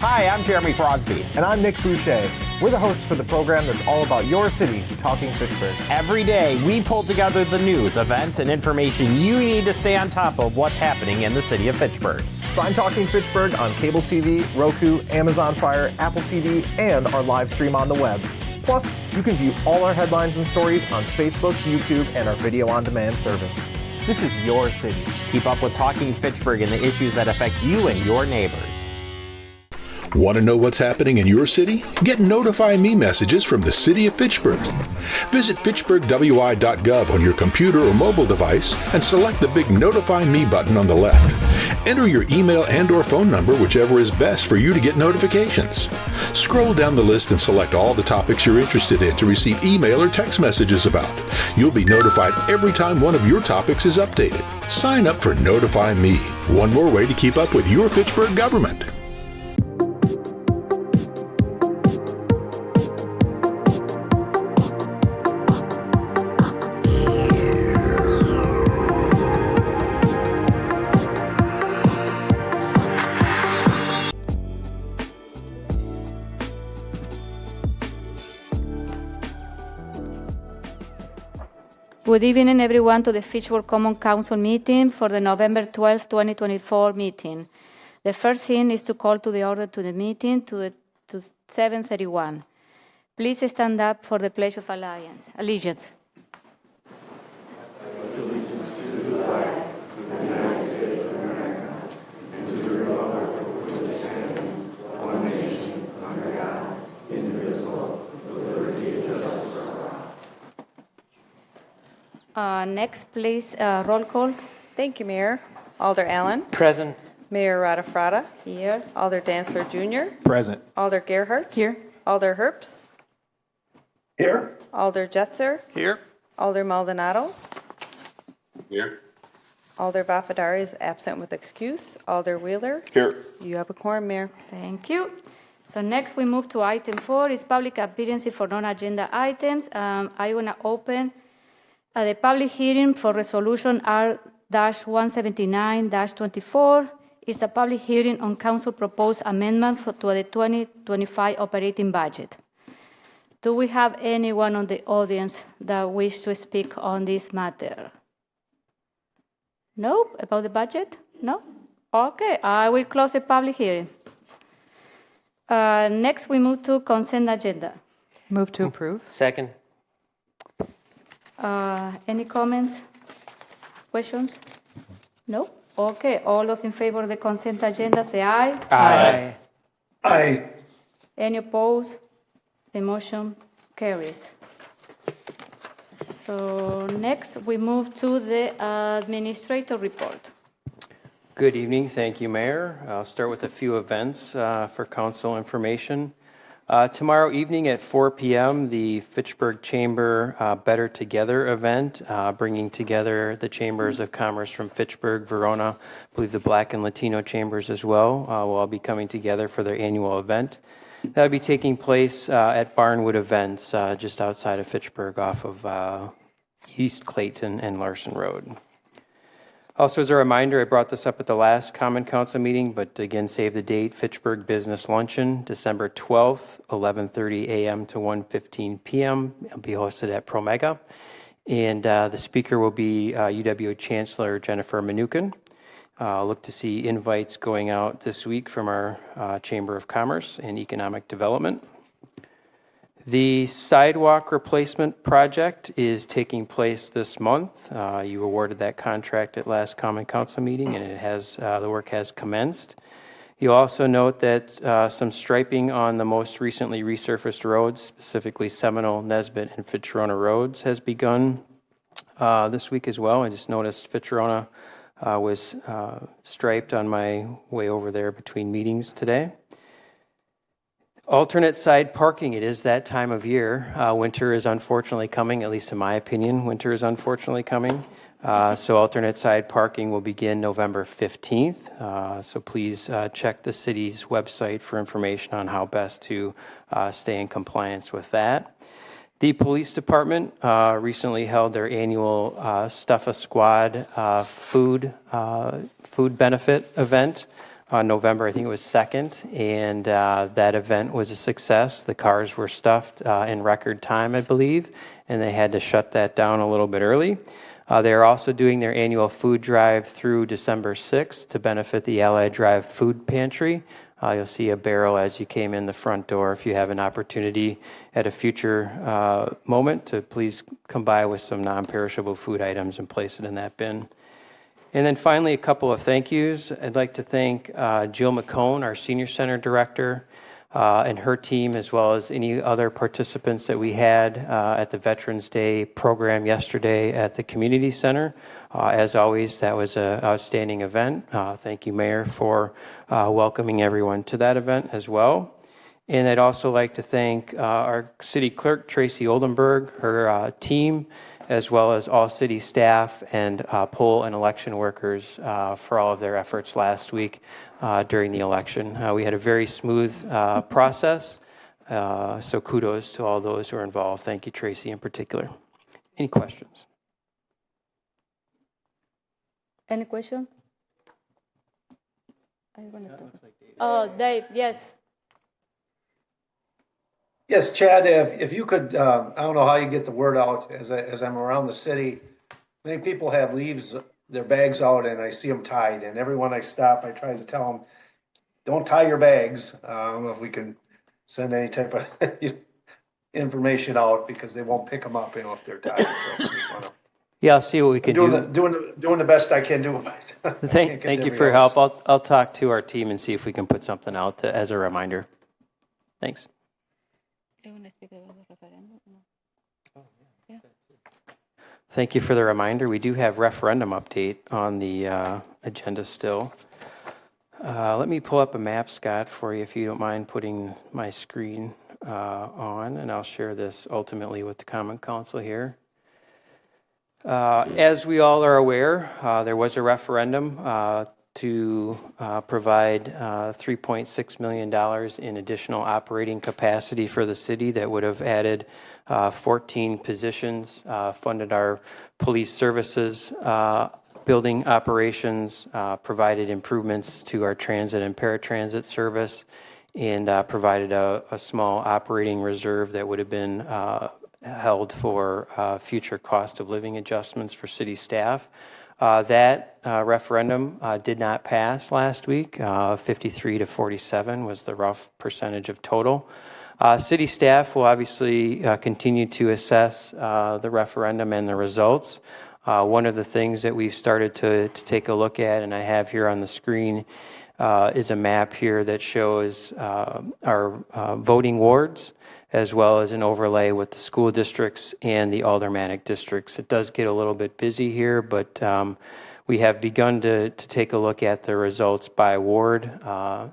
Hi, I'm Jeremy Crosby. And I'm Nick Boucher. We're the hosts for the program that's all about your city, Talking Fitchburg. Every day, we pull together the news, events, and information you need to stay on top of what's happening in the city of Fitchburg. Find Talking Fitchburg on cable TV, Roku, Amazon Fire, Apple TV, and our live stream on the web. Plus, you can view all our headlines and stories on Facebook, YouTube, and our video on demand service. This is your city. Keep up with Talking Fitchburg and the issues that affect you and your neighbors. Want to know what's happening in your city? Get Notify Me messages from the City of Fitchburg. Visit fitchburgwi.gov on your computer or mobile device and select the big Notify Me button on the left. Enter your email and/or phone number, whichever is best for you to get notifications. Scroll down the list and select all the topics you're interested in to receive email or text messages about. You'll be notified every time one of your topics is updated. Sign up for Notify Me, one more way to keep up with your Fitchburg government. Good evening, everyone, to the Fitchburg Common Council meeting for the November 12, 2024 meeting. The first thing is to call to the order to the meeting to 7:31. Please stand up for the Pledge of Allegiance. Next, please, roll call. Thank you, Mayor. Alder Allen. Present. Mayor Radafrada. Here. Alder Dancer Jr. Present. Alder Gerhardt. Here. Alder Herbst. Here. Alder Jetzer. Here. Alder Maldonado. Here. Alder Vafadari is absent with excuse. Alder Wheeler. Here. You have a quorum, Mayor. Thank you. So next we move to item 4, is public appearance for non-agenda items. I want to open the public hearing for resolution R-179-24 is a public hearing on council proposed amendment to the 2025 operating budget. Do we have anyone on the audience that wish to speak on this matter? No? About the budget? No? Okay, I will close the public hearing. Next, we move to consent agenda. Move to approve. Second. Any comments? Questions? No? Okay, all those in favor of the consent agenda say aye. Aye. Aye. Any opposed? The motion carries. So next we move to the administrator report. Good evening. Thank you, Mayor. I'll start with a few events for council information. Tomorrow evening at 4 p.m., the Fitchburg Chamber Better Together event, bringing together the chambers of commerce from Fitchburg, Verona, I believe the Black and Latino chambers as well, will all be coming together for their annual event. That will be taking place at Barnwood Events, just outside of Fitchburg off of East Clayton and Larson Road. Also, as a reminder, I brought this up at the last Common Council meeting, but again, save the date, Fitchburg Business Luncheon, December 12th, 11:30 a.m. to 1:15 p.m. It'll be hosted at Promega. And the speaker will be UW Chancellor Jennifer Mnuchin. Look to see invites going out this week from our Chamber of Commerce and Economic Development. The sidewalk replacement project is taking place this month. You awarded that contract at last Common Council meeting, and it has the work has commenced. You'll also note that some striping on the most recently resurfaced roads, specifically Seminole, Nesbitt, and Fitcherona roads, has begun this week as well. I just noticed Fitcherona was striped on my way over there between meetings today. Alternate side parking, it is that time of year. Winter is unfortunately coming, at least in my opinion. Winter is unfortunately coming. So alternate side parking will begin November 15th. So please check the city's website for information on how best to stay in compliance with that. The police department recently held their annual Stuff a Squad food benefit event. on November, I think it was 2nd, and that event was a success. The cars were stuffed in record time, I believe, and they had to shut that down a little bit early. They're also doing their annual food drive through December 6th to benefit the Allied Drive Food Pantry. You'll see a barrel as you came in the front door. If you have an opportunity at a future moment to please come by with some non-perishable food items and place it in that bin. And then finally, a couple of thank yous. I'd like to thank Jill McCone, our Senior Center Director, and her team, as well as any other participants that we had at the Veterans Day program yesterday at the Community Center. As always, that was an outstanding event. Thank you, Mayor, for welcoming everyone to that event as well. And I'd also like to thank our City Clerk, Tracy Oldenburg, her team, as well as all city staff and poll and election workers for all of their efforts last week during the election. We had a very smooth process, so kudos to all those who are involved. Thank you, Tracy, in particular. Any questions? Any question? Are you going to talk? Oh, Dave, yes. Yes, Chad, if you could, I don't know how you get the word out as I'm around the city. Many people have leaves their bags out and I see them tied. And everyone I stop, I try to tell them, don't tie your bags. I don't know if we can send any type of information out because they won't pick them up, if they're tied. So Yeah, I'll see what we can do. Doing the best I can do. Thank you for your help. I'll talk to our team and see if we can put something out as a reminder. Thanks. Thank you for the reminder. We do have referendum update on the agenda still. Let me pull up a map, Scott, for you if you don't mind putting my screen on, and I'll share this ultimately with the Common Council here. As we all are aware, there was a referendum to provide $3.6 million in additional operating capacity for the city that would have added 14 positions, funded our police services, building operations, provided improvements to our transit and paratransit service, and provided a small operating reserve that would have been held for future cost of living adjustments for city staff. That referendum did not pass last week. 53 to 47 was the rough percentage of total. City staff will obviously continue to assess the referendum and the results. One of the things that we've started to take a look at, and I have here on the screen, is a map here that shows our voting wards, as well as an overlay with the school districts and the aldermanic districts. It does get a little bit busy here, but we have begun to take a look at the results by ward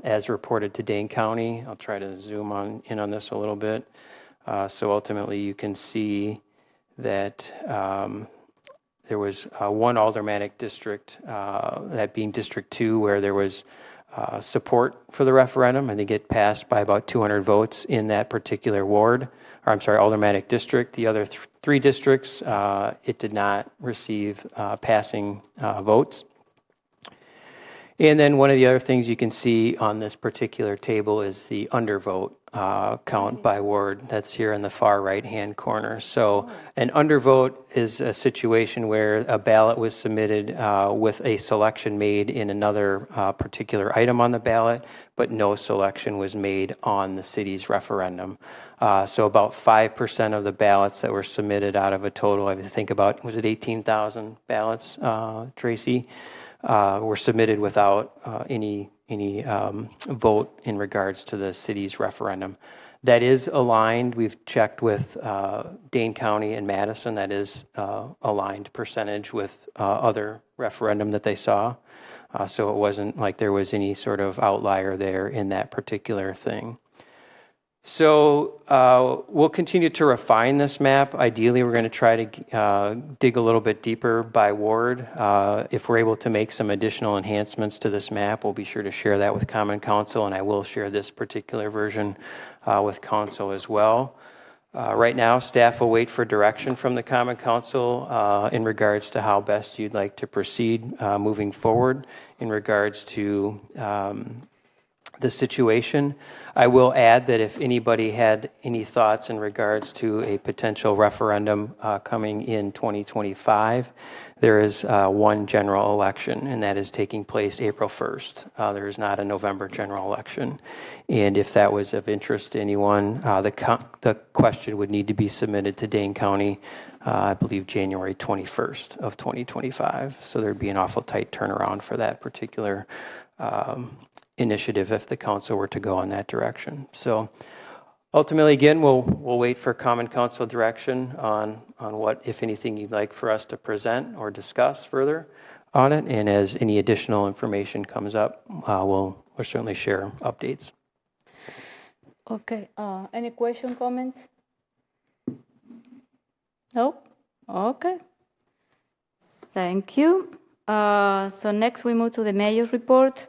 as reported to Dane County. I'll try to zoom in on this a little bit. So ultimately you can see that there was one aldermanic district, that being District 2, where there was support for the referendum. I think it passed by about 200 votes in that particular ward, or I'm sorry, aldermanic district. The other three districts, it did not receive passing votes. And then one of the other things you can see on this particular table is the undervote count by ward. That's here in the far right-hand corner. So an undervote is a situation where a ballot was submitted with a selection made in another particular item on the ballot, but no selection was made on the city's referendum. So about 5% of the ballots that were submitted out of a total, I think about, was it 18,000 ballots, Tracy? Were submitted without any vote in regards to the city's referendum. That is aligned. We've checked with Dane County and Madison. That is aligned percentage with other referendum that they saw. So it wasn't like there was any sort of outlier there in that particular thing. So we'll continue to refine this map. Ideally, we're going to try to dig a little bit deeper by ward. If we're able to make some additional enhancements to this map, we'll be sure to share that with Common Council, and I will share this particular version with Council as well. Right now, staff will wait for direction from the Common Council in regards to how best you'd like to proceed moving forward in regards to the situation. I will add that if anybody had any thoughts in regards to a potential referendum coming in 2025, there is one general election, and that is taking place April 1st. There is not a November general election. And if that was of interest to anyone, the question would need to be submitted to Dane County, I believe January 21st of 2025. So there'd be an awful tight turnaround for that particular initiative if the council were to go in that direction. So ultimately, again, we'll wait for Common Council direction on what, if anything, you'd like for us to present or discuss further on it. And as any additional information comes up, we'll certainly share updates. Okay. Any question, comments? No? Okay. Thank you. So next we move to the mayor's report.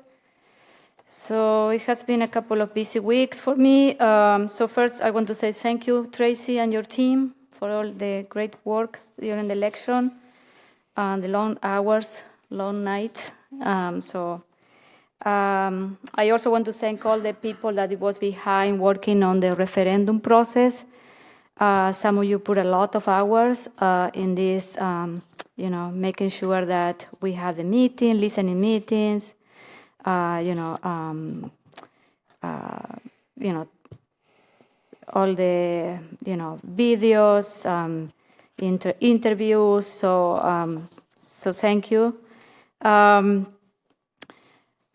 So it has been a couple of busy weeks for me. So first, I want to say thank you, Tracy, and your team for all the great work during the election, the long hours, long nights. I also want to thank all the people that it was behind working on the referendum process. Some of you put a lot of hours in this, making sure that we have the meeting, listening meetings, all the, videos, interviews. So thank you.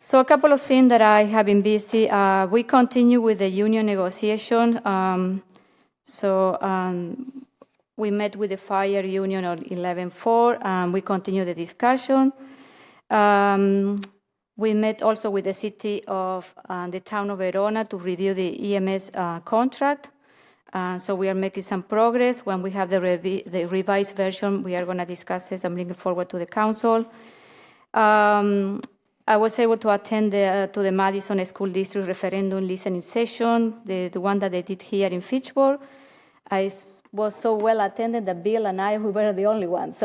So a couple of things that I have been busy. We continue with the union negotiation. We met with the fire union on 11/4. We continue the discussion. We met also with the city of the town of Verona to review the EMS contract. So we are making some progress. When we have the revised version, we are going to discuss this and bring it forward to the council. I was able to attend to the Madison School District referendum listening session, the one that they did here in Fitchburg. I was so well attended that Bill and we were the only ones.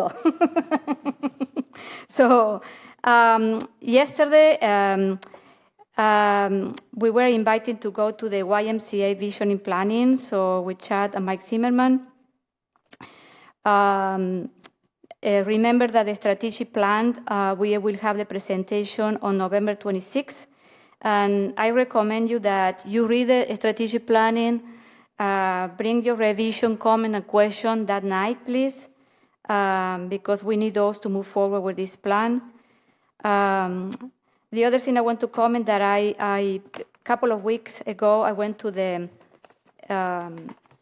So, yesterday, we were invited to go to the YMCA Visioning Planning, so with Chad and Mike Zimmerman. Remember that the strategic plan, we will have the presentation on November 26th. And I recommend you that you read the strategic planning, bring your revision, comment, and question that night, please, because we need those to move forward with this plan. The other thing I want to comment that a couple of weeks ago, I went to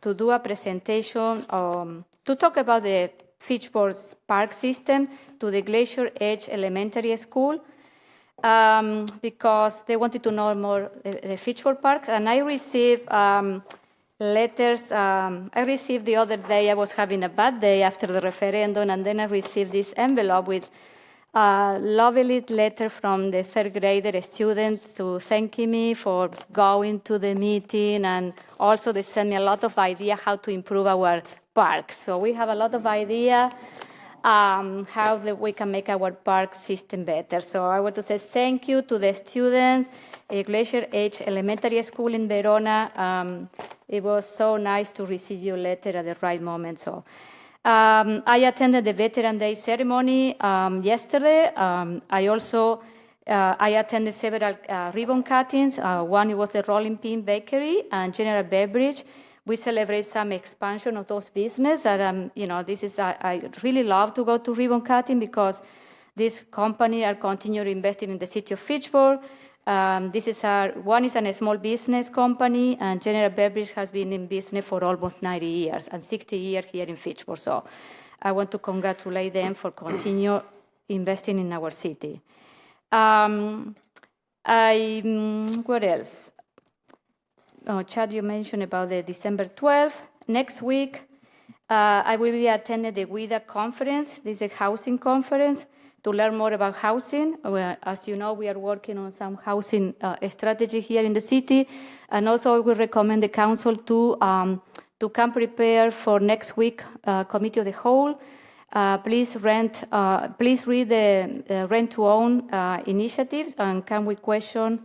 to do a presentation to talk about the Fitchburg's park system to the Glacier Edge Elementary School because they wanted to know more the Fitchburg parks. And I received letters. I received the other day, I was having a bad day after the referendum, and then I received this envelope with a lovely letter from the third grader students to thanking me for going to the meeting, and also they sent me a lot of ideas how to improve our parks. So we have a lot of ideas how we can make our park system better. So I want to say thank you to the students at Glacier Edge Elementary School in Verona. It was so nice to receive your letter at the right moment. So I attended the Veteran Day ceremony yesterday. I also attended several ribbon cuttings. One was the Rolling Pin Bakery and General Beverage. We celebrate some expansion of those businesses. And this is I really love to go to ribbon cutting because this company are continuing investing in the city of Fitchburg. This is one is a small business company, and General Beverage has been in business for almost 90 years and 60 years here in Fitchburg. So I want to congratulate them for continue investing in our city. What else? Oh, Chad, you mentioned about the December 12th. Next week, I will be attending the WIDA conference. This is a housing conference to learn more about housing. As you know, we are working on some housing strategy here in the city. And also, I will recommend the council to To come prepared for next week committee of the whole, please read the rent-to-own initiatives and come with questions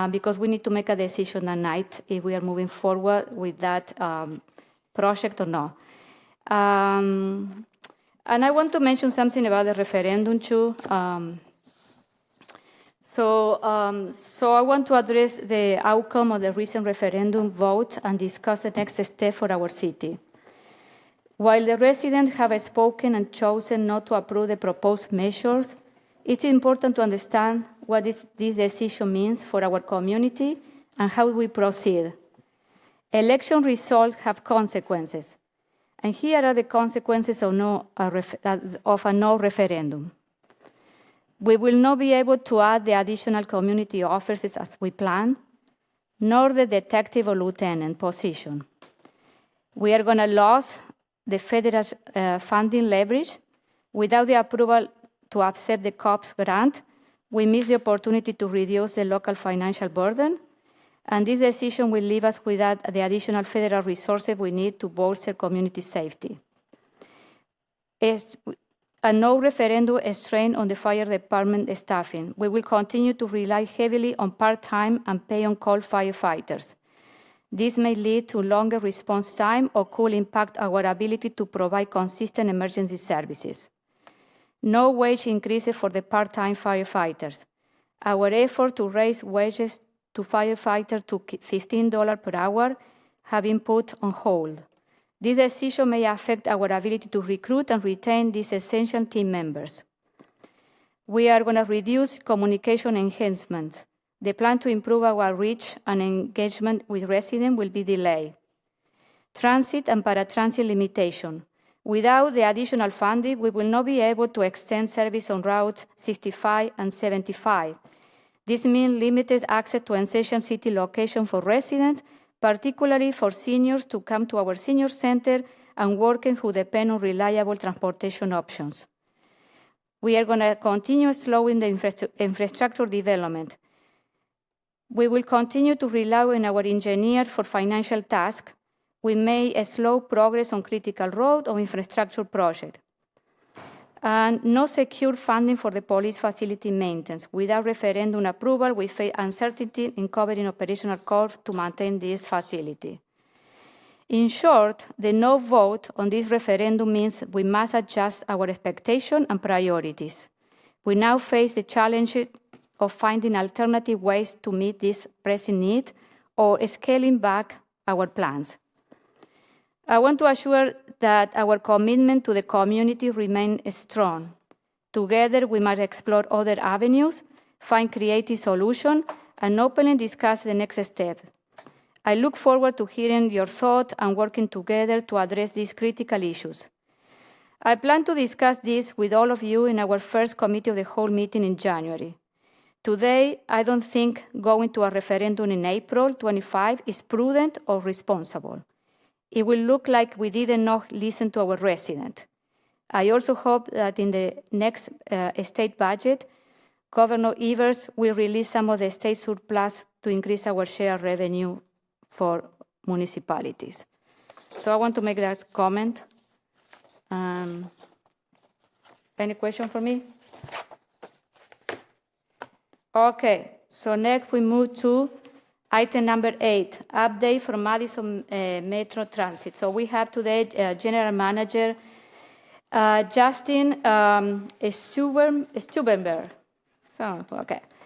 because we need to make a decision that night if we are moving forward with that project or not. And I want to mention something about the referendum too. So I want to address the outcome of the recent referendum vote and discuss the next step for our city. While the residents have spoken and chosen not to approve the proposed measures, it's important to understand what this decision means for our community and how we proceed. Election results have consequences, and here are the consequences of a no referendum. We will not be able to add the additional community officers as we planned, nor the detective or lieutenant position. We are going to lose the federal funding leverage. Without the approval to accept the COPS grant, we miss the opportunity to reduce the local financial burden, and this decision will leave us without the additional federal resources we need to bolster community safety. A no referendum strain on the fire department staffing. We will continue to rely heavily on part-time and pay-on-call firefighters. This may lead to longer response time or could impact our ability to provide consistent emergency services. No wage increases for the part-time firefighters. Our effort to raise wages to firefighters to $15 per hour have been put on hold. This decision may affect our ability to recruit and retain these essential team members. We are going to reduce communication enhancements. The plan to improve our reach and engagement with residents will be delayed. Transit and paratransit limitation. Without the additional funding, we will not be able to extend service on routes 65 and 75. This means limited access to essential city locations for residents, particularly for seniors to come to our senior center and workers who depend on reliable transportation options. We are going to continue slowing the infrastructure development. We will continue to rely on our engineers for financial tasks. We may slow progress on critical road or infrastructure projects. And no secure funding for the police facility maintenance. Without referendum approval, we face uncertainty in covering operational costs to maintain this facility. In short, the no vote on this referendum means we must adjust our expectations and priorities. We now face the challenge of finding alternative ways to meet this pressing need or scaling back our plans. I want to assure that our commitment to the community remains strong. Together, we must explore other avenues, find creative solutions, and openly discuss the next step. I look forward to hearing your thoughts and working together to address these critical issues. I plan to discuss this with all of you in our first Committee of the Whole meeting in January. Today, I don't think going to a referendum in April 25 is prudent or responsible. It will look like we did not listen to our residents. I also hope that in the next state budget, Governor U-verse will release some of the state surplus to increase our share revenue for municipalities. So I want to make that comment. Any question for me? Okay, so next we move to item number 8, update from Madison Metro Transit. So we have today General Manager Justin Stubenberg.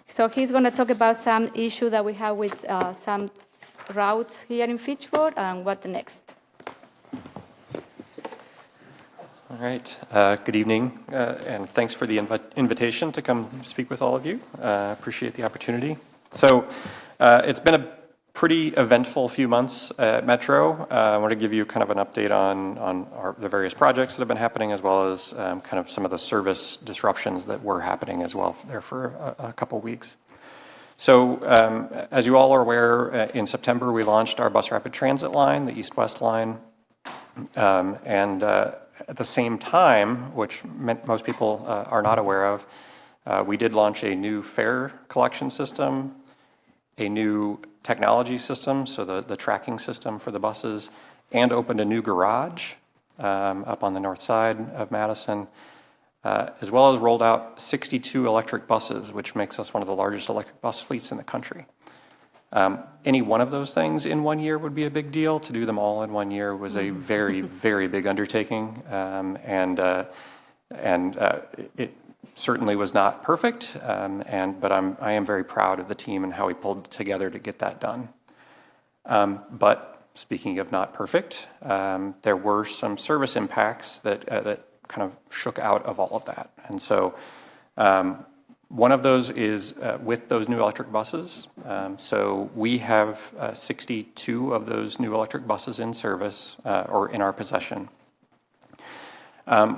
So he's going to talk about some issue that we have with some routes here in Fitchburg and what next. All right. Good evening, and thanks for the invitation to come speak with all of you. Appreciate the opportunity. So it's been a pretty eventful few months at Metro. I want to give you kind of an update on the various projects that have been happening, as well as kind of some of the service disruptions that were happening as well there for a couple weeks. So as you all are aware, in September we launched our bus rapid transit line, the east-west line, and at the same time, which most people are not aware of, we did launch a new fare collection system, a new technology system, so the tracking system for the buses, and opened a new garage up on the north side of Madison, as well as rolled out 62 electric buses, which makes us one of the largest electric bus fleets in the country. Any one of those things in 1 year would be a big deal. To do them all in 1 year was a very, very big undertaking, and it certainly was not perfect. But I am very proud of the team and how we pulled together to get that done. But speaking of not perfect, there were some service impacts that kind of shook out of all of that, and so. One of those is with those new electric buses. So we have 62 of those new electric buses in service or in our possession.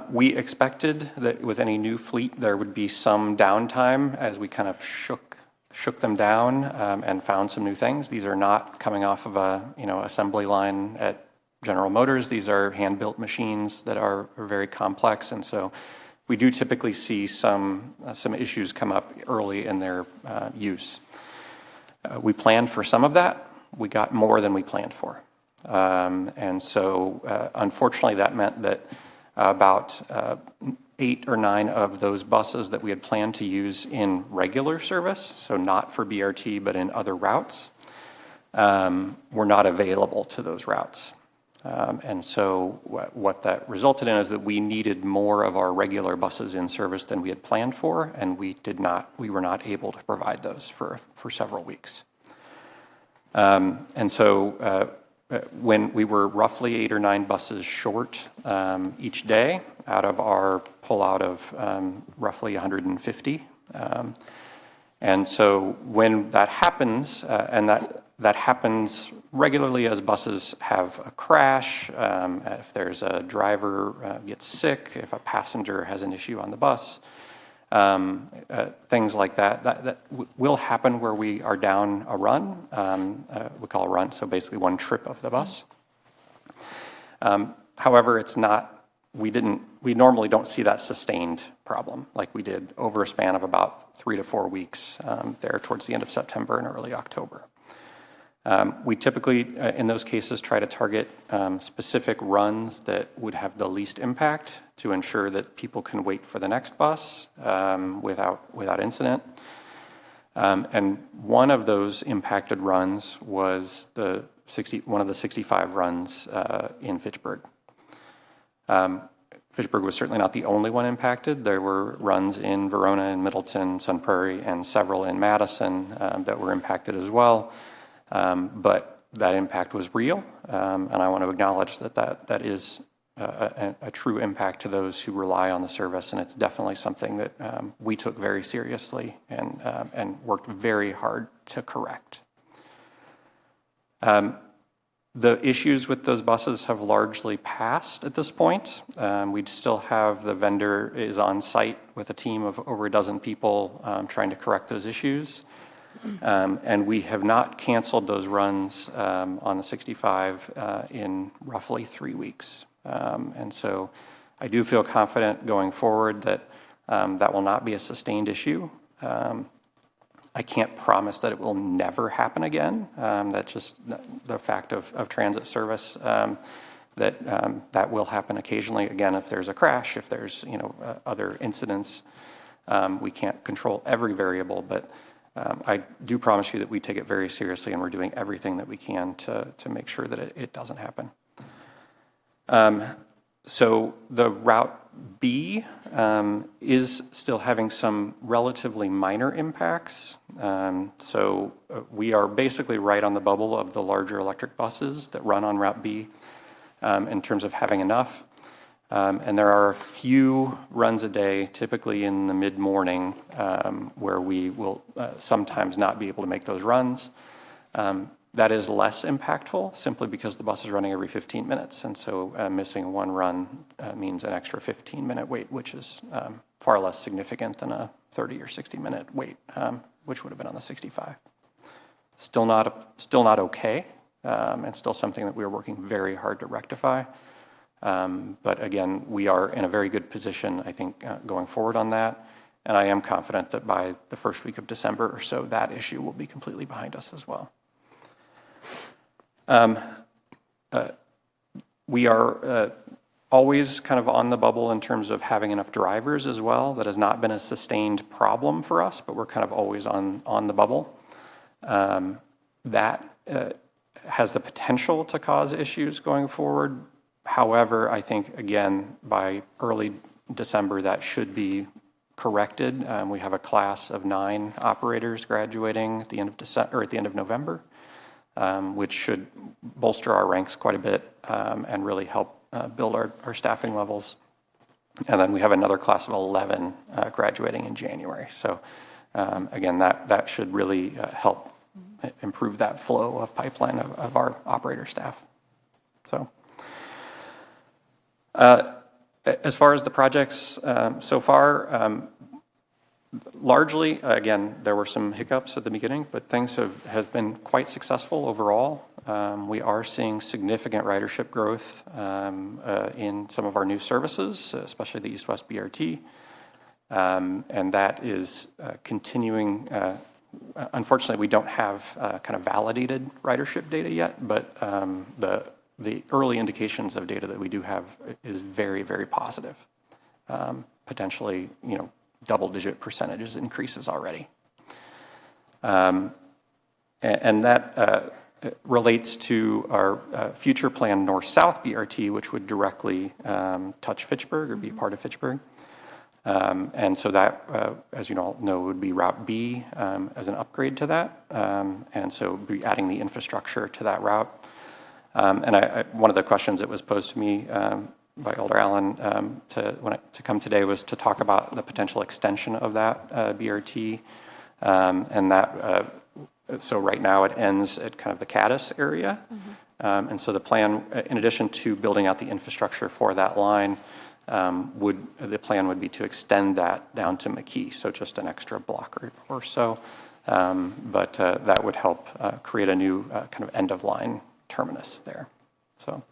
We expected that with any new fleet there would be some downtime as we kind of shook them down and found some new things. These are not coming off of a assembly line at General Motors. These are hand-built machines that are very complex, and so we do typically see some issues come up early in their use. We planned for some of that. We got more than we planned for. And so unfortunately that meant that about 8 or 9 of those buses that we had planned to use in regular service, so not for BRT but in other routes, were not available to those routes. And so what that resulted in is that we needed more of our regular buses in service than we had planned for, and we were not able to provide those for several weeks. And so when we were roughly 8 or 9 buses short each day out of our pullout of roughly 150. And so when that happens, and that happens regularly as buses have a crash, if there's a driver gets sick, if a passenger has an issue on the bus, things like that will happen where we are down a run. We call a run, so basically one trip of the bus. However, it's not, we normally don't see that sustained problem like we did over a span of about 3 to 4 weeks there towards the end of September and early October. We typically, in those cases, try to target specific runs that would have the least impact to ensure that people can wait for the next bus without incident. And one of those impacted runs was one of the 65 runs in Fitchburg. Fitchburg was certainly not the only one impacted. There were runs in Verona and Middleton, Sun Prairie, and several in Madison that were impacted as well. But that impact was real, and I want to acknowledge that is a true impact to those who rely on the service, and it's definitely something that we took very seriously and worked very hard to correct. The issues with those buses have largely passed at this point. We still have the vendor is on site with a team of over a dozen people trying to correct those issues. And we have not canceled those runs on the 65 in roughly 3 weeks. And so I do feel confident going forward that that will not be a sustained issue. I can't promise that it will never happen again. That's just the fact of transit service, that will happen occasionally. Again, if there's a crash, if there's other incidents, we can't control every variable, but I do promise you that we take it very seriously, and we're doing everything that we can to make sure that it doesn't happen. So the Route B is still having some relatively minor impacts. So we are basically right on the bubble of the larger electric buses that run on Route B in terms of having enough. And there are a few runs a day, typically in the mid-morning, where we will sometimes not be able to make those runs. That is less impactful simply because the bus is running every 15 minutes. And so missing one run means an extra 15-minute wait, which is far less significant than a 30 or 60-minute wait, which would have been on the 65. Still not okay, and still something that we are working very hard to rectify. But again, we are in a very good position, I think, going forward on that. And I am confident that by the first week of December or so, that issue will be completely behind us as well. We are always kind of on the bubble in terms of having enough drivers as well. That has not been a sustained problem for us, but we're kind of always on the bubble. That has the potential to cause issues going forward. However, I think, again, by early December, that should be corrected. We have a class of 9 operators graduating at the end of December, or at the end of November, which should bolster our ranks quite a bit and really help build our staffing levels. And then we have another class of 11 graduating in January. So again, that should really help improve that flow of pipeline of our operator staff. So as far as the projects so far, largely, again, there were some hiccups at the beginning, but things have been quite successful overall. We are seeing significant ridership growth in some of our new services, especially the East-West BRT, and that is continuing. Unfortunately, we don't have kind of validated ridership data yet, but the early indications of data that we do have is very, very positive. Potentially, double-digit percentages increases already. And that relates to our future plan North-South BRT, which would directly touch Fitchburg or be part of Fitchburg. And so that, as you all know, would be Route B as an upgrade to that. And so we'll be adding the infrastructure to that route. And one of the questions that was posed to me by Alder Allen to come today was to talk about the potential extension of that BRT. And that, so right now it ends at kind of the Caddis area. And so the plan, in addition to building out the infrastructure for that line, the plan would be to extend that down to McKee, so just an extra block or so. But that would help create a new kind of end-of-line terminus there. So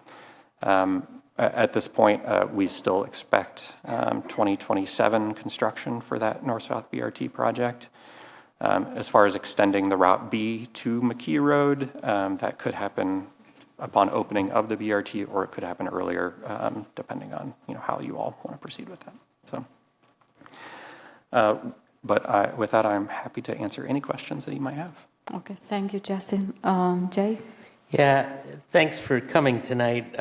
at this point, we still expect 2027 construction for that North-South BRT project. As far as extending the Route B to McKee Road, that could happen upon opening of the BRT, or it could happen earlier, depending on how you all want to proceed with that. So, but with that, I'm happy to answer any questions that you might have. Okay, thank you, Justin. Jay? Yeah, thanks for coming tonight.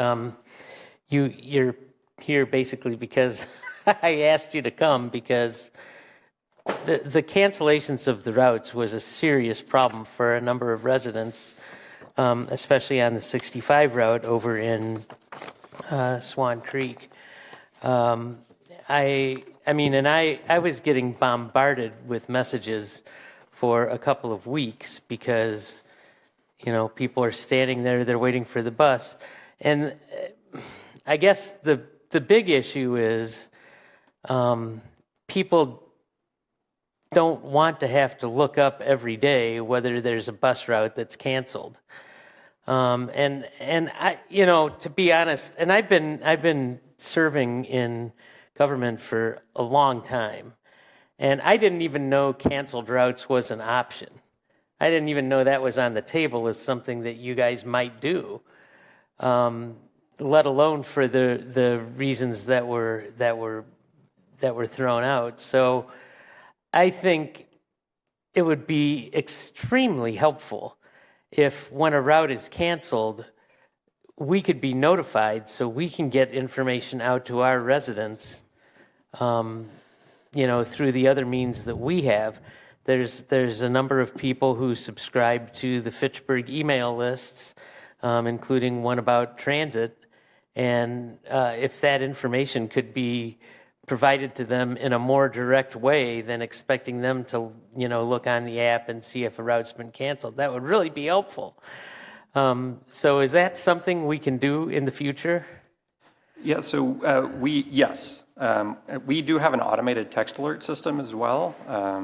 You're here basically because I asked you to come because the cancellations of the routes was a serious problem for a number of residents, especially on the 65 route over in Swan Creek. I was getting bombarded with messages for a couple of weeks because, people are standing there, they're waiting for the bus. And I guess the big issue is people don't want to have to look up every day whether there's a bus route that's canceled. And I, to be honest, and I've been serving in government for a long time, and I didn't even know canceled routes was an option. I didn't even know that was on the table as something that you guys might do, let alone for the reasons that were thrown out. So I think it would be extremely helpful if when a route is canceled, we could be notified so we can get information out to our residents, through the other means that we have. There's a number of people who subscribe to the Fitchburg email lists, including one about transit. And if that information could be provided to them in a more direct way than expecting them to, look on the app and see if a route's been canceled, that would really be helpful. So is that something we can do in the future? Yeah, so yes. We do have an automated text alert system as well.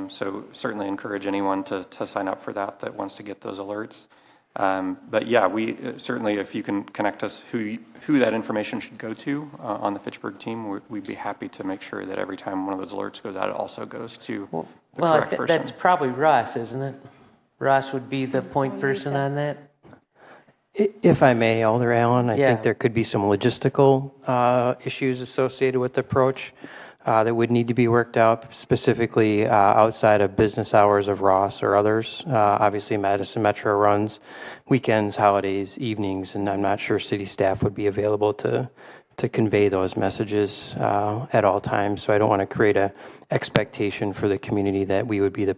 So certainly encourage anyone to sign up for that wants to get those alerts. But yeah, we certainly, if you can connect us who that information should go to on the Fitchburg team, we'd be happy to make sure that every time one of those alerts goes out, it also goes to the correct person. That's probably Ross, isn't it? Ross would be the point person on that. If I may, Alder Allen, I Yeah. think there could be some logistical issues associated with the approach that would need to be worked out, specifically outside of business hours of Ross or others. Obviously, Madison Metro runs weekends, holidays, evenings, and I'm not sure city staff would be available to convey those messages at all times. So I don't want to create a expectation for the community that we would be the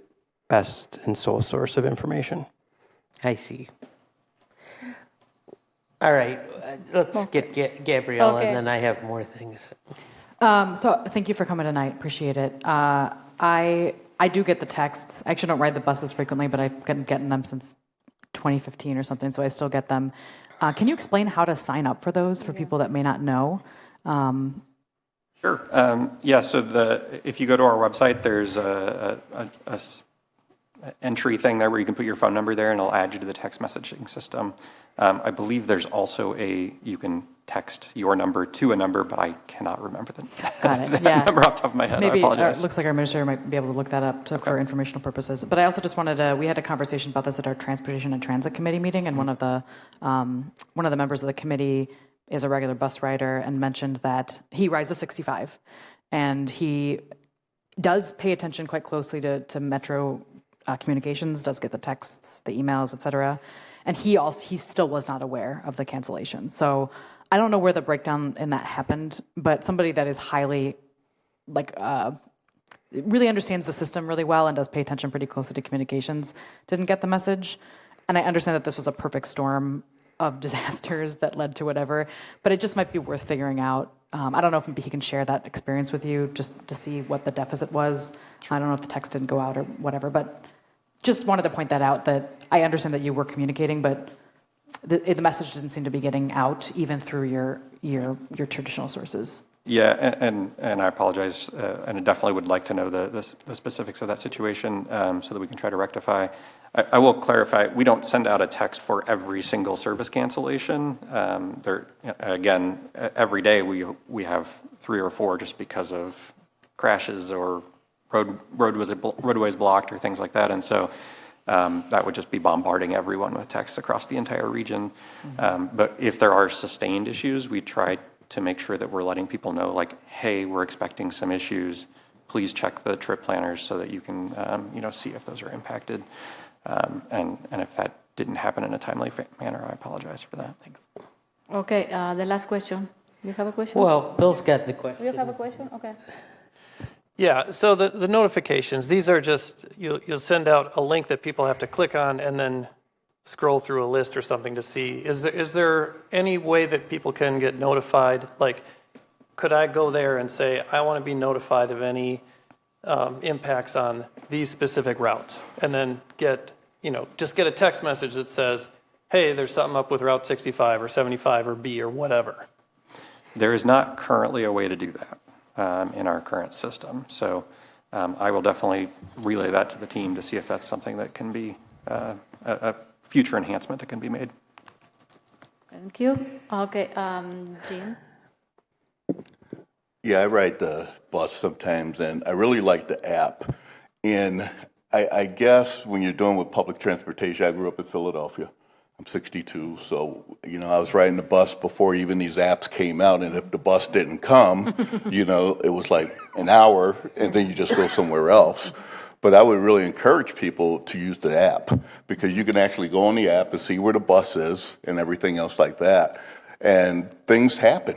best and sole source of information. I see. All right, let's get Gabrielle, Okay. and then I have more things. So thank you for coming tonight. Appreciate it. I do get the texts. I actually don't ride the buses frequently, but I've been getting them since 2015 or something, so I still get them. Can you explain how to sign up for those for people that may not know? Sure. Yeah, so if you go to our website, there's a entry thing there where you can put your phone number there and it'll add you to the text messaging system. I believe there's also you can text your number to a number, but I cannot remember the number off the top of my head. Maybe I apologize. it looks like our administrator might be able to look that up for informational purposes. But I also just wanted we had a conversation about this at our Transportation and Transit Committee meeting, and one of the members of the committee is a regular bus rider and mentioned that he rides a 65, and he does pay attention quite closely to Metro Communications, does get the texts, the emails, et cetera. And he still was not aware of the cancellation. So I don't know where the breakdown in that happened, but somebody that is highly, really understands the system really well and does pay attention pretty closely to communications didn't get the message. And I understand that this was a perfect storm of disasters that led to whatever, but it just might be worth figuring out. I don't know if maybe he can share that experience with you just to see what the deficit was. I don't know if the text didn't go out or whatever, but just wanted to point that out, that I understand that you were communicating, but the message didn't seem to be getting out even through your traditional sources. Yeah, and I apologize, and I definitely would like to know the specifics of that situation so that we can try to rectify. I will clarify, we don't send out a text for every single service cancellation. Again, every day we have 3 or 4 just because of crashes or roadways blocked or things like that. And so that would just be bombarding everyone with texts across the entire region. But if there are sustained issues, we try to make sure that we're letting people know, like, hey, we're expecting some issues. Please check the trip planners so that you can see if those are impacted. And if that didn't happen in a timely manner, I apologize for that. Thanks. Okay, the last question. You have a question? Well, Bill's got the question. You have a question? Okay. Yeah, so the notifications, these are just, you'll send out a link that people have to click on and then scroll through a list or something to see. Is there any way that people can get notified? Like, could I go there and say, I want to be notified of any impacts on these specific routes, and then just get a text message that says, hey, there's something up with Route 65 or 75 or B or whatever? There is not currently a way to do that in our current system. So I will definitely relay that to the team to see if that's something that can be a future enhancement that can be made. Thank you. Okay, Jim? Yeah, I ride the bus sometimes, and I really like the app. And I guess when you're doing with public transportation, I grew up in Philadelphia. I'm 62, so, I was riding the bus before even these apps came out, and if the bus didn't come, it was like an hour, and then you just go somewhere else. But I would really encourage people to use the app, because you can actually go on the app and see where the bus is and everything else like that. And things happen.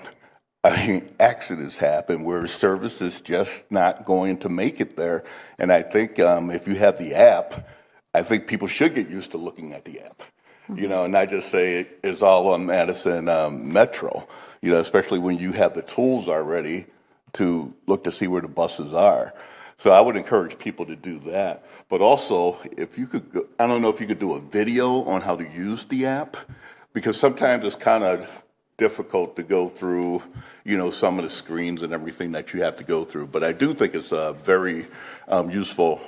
Accidents happen where service is just not going to make it there. And I think if you have the app, I think people should get used to looking at the app. And not just say it's all on Madison Metro, especially when you have the tools already to look to see where the buses are. So I would encourage people to do that. But also, if you could, I don't know if you could do a video on how to use the app, because sometimes it's kind of difficult to go through, some of the screens and everything that you have to go through. But I do think it's a very useful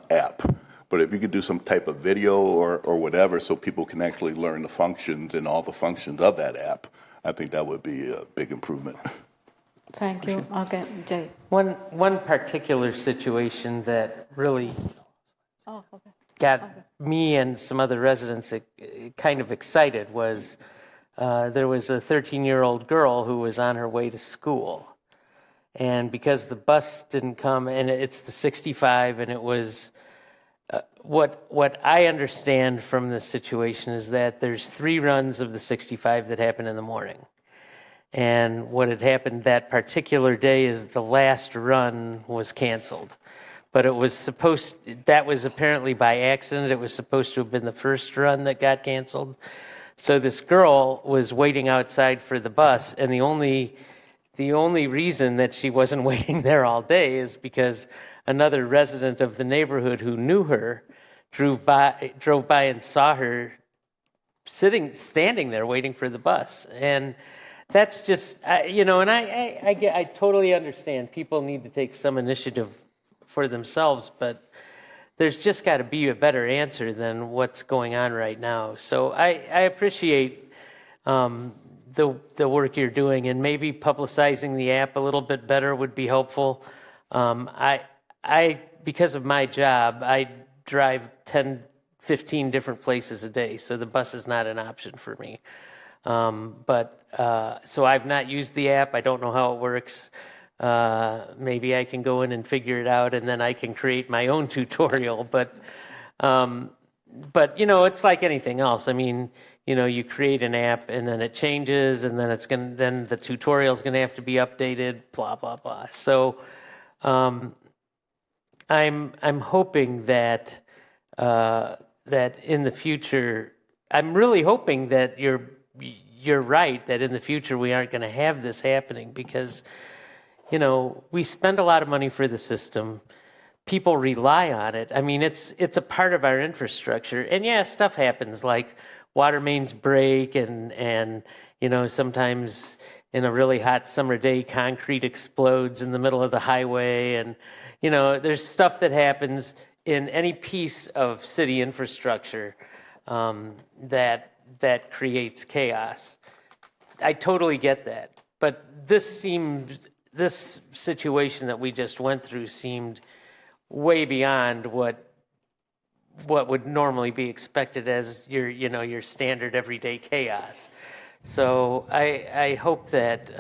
app. But if you could do some type of video or whatever so people can actually learn the functions and all the functions of that app, I think that would be a big improvement. Thank you. Okay, Jay. One particular situation that really got me and some other residents kind of excited was there was a 13-year-old girl who was on her way to school. And because the bus didn't come, and it's the 65, and it was, what I understand from this situation is that there's 3 runs of the 65 that happen in the morning. And what had happened that particular day is the last run was canceled. But it was that was apparently by accident. It was supposed to have been the first run that got canceled. So this girl was waiting outside for the bus, and the only reason that she wasn't waiting there all day is because another resident of the neighborhood who knew her drove by and saw her standing there waiting for the bus. And that's just, and I totally understand people need to take some initiative for themselves, but there's just got to be a better answer than what's going on right now. So I appreciate the work you're doing, and maybe publicizing the app a little bit better would be helpful. I because of my job, I drive 10, 15 different places a day, so the bus is not an option for me. So I've not used the app. I don't know how it works. Maybe I can go in and figure it out, and then I can create my own tutorial. But it's like anything else. I mean, you create an app, and then it changes, and then then the tutorial is gonna have to be updated. Blah blah blah. So I'm hoping that in the future, I'm really hoping that you're right, that in the future we aren't going to have this happening, because we spend a lot of money for the system. People rely on it. I mean, it's a part of our infrastructure. And yeah, stuff happens, like water mains break, and sometimes in a really hot summer day, concrete explodes in the middle of the highway, and there's stuff that happens in any piece of city infrastructure that creates chaos. I totally get that. But this situation that we just went through seemed way beyond what would normally be expected as your standard everyday chaos. So I hope that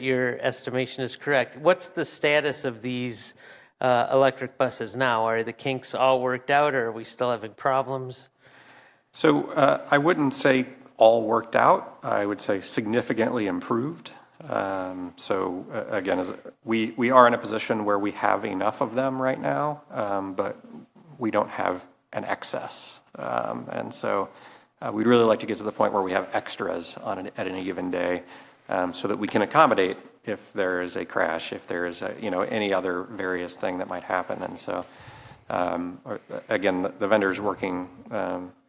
your estimation is correct. What's the status of these electric buses now? Are the kinks all worked out, or are we still having problems? So I wouldn't say all worked out. I would say significantly improved. Again, we are in a position where we have enough of them right now, but we don't have an excess. We'd really like to get to the point where we have extras at any given day, so that we can accommodate if there is a crash, if there is any other various thing that might happen. And so, again, the vendor's working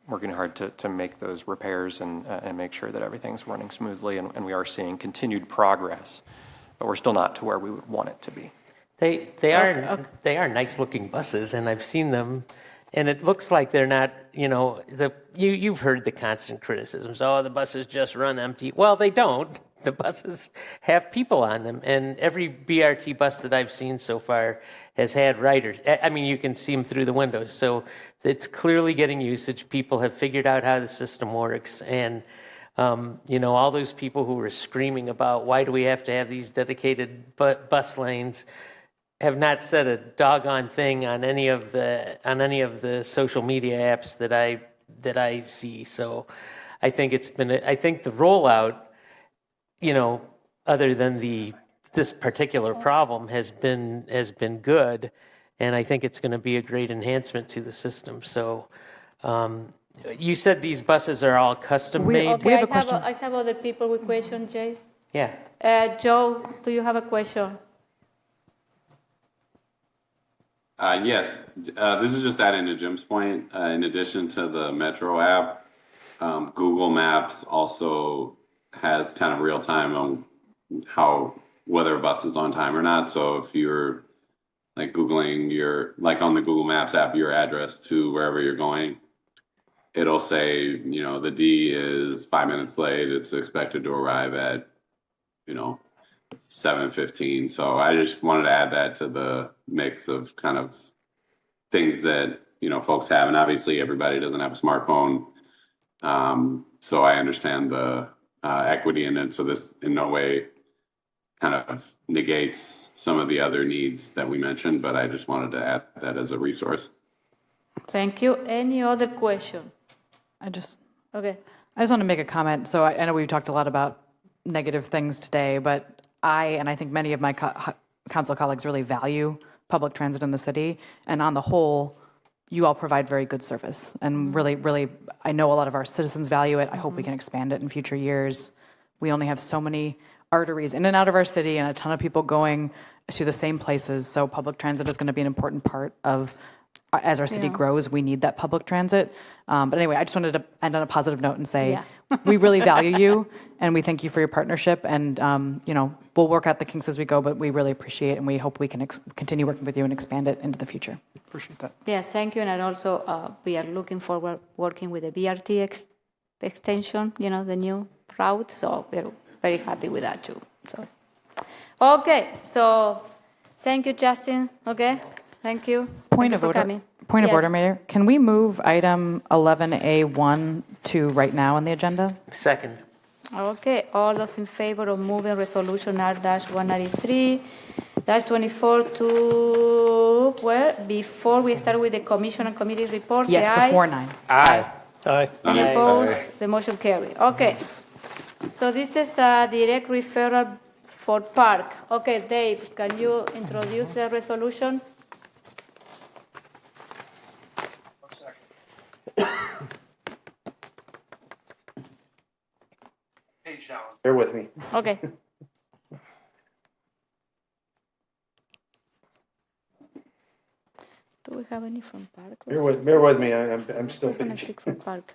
hard to make those repairs and make sure that everything's running smoothly, and we are seeing continued progress, but we're still not to where we would want it to be. They are nice looking buses, and I've seen them, and it looks like they're not, you've heard the constant criticisms. Oh, the buses just run empty. Well, they don't. The buses have people on them, and every BRT bus that I've seen so far has had riders. I mean, you can see them through the windows, so it's clearly getting usage. People have figured out how the system works, and all those people who were screaming about why do we have to have these dedicated bus lanes have not said a doggone thing on any of the social media apps that I see. So I think I think the rollout, other than this particular problem, has been good, and I think it's going to be a great enhancement to the system. So, you said these buses are all custom made. Okay, I have other people with questions, Jay. Yeah. Joe, do you have a question? Yes. This is just adding to Jim's point. In addition to the Metro app, Google Maps also has kind of real time on whether a bus is on time or not. So if you're like Googling on the Google Maps app, your address to wherever you're going, it'll say, the D is 5 minutes late. It's expected to arrive at, 7:15. So I just wanted to add that to the mix of kind of things that folks have. And obviously everybody doesn't have a smartphone. So I understand the equity in it. So this in no way kind of negates some of the other needs that we mentioned, but I just wanted to add that as a resource. Thank you. Any other question? Okay. I just want to make a comment. So I know we've talked a lot about negative things today, but I think many of my council colleagues really value public transit in the city. And on the whole, you all provide very good service. And really, I know a lot of our citizens value it. I hope we can expand it in future years. We only have so many arteries in and out of our city and a ton of people going to the same places. So public transit is going to be an important part of, as our city grows, we need that public transit. But anyway, I just wanted to end on a positive note and say, we really value you and we thank you for your partnership. And, we'll work out the kinks as we go, but we really appreciate it and we hope we can continue working with you and expand it into the future. Appreciate that. Yeah, thank you. And also, we are looking forward working with the BRT extension, the new route. So we're very happy with that too. So, okay. So thank you, Justin. Okay. Thank you. Point of order, Mayor. Can we move item 11A1 to right now on the agenda? Second. Okay. All those in favor of moving resolution R-193-24 to where? Before we start with the commission and committee reports, Yes, say aye. before 9. Aye. Aye. Any opposed? The motion carried. Okay. So this is a direct referral for park. Okay, Dave, can you introduce the resolution? Page down. Bear with me. Okay. Do we have any from park? Bear with me. I'm still Who's gonna finishing. speak from park?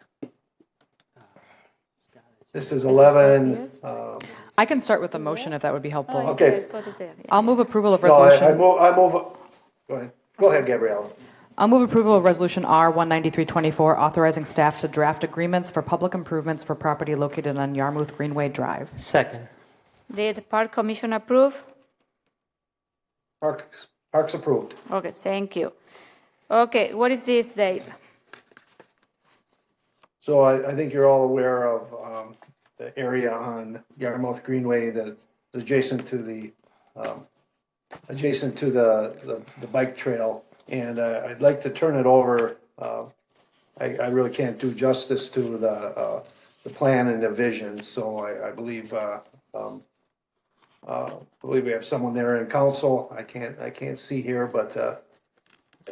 This is 11. I can start with the motion if that would be helpful. Okay. Go to there. I'll move approval of No, resolution. I move. Go ahead. Go ahead, Gabrielle. I'll move approval of resolution R-193-24, authorizing staff to draft agreements for public improvements for property located on Yarmouth Greenway Drive. Second. Did the park commission approve? Parks approved. Okay, thank you. Okay, what is this, Dave? So I think you're all aware of the area on Yarmouth Greenway that's adjacent to the bike trail, and I'd like to turn it over. I really can't do justice to the plan and the vision, so I believe we have someone there in council. I can't see here, but I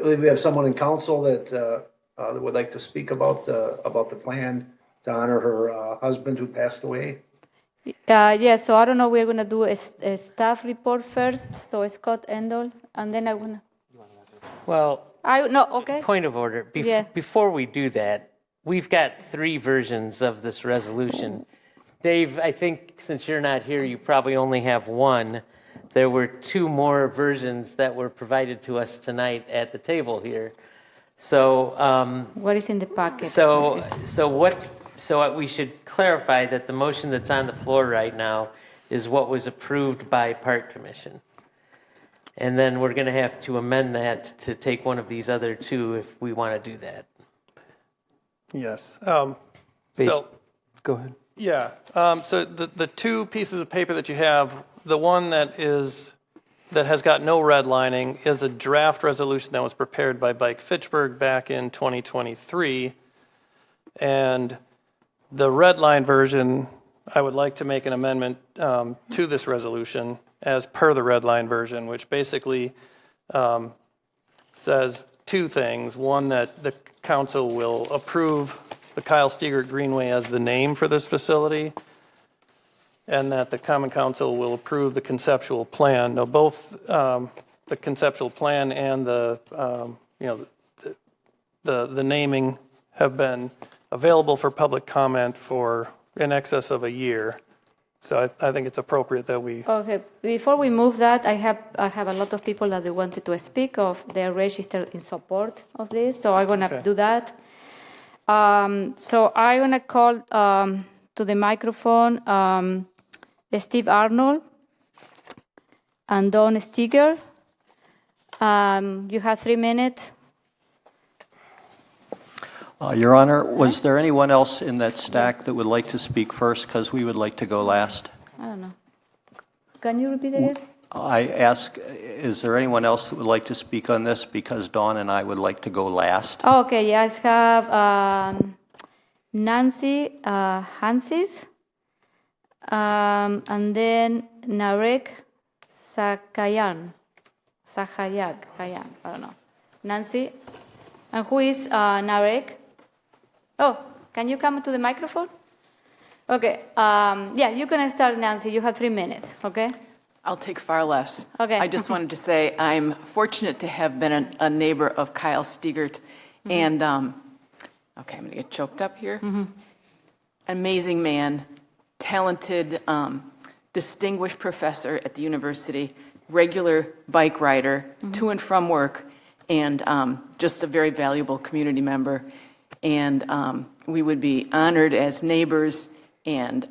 believe we have someone in council that would like to speak about the plan to honor her husband who passed away. Yeah, so I don't know, we're going to do a staff report first, so Scott Endel, and then I'm going to... Well, okay. Point of order. Before we do that, we've got 3 versions of this resolution. Dave, I think since you're not here, you probably only have 1. There were 2 more versions that were provided to us tonight at the table here. So what is in the packet? So we should clarify that the motion that's on the floor right now is what was approved by Park Commission. And then we're going to have to amend that to take one of these other 2 if we want to do that. Yes. Go ahead. Yeah. So the 2 pieces of paper that you have, the one that has got no redlining is a draft resolution that was prepared by Bike Fitchburg back in 2023. And the redline version, I would like to make an amendment to this resolution as per the redline version, which basically says 2 things. One, that the council will approve the Kyle Steigert Greenway as the name for this facility, and that the Common Council will approve the conceptual plan. Now, both the conceptual plan and the naming have been available for public comment for in excess of a year. So I think it's appropriate that we... Okay, before we move that, I have a lot of people that they wanted to speak of. They're registered in support of this, so I'm going to do that. So I'm going to call to the microphone Steve Arnold and Don Steger. You have 3 minutes. Your Honor, was there anyone else in that stack that would like to speak first? Because we would like to go last. I don't know. Can you repeat again? I ask, is there anyone else that would like to speak on this? Because Dawn and I would like to go last. Oh, okay, yes, I have Nancy Hansis, and then Narek Sakayan, I don't know. Nancy, and who is Narek? Oh, can you come to the microphone? Okay, yeah, you can start, Nancy. You have 3 minutes, okay? I'll take far less. Okay. I just wanted to say I'm fortunate to have been a neighbor of Kyle Stiegert. And, okay, I'm going to get choked up here. Amazing man, talented, distinguished professor at the university, regular bike rider to and from work, and just a very valuable community member. And we would be honored as neighbors and,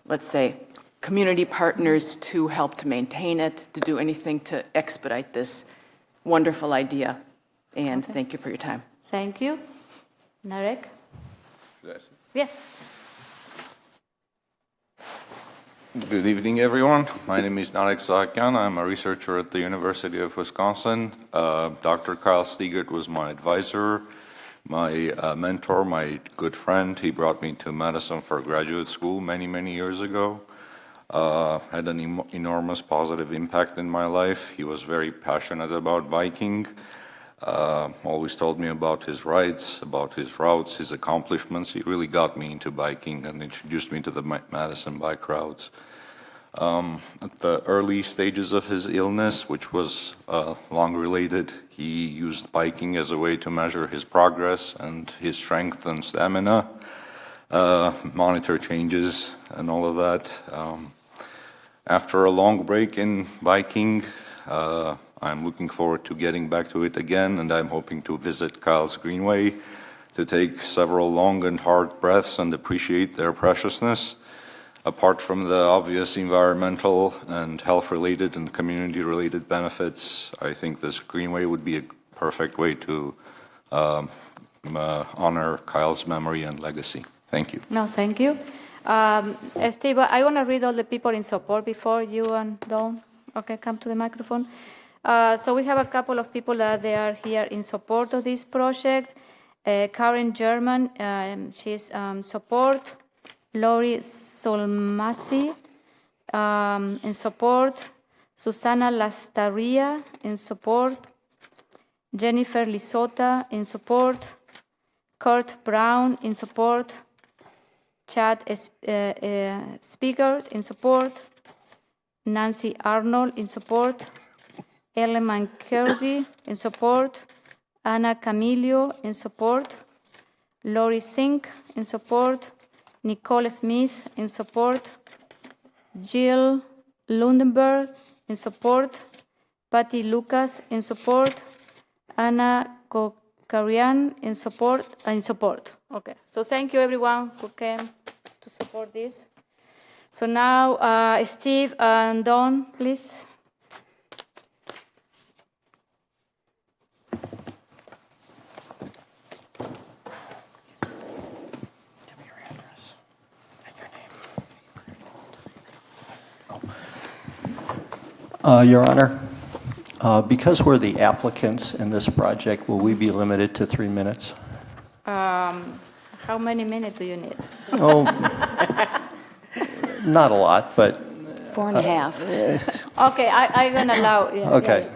let's say, community partners to help to maintain it, to do anything to expedite this wonderful idea. And thank you for your time. Thank you. Narek? Yes. Good evening, everyone. My name is Narek Saakyan. I'm a researcher at the University of Wisconsin. Dr. Kyle Stiegert was my advisor, my mentor, my good friend. He brought me to Madison for graduate school many, many years ago. Had an enormous positive impact in my life. He was very passionate about biking. Always told me about his rides, about his routes, his accomplishments. He really got me into biking and introduced me to the Madison bike routes. At the early stages of his illness, which was long related, he used biking as a way to measure his progress and his strength and stamina, monitor changes and all of that. After a long break in biking, I'm looking forward to getting back to it again, and I'm hoping to visit Kyle's Greenway to take several long and hard breaths and appreciate their preciousness. Apart from the obvious environmental and health-related and community-related benefits, I think this Greenway would be a perfect way to honor Kyle's memory and legacy. Thank you. No, thank you. Steve, I want to read all the people in support before you and Dawn. Okay, come to the microphone. So we have a couple of people that they are here in support of this project. Karen German, she's support. Lori Solmasi in support. Susana Lastaria in support. Jennifer Lisota in support. Kurt Brown in support. Chad Spiegert in support. Nancy Arnold in support. Ellen McCurdy in support. Anna Camilio in support. Lori Sink in support. Nicole Smith in support. Jill Lundenberg in support. Patty Lucas in support. Anna Kokarian in support. Okay, so thank you everyone who came to support this. So now, Steve and Dawn, please. Your Honor, because we're the applicants in this project, will we be limited to 3 minutes? How many minutes do you need? Oh, not a lot, but 4.5. Okay, I'm gonna allow. Yeah, okay.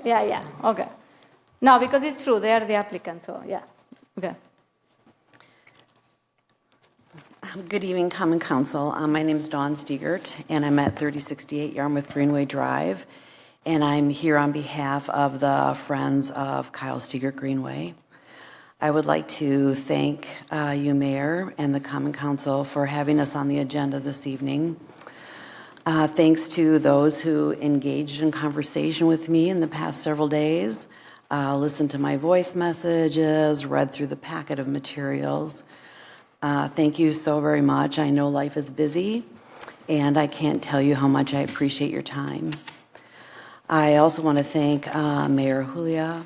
Yeah. Okay. No, because it's true. They are the applicants. So yeah. Okay. Good evening, Common Council. My name is Dawn Stiegert, and I'm at 3068 Yarmouth Greenway Drive, and I'm here on behalf of the Friends of Kyle Stiegert Greenway. I would like to thank you, Mayor, and the Common Council for having us on the agenda this evening. Thanks to those who engaged in conversation with me in the past several days, listened to my voice messages, read through the packet of materials. Thank you so very much. I know life is busy, and I can't tell you how much I appreciate your time. I also want to thank Mayor Julia,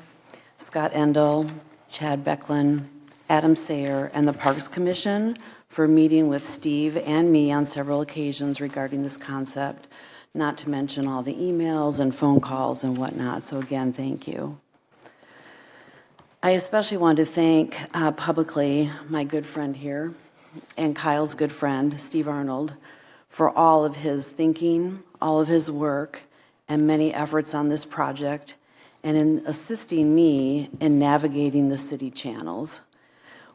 Scott Endel, Chad Becklin, Adam Sayer, and the Parks Commission for meeting with Steve and me on several occasions regarding this concept, not to mention all the emails and phone calls and whatnot. So again, thank you. I especially want to thank publicly my good friend here and Kyle's good friend, Steve Arnold, for all of his thinking, all of his work, and many efforts on this project, and in assisting me in navigating the city channels.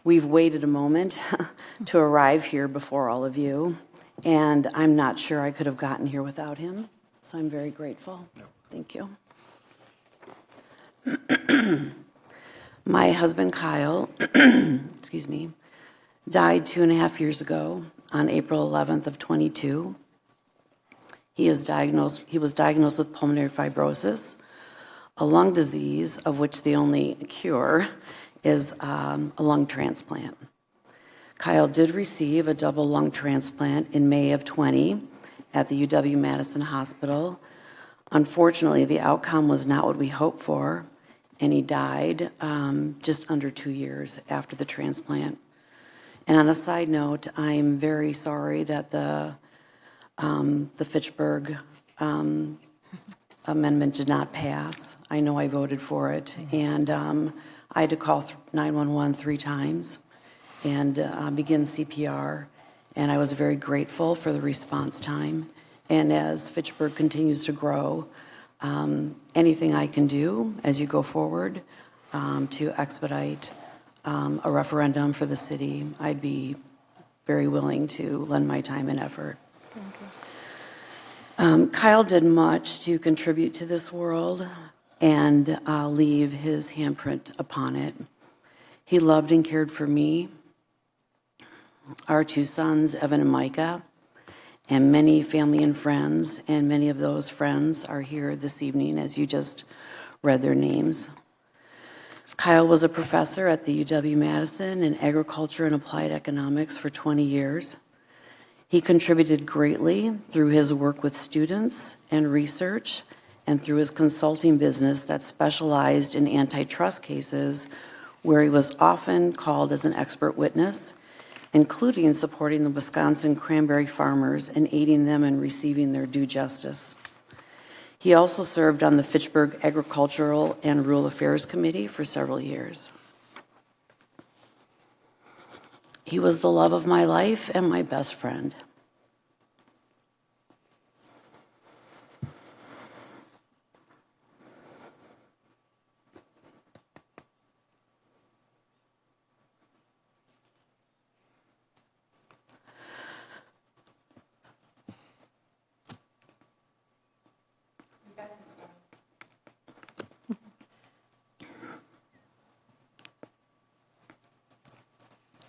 We've waited a moment to arrive here before all of you, and I'm not sure I could have gotten here without him, so I'm very grateful. Thank you. My husband, Kyle, excuse me, died 2.5 years ago on April 11th of 22. He was diagnosed with pulmonary fibrosis, a lung disease of which the only cure is a lung transplant. Kyle did receive a double lung transplant in May of 20 at the UW-Madison Hospital. Unfortunately, the outcome was not what we hoped for, and he died just under 2 years after the transplant. And on a side note, I'm very sorry that the Fitchburg amendment did not pass. I know I voted for it, and I had to call 911 3 times and begin CPR, and I was very grateful for the response time. And as Fitchburg continues to grow, anything I can do as you go forward to expedite a referendum for the city, I'd be very willing to lend my time and effort. Thank you. Kyle did much to contribute to this world and leave his handprint upon it. He loved and cared for me, our 2 sons, Evan and Micah, and many family and friends, and many of those friends are here this evening as you just read their names. Kyle was a professor at the UW-Madison in agriculture and applied economics for 20 years. He contributed greatly through his work with students and research and through his consulting business that specialized in antitrust cases, where he was often called as an expert witness, including supporting the Wisconsin cranberry farmers and aiding them in receiving their due justice. He also served on the Fitchburg Agricultural and Rural Affairs Committee for several years. He was the love of my life and my best friend.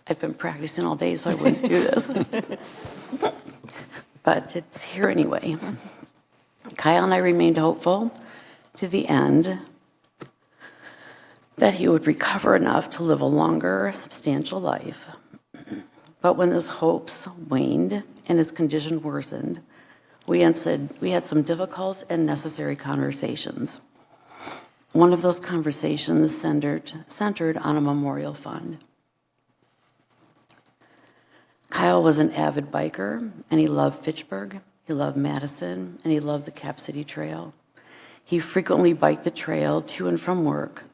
I've been practicing all day, so I wouldn't do this. But it's here anyway. Kyle and I remained hopeful to the end that he would recover enough to live a longer, substantial life. But when those hopes waned and his condition worsened, we had some difficult and necessary conversations. One of those conversations centered on a memorial fund. Kyle was an avid biker, and he loved Fitchburg, he loved Madison, and he loved the Cap City Trail. He frequently biked the trail to and from work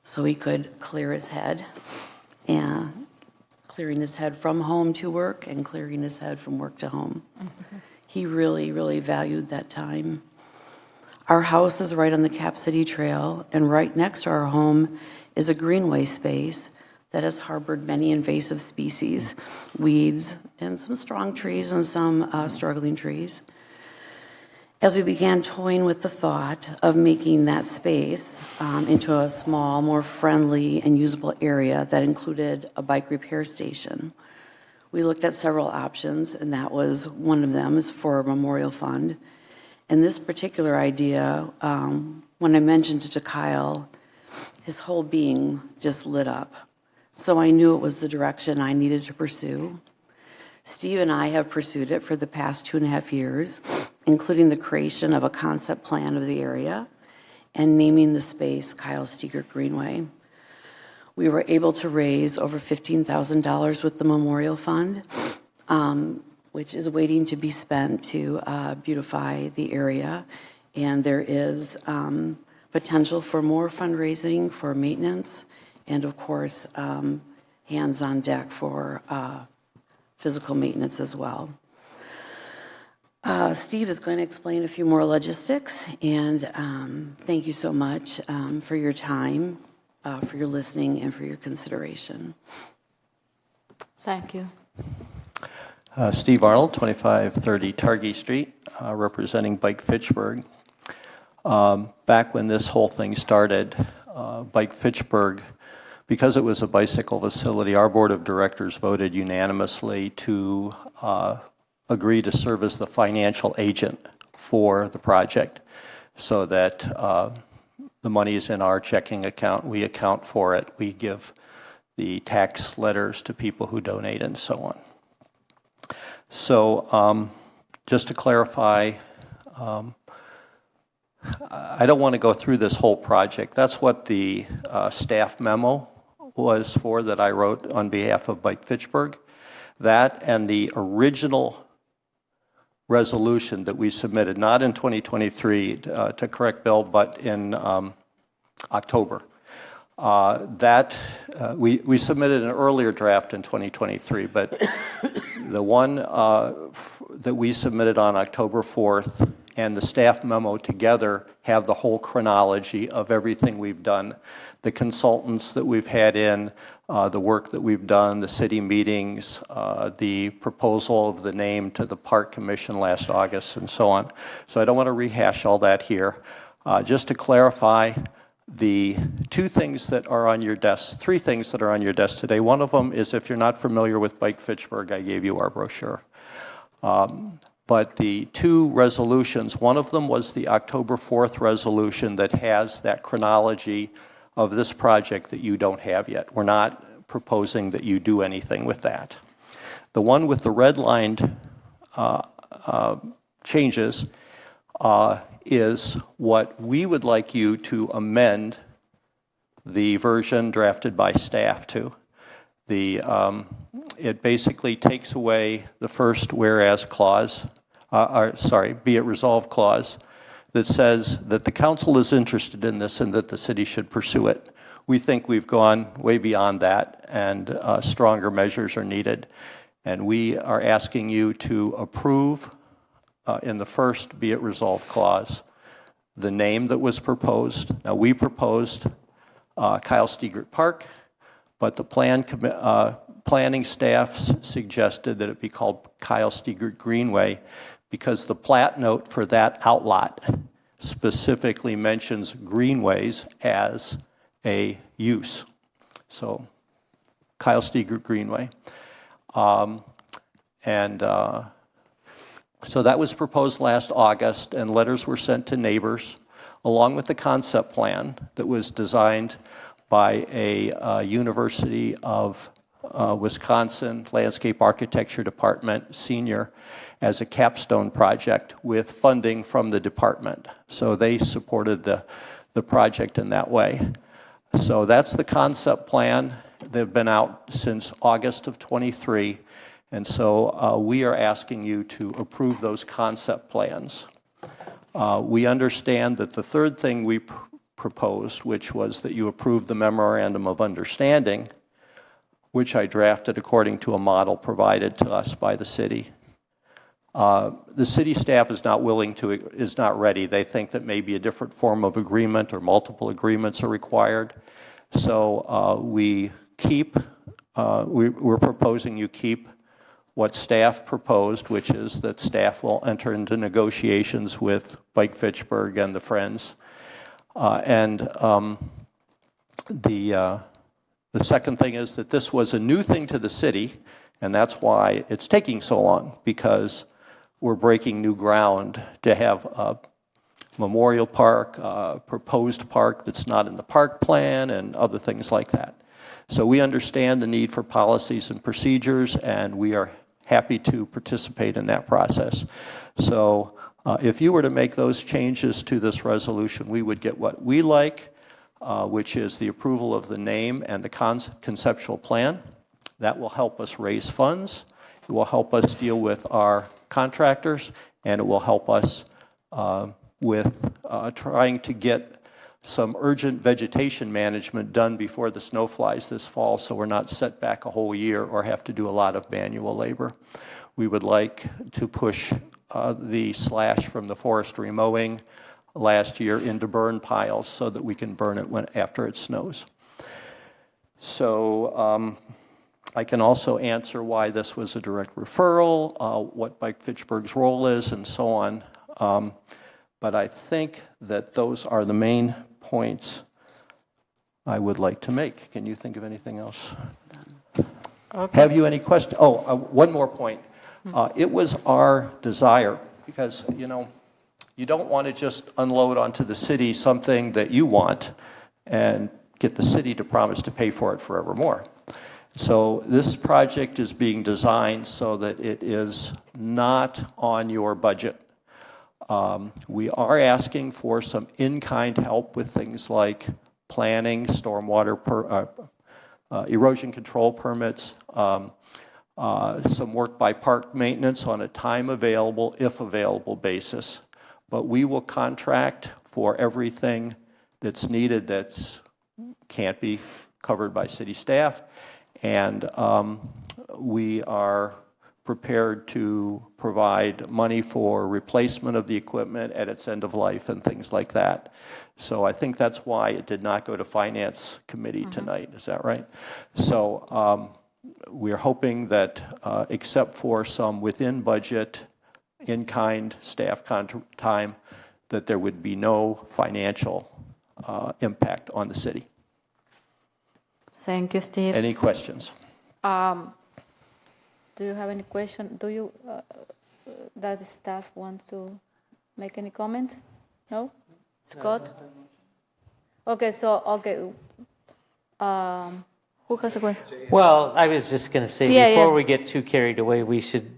so he could clear his head, and clearing his head from home to work and clearing his head from work to home. Mm-hmm. He really, really valued that time. Our house is right on the Cap City Trail, and right next to our home is a greenway space that has harbored many invasive species, weeds, and some strong trees and some struggling trees. As we began toying with the thought of making that space into a small, more friendly and usable area that included a bike repair station, we looked at several options, and that was one of them is for a memorial fund. And this particular idea, when I mentioned it to Kyle, his whole being just lit up. So I knew it was the direction I needed to pursue. Steve and I have pursued it for the past 2.5 years, including the creation of a concept plan of the area and naming the space Kyle Stigert Greenway. We were able to raise over $15,000 with the Memorial Fund, which is waiting to be spent to beautify the area. And there is potential for more fundraising for maintenance and, of course, hands on deck for physical maintenance as well. Steve is going to explain a few more logistics, and thank you so much for your time, for your listening, and for your consideration. Thank you. Steve Arnold, 2530 Targhee Street, representing Bike Fitchburg. Back when this whole thing started, Bike Fitchburg, because it was a bicycle facility, our board of directors voted unanimously to agree to serve as the financial agent for the project so that the money is in our checking account. We account for it. We give the tax letters to people who donate and so on. So just to clarify, I don't want to go through this whole project. That's what the staff memo was for that I wrote on behalf of Bike Fitchburg. That and the original resolution that we submitted, not in 2023 to correct Bill, but in October. We submitted an earlier draft in 2023, but the one that we submitted on October 4th and the staff memo together have the whole chronology of everything we've done, the consultants that we've had in, the work that we've done, the city meetings, the proposal of the name to the Park Commission last August, and so on. So I don't want to rehash all that here. Just to clarify, the two things that are on your desk, three things that are on your desk today. One of them is, if you're not familiar with Bike Fitchburg, I gave you our brochure. But the two resolutions, one of them was the October 4th resolution that has that chronology of this project that you don't have yet. We're not proposing that you do anything with that. The one with the redlined changes is what we would like you to amend the version drafted by staff to. It basically takes away the first whereas clause, be it resolved clause, that says that the council is interested in this and that the city should pursue it. We think we've gone way beyond that, and stronger measures are needed. And we are asking you to approve in the first be it resolved clause the name that was proposed. Now, we proposed Kyle Stiegert Park, but the planning staff suggested that it be called Kyle Stiegert Greenway because the plat note for that outlot specifically mentions greenways as a use. So Kyle Stiegert Greenway. So that was proposed last August, and letters were sent to neighbors along with the concept plan that was designed by a University of Wisconsin Landscape Architecture Department senior as a capstone project with funding from the department. So they supported the project in that way. So that's the concept plan. They've been out since August of 23. And so we are asking you to approve those concept plans. We understand that the third thing we proposed, which was that you approve the memorandum of understanding, which I drafted according to a model provided to us by the city. The city staff is not ready. They think that maybe a different form of agreement or multiple agreements are required. So we're proposing you keep what staff proposed, which is that staff will enter into negotiations with Bike Fitchburg and the Friends. The second thing is that this was a new thing to the city, and that's why it's taking so long, because we're breaking new ground to have a memorial park, a proposed park that's not in the park plan, and other things like that. So we understand the need for policies and procedures, and we are happy to participate in that process. So if you were to make those changes to this resolution, we would get what we like. which is the approval of the name and the conceptual plan. That will help us raise funds. It will help us deal with our contractors, and it will help us with trying to get some urgent vegetation management done before the snow flies this fall, so we're not set back a whole year or have to do a lot of manual labor. We would like to push the slash from the forestry mowing last year into burn piles so that we can burn it after it snows. So I can also answer why this was a direct referral, what Mike Fitchburg's role is, and so on. But I think that those are the main points I would like to make. Can you think of anything else? Okay. Have you any questions? Oh, one more point. It was our desire, because, you don't want to just unload onto the city something that you want and get the city to promise to pay for it forevermore. So this project is being designed so that it is not on your budget. We are asking for some in-kind help with things like planning, stormwater, erosion control permits, some work by park maintenance on a time available, if available basis. But we will contract for everything that's needed that can't be covered by city staff. And we are prepared to provide money for replacement of the equipment at its end of life and things like that. So I think that's why it did not go to Finance Committee tonight. Is that right? So we're hoping that except for some within budget, in-kind staff time, that there would be no financial impact on the city. Thank you, Steve. Any questions? Do you have any question? Do you, that staff want to make any comment? No? Scott? Okay, so, who has a question? Well, I was just going to say, before we get too carried away, we should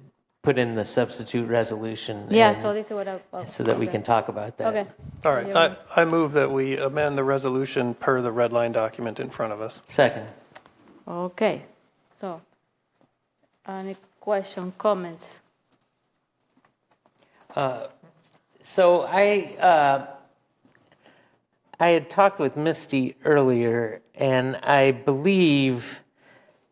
put in the substitute resolution. Yeah, so this is what so that we can talk about that. Okay. All right, I move that we amend the resolution per the red line document in front of us. Second. Okay, so, any question, comments? So I had talked with Misty earlier, and I believe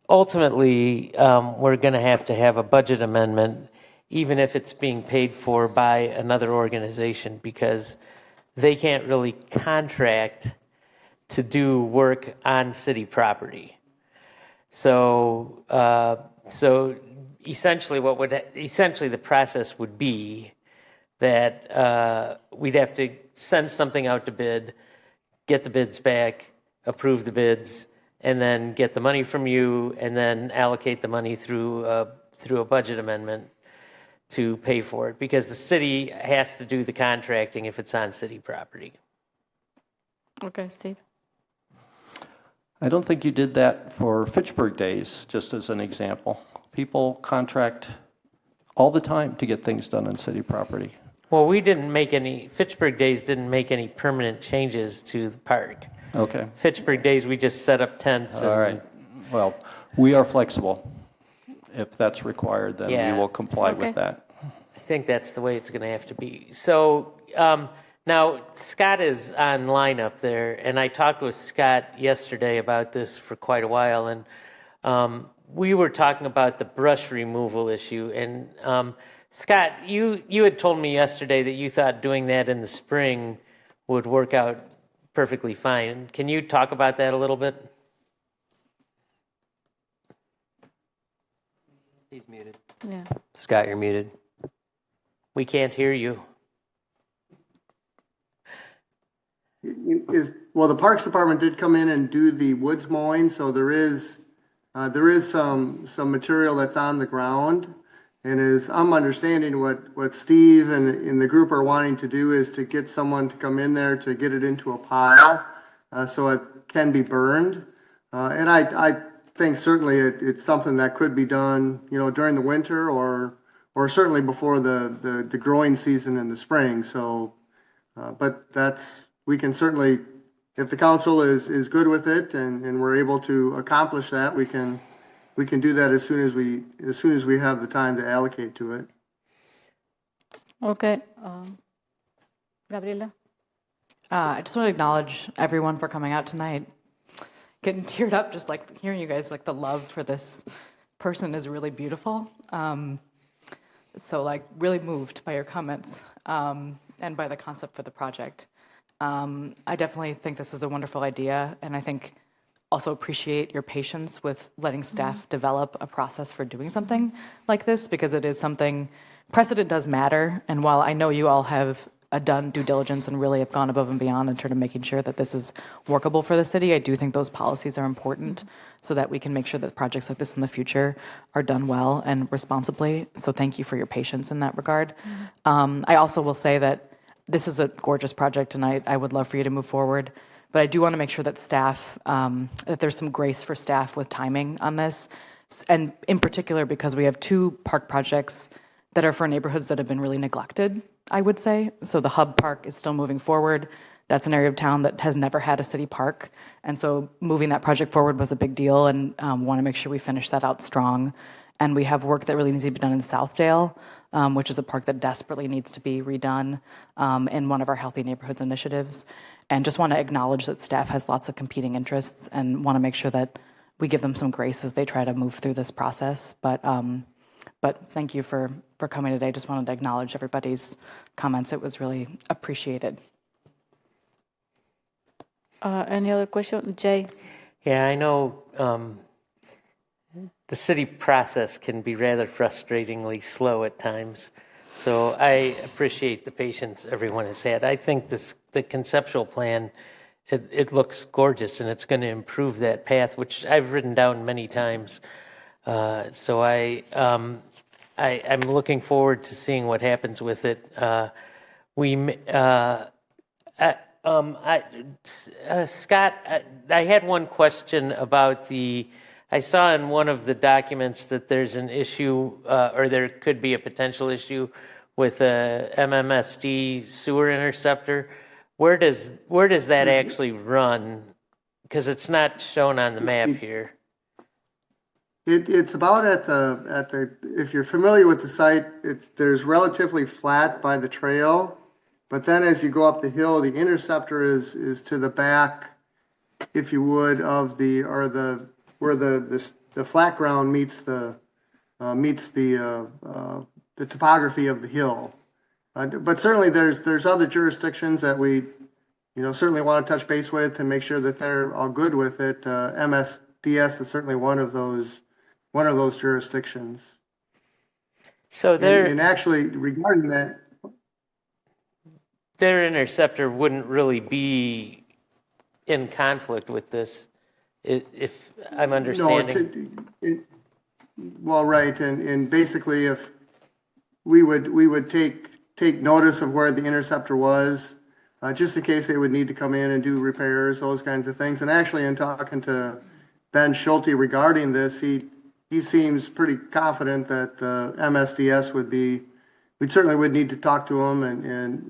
ultimately we're going to have a budget amendment, even if it's being paid for by another organization, because they can't really contract to do work on city property. So essentially the process would be that we'd have to send something out to bid, get the bids back, approve the bids, and then get the money from you, and then allocate the money through a budget amendment to pay for it, because the city has to do the contracting if it's on city property. Okay, Steve. I don't think you did that for Fitchburg Days, just as an example. People contract all the time to get things done on city property. Well, Fitchburg Days didn't make any permanent changes to the park. Okay. Fitchburg Days, we just set up tents. All right. Well, we are flexible. If that's required, then we will comply with that. I think that's the way it's going to have to be. So now Scott is online up there, and I talked with Scott yesterday about this for quite a while, and we were talking about the brush removal issue. And Scott, you had told me yesterday that you thought doing that in the spring would work out perfectly fine. Can you talk about that a little bit? He's muted. Yeah. Scott, you're muted. We can't hear you. Well, the Parks Department did come in and do the woods mowing, so there is some material that's on the ground. And as I'm understanding, what Steve and the group are wanting to do is to get someone to come in there to get it into a pile so it can be burned. And I think certainly it's something that could be done, during the winter or certainly before the growing season in the spring. So, but we can certainly if the council is good with it and we're able to accomplish that, we can do that as soon as we have the time to allocate to it. Okay. Gabriela? I just want to acknowledge everyone for coming out tonight. Getting teared up just like hearing you guys, like the love for this person is really beautiful. So like really moved by your comments and by the concept for the project. I definitely think this is a wonderful idea, and I think also appreciate your patience with letting staff develop a process for doing something like this, because it is something, precedent does matter, and while I know you all have done due diligence and really have gone above and beyond in terms of making sure that this is workable for the city, I do think those policies are important so that we can make sure that projects like this in the future are done well and responsibly. So thank you for your patience in that regard. I also will say that this is a gorgeous project, and I would love for you to move forward. But I do want to make sure that staff, that there's some grace for staff with timing on this. And in particular, because we have 2 park projects that are for neighborhoods that have been really neglected, I would say. So the Hub Park is still moving forward. That's an area of town that has never had a city park. And so moving that project forward was a big deal, and want to make sure we finish that out strong. And we have work that really needs to be done in Southdale, which is a park that desperately needs to be redone in one of our Healthy Neighborhoods initiatives. And just want to acknowledge that staff has lots of competing interests and want to make sure that we give them some grace as they try to move through this process. But thank you for coming today. Just wanted to acknowledge everybody's comments. It was really appreciated. Any other question? Jay? Yeah, I know the city process can be rather frustratingly slow at times. So I appreciate the patience everyone has had. I think the conceptual plan, it looks gorgeous, and it's going to improve that path, which I've written down many times. So I'm looking forward to seeing what happens with it. Scott, I had one question about I saw in one of the documents that there's an issue, or there could be a potential issue with a MMSD sewer interceptor. Where does that actually run? Because it's not shown on the map here. It's about at the if you're familiar with the site, there's relatively flat by the trail, but then as you go up the hill, the interceptor is to the back, if you would, of where the flat ground meets the topography of the hill. But certainly there's other jurisdictions that we certainly want to touch base with and make sure that they're all good with it. MSDS is certainly one of those jurisdictions. So and actually regarding that, their interceptor wouldn't really be in conflict with this, if I'm understanding. Well, right, and basically, if we would take notice of where the interceptor was, just in case they would need to come in and do repairs, those kinds of things. And actually, in talking to Ben Schulte regarding this, he seems pretty confident that MSDS we certainly would need to talk to them and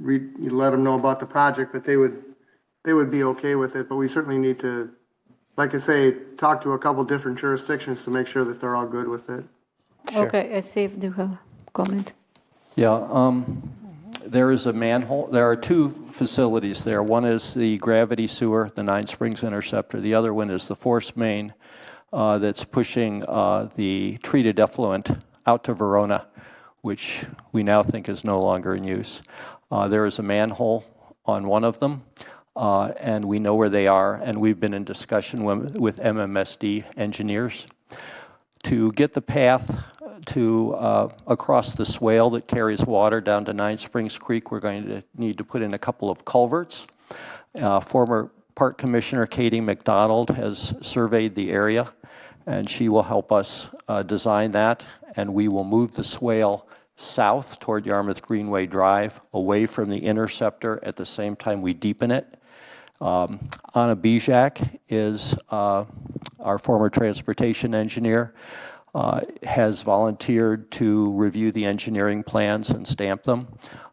let them know about the project, but they would be okay with it. But we certainly need to, like I say, talk to a couple different jurisdictions to make sure that they're all good with it. Sure. Okay, Steve, do you have a comment? Yeah, there is a manhole. There are 2 facilities there. One is the gravity sewer, the Nine Springs interceptor. The other one is the force main that's pushing the treated effluent out to Verona, which we now think is no longer in use. There is a manhole on one of them, and we know where they are, and we've been in discussion with MMSD engineers to get the path to across the swale that carries water down to Nine Springs Creek. We're going to need to put in a couple of culverts. Former Park Commissioner Katie McDonald has surveyed the area, and she will help us design that, and we will move the swale south toward Yarmouth Greenway Drive, away from the interceptor at the same time we deepen it. Anna Bijak is our former transportation engineer, has volunteered to review the engineering plans and stamp them.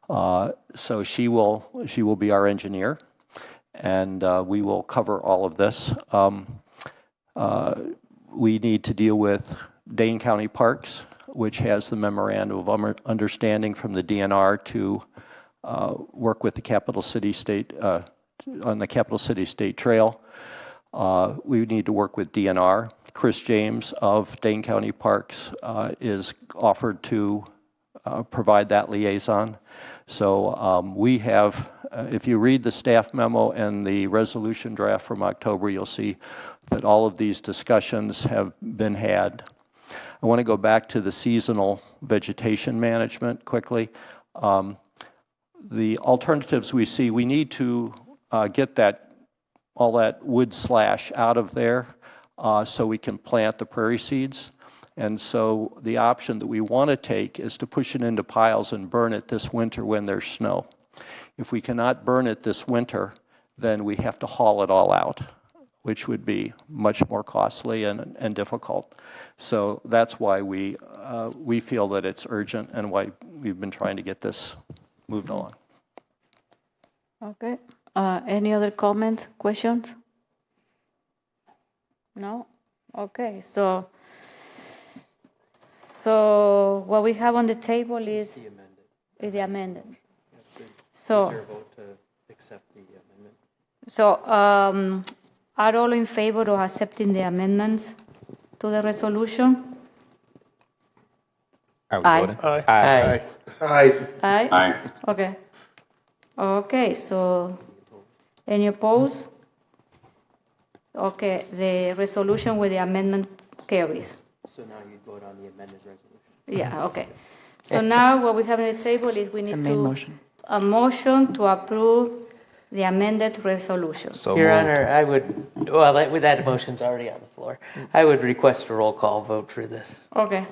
So she will be our engineer. and we will cover all of this. We need to deal with Dane County Parks, which has the memorandum of understanding from the DNR to work with the Capital City State on the Capital City State Trail. We need to work with DNR. Chris James of Dane County Parks is offered to provide that liaison. So we have, if you read the staff memo and the resolution draft from October, you'll see that all of these discussions have been had. I want to go back to the seasonal vegetation management quickly. The alternatives we see, we need to get all that wood slash out of there so we can plant the prairie seeds. And so the option that we want to take is to push it into piles and burn it this winter when there's snow. If we cannot burn it this winter, then we have to haul it all out, which would be much more costly and difficult. So that's why we feel that it's urgent and why we've been trying to get this moved along. Okay. Any other comments, questions? No? Okay. So what we have on the table is the amendment. So, is there a vote to accept the amendment? So are all in favor of accepting the amendments to the resolution? Are we Aye. voting? Aye. Aye. Aye. Aye? Aye. Okay. Okay, so any opposed? Okay, the resolution with the amendment carries. So now you vote on the amended resolution. Yeah, okay. So now what we have on the table is we need The main motion. a motion to approve the amended resolution. So Your moved. Honor, I would, well, that motion's already on the floor. I would request a roll call vote for this. Okay.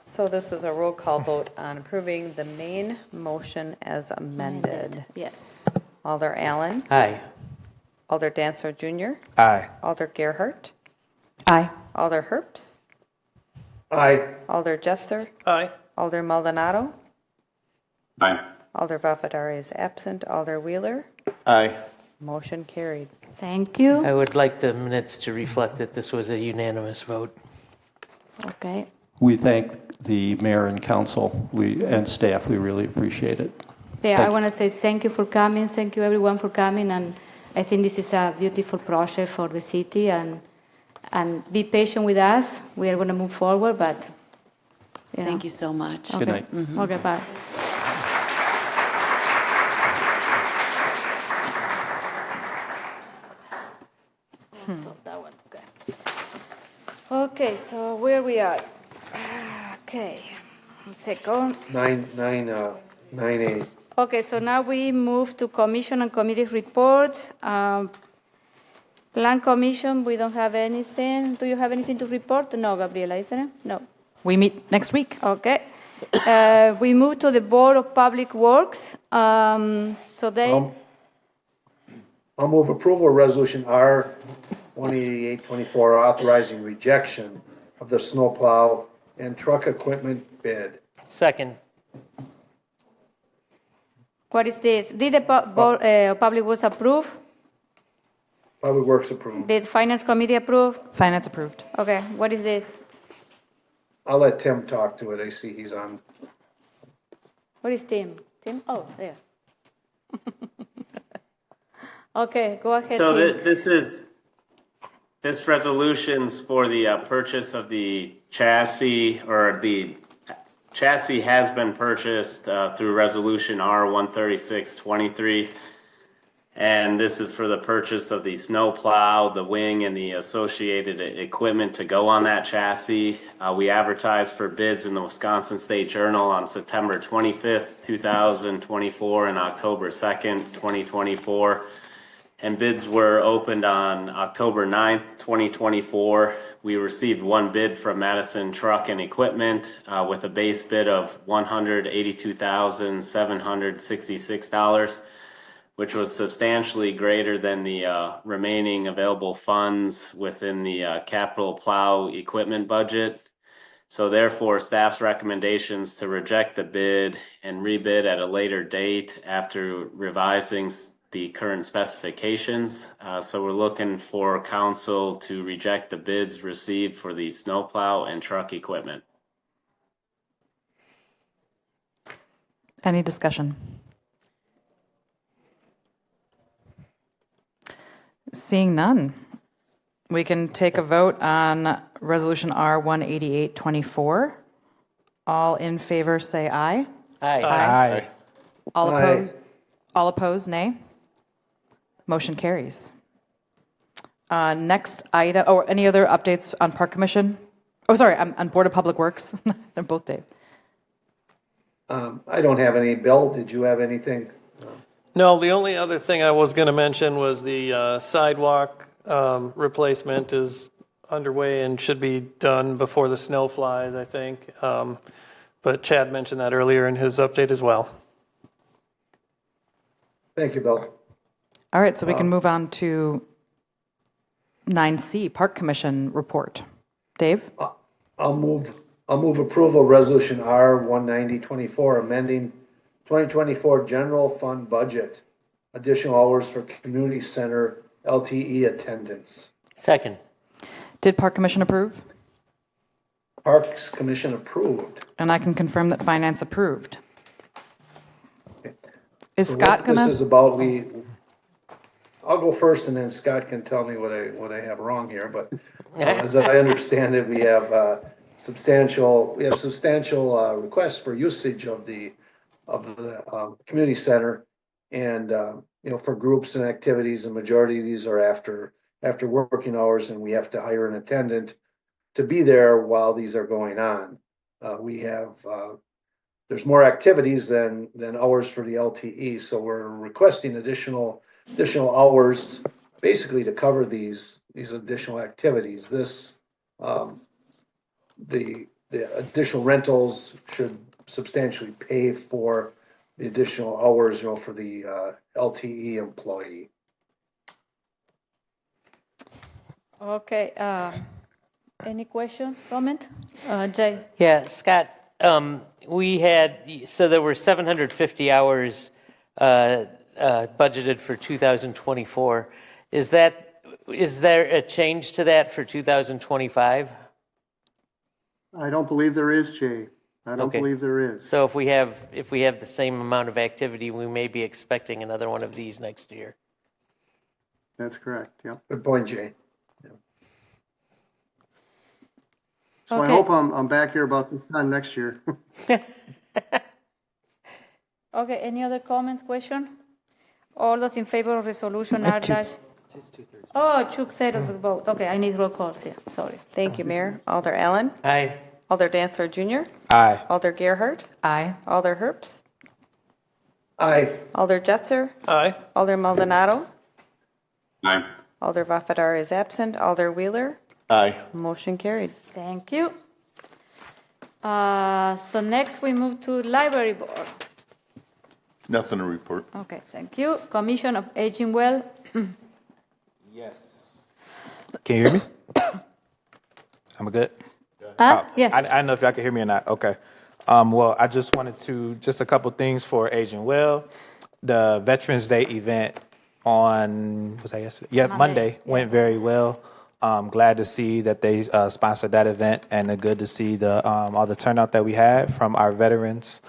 So this is a roll call vote on approving the main motion as amended. Yes. Alder Allen, Aye. Alder Dancer Jr., Aye. Alder Gerhart, Aye. Alder Herps, Aye. Alder Jetzer, Aye. Alder Maldonado, Aye. Alder Vafadari is absent, Alder Wheeler, Aye. motion carried. Thank you. I would like the minutes to reflect that this was a unanimous vote. Okay. We thank the mayor and council and staff. We really appreciate it. Yeah, Thank I want to say thank you for coming. Thank you everyone for coming. And I think this is a beautiful project for the city. And be patient with us. We are going to move forward, but Thank you so much. Okay. Good night. Okay, bye. So that one, okay. Okay, so where we are. Okay, second. 9A. Okay, so now we move to commission and committee reports. Plan commission, we don't have anything. Do you have anything to report? No, Gabriela, isn't it? No. We meet next week. Okay. We move to the Board of Public Works. So they. I'll move approval of resolution R 18824 authorizing rejection of the snowplow and truck equipment bid. Second. What is this? Did the Board of Public Works approve? Public Works approved. Did Finance Committee approve? Finance approved. Okay, what is this? I'll let Tim talk to it. I see he's on. What is Tim? Tim? Oh, there. Okay, go ahead. So Tim. this resolution's for the purchase of the chassis, or the chassis has been purchased through resolution R 13623. And this is for the purchase of the snow plow, the wing, and the associated equipment to go on that chassis. We advertised for bids in the Wisconsin State Journal on September 25th, 2024 and October 2nd, 2024. And bids were opened on October 9th, 2024. We received one bid from Madison Truck and Equipment with a base bid of $182,766. which was substantially greater than the remaining available funds within the capital plow equipment budget. So therefore, staff's recommendations to reject the bid and rebid at a later date after revising the current specifications. So we're looking for council to reject the bids received for the snowplow and truck equipment. Any discussion? Seeing none, we can take a vote on Resolution R-18824. All in favor say aye. Aye. Aye. All Aye. opposed? All opposed, nay. Motion carries. Next item, or any other updates on Park Commission? Oh, sorry, on Board of Public Works. They're both Dave. I don't have any. Bill, did you have anything? No, the only other thing I was going to mention was the sidewalk replacement is underway and should be done before the snow flies, I think. But Chad mentioned that earlier in his update as well. Thank you, Bill. All right, so we can move on to 9C, Park Commission report. Dave? I'll move approval of Resolution R-19024, amending 2024 general fund budget, additional hours for community center LTE attendance. Second. Did Park Commission approve? Parks Commission approved. And I can confirm that Finance approved. Is So Scott what gonna? This is about, I'll go first and then Scott can tell me what I have wrong here, but as I understand it, we have substantial requests for usage of the community center, and for groups and activities. The majority of these are after working hours, and we have to hire an attendant to be there while these are going on. We have there's more activities than hours for the LTE, so we're requesting additional hours basically to cover these additional activities. This the additional rentals should substantially pay for the additional hours, for the LTE employee. Okay. Any questions, comment? Jay? Yeah, Scott, there were 750 hours budgeted for 2024. Is there a change to that for 2025? I don't believe there is, Jay. I don't believe there is. So if we have the same amount of activity, we may be expecting another one of these next year. That's correct. Yeah. Good point, Jay. So I hope I'm back here about this time next year. Okay, any other comments, question? All those in favor of resolution R dash? Oh, Chuck said of the vote. Okay, I need roll calls here, sorry. Thank you, Mayor. Alder Allen. Aye. Alder Dancer Jr. Aye. Alder Gerhardt. Aye. Alder Herbst. Aye. Alder Jetzer. Aye. Alder Maldonado. Aye. Alder Vafadar is absent. Alder Wheeler. Aye. Motion carried. Thank you. So next we move to Library Board. Nothing to report. Okay, thank you. Commission of Aging Well. Yes. Can you hear me? I'm good. Yes. I don't know if y'all can hear me or not. Okay. Well, I just wanted to a couple things for Aging Well. The Veterans Day event on was that yesterday? Yeah, Monday went very well. Glad to see that they sponsored that event, and good to see all the turnout that we had from our veterans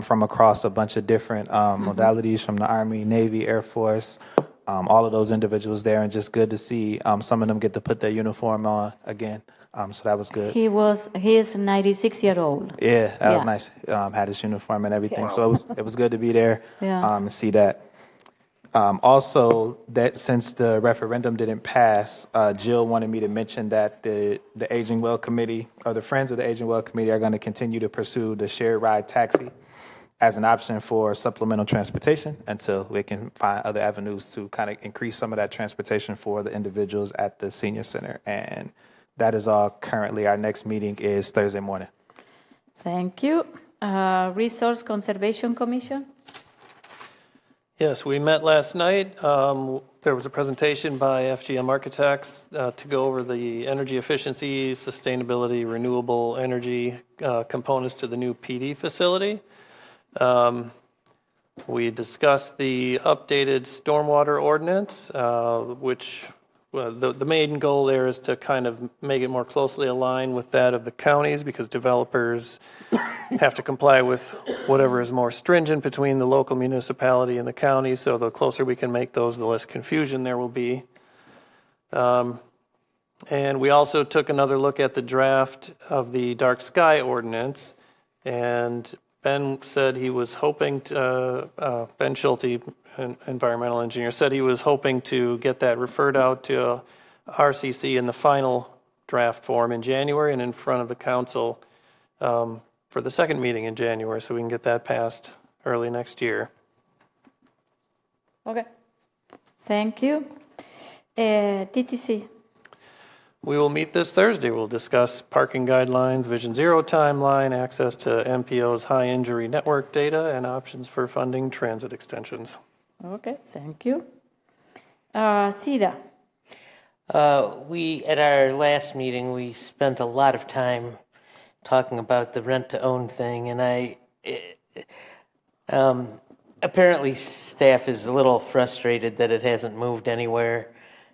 from across a bunch of different modalities, from the Army, Navy, Air Force, all of those individuals there, and just good to see some of them get to put their uniform on again. So that was good. He is 96-year-old. Yeah, that was nice. Had his uniform and everything, so it was good to be there and see that. Also, that since the referendum didn't pass, Jill wanted me to mention that the Aging Well Committee, or the Friends of the Aging Well Committee, are going to continue to pursue the shared ride taxi as an option for supplemental transportation until we can find other avenues to kind of increase some of that transportation for the individuals at the senior center. And that is all currently. Our next meeting is Thursday morning. Thank you. Resource Conservation Commission. Yes, we met last night. There was a presentation by FGM Architects to go over the energy efficiency, sustainability, renewable energy components to the new PD facility. We discussed the updated stormwater ordinance, which the main goal there is to kind of make it more closely aligned with that of the counties, because developers have to comply with whatever is more stringent between the local municipality and the county. So the closer we can make those, the less confusion there will be. And we also took another look at the draft of the dark sky ordinance, and Ben said he was hoping to, Ben Schulte, an environmental engineer, said he was hoping to get that referred out to RCC in the final draft form in January and in front of the council for the second meeting in January, so we can get that passed early next year. Okay. Thank you. TTC. We will meet this Thursday. We'll discuss parking guidelines, Vision Zero timeline, access to MPO's high injury network data, and options for funding transit extensions. Okay, thank you. Sida. We, at our last meeting, we spent a lot of time talking about the rent-to-own thing, and apparently staff is a little frustrated that it hasn't moved anywhere,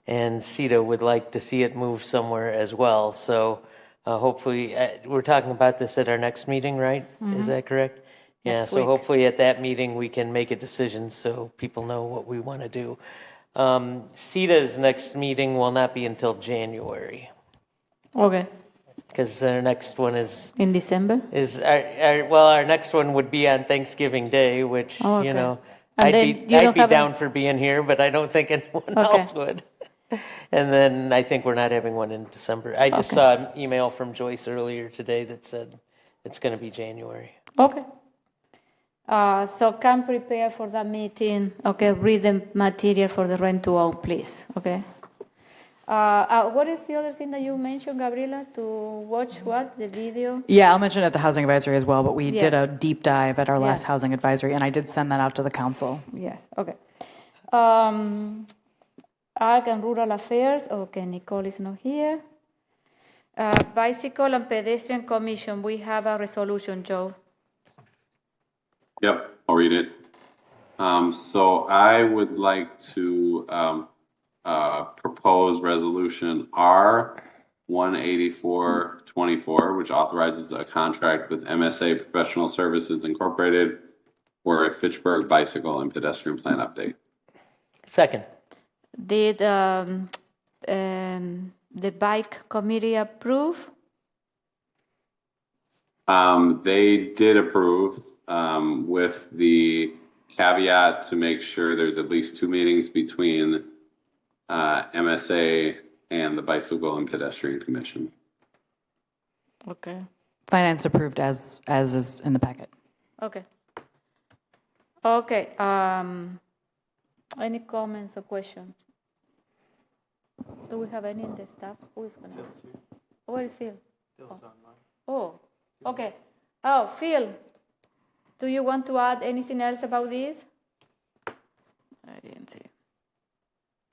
and CETA would like to see it move somewhere as well. So hopefully, we're talking about this at our next meeting, right? Mhm. Is that correct? Yeah, Next so week. hopefully at that meeting we can make a decision so people know what we want to do. CETA's next meeting will not be until January, Okay. because our next one is In December? our next one would be on Thanksgiving Day, which, Oh, okay. you know, And then you I'd don't be have down for being here, but I don't think anyone Okay. else would. And then I think we're not having one in December. I just Okay. saw an email from Joyce earlier today that said it's going to be January. Okay. So can prepare for that meeting. Okay, read the material for the rent to own, please. Okay. What is the other thing that you mentioned, Gabriela? To watch what? The video? Yeah, I'll mention it at the housing advisory as well, but we Yeah. did a deep dive at our last Yeah. housing advisory, and I did send that out to the council. Yes, okay. Ag and Rural Affairs, okay, Nicole is not here. Bicycle and Pedestrian Commission, we have a resolution, Joe. Yep, I'll read it. So I would like to propose resolution R 18424, which authorizes a contract with MSA Professional Services Incorporated for a Fitchburg bicycle and pedestrian plan update. Second. Did the bike committee approve? They did approve with the caveat to make sure there's at least 2 meetings between MSA and the Bicycle and Pedestrian Commission. Okay. Finance approved as is in the packet. Okay. Okay. Any comments or questions? Do we have any in the staff? Who is going to? Where is Phil? Oh, okay. Oh, Phil, do you want to add anything else about this? I didn't see.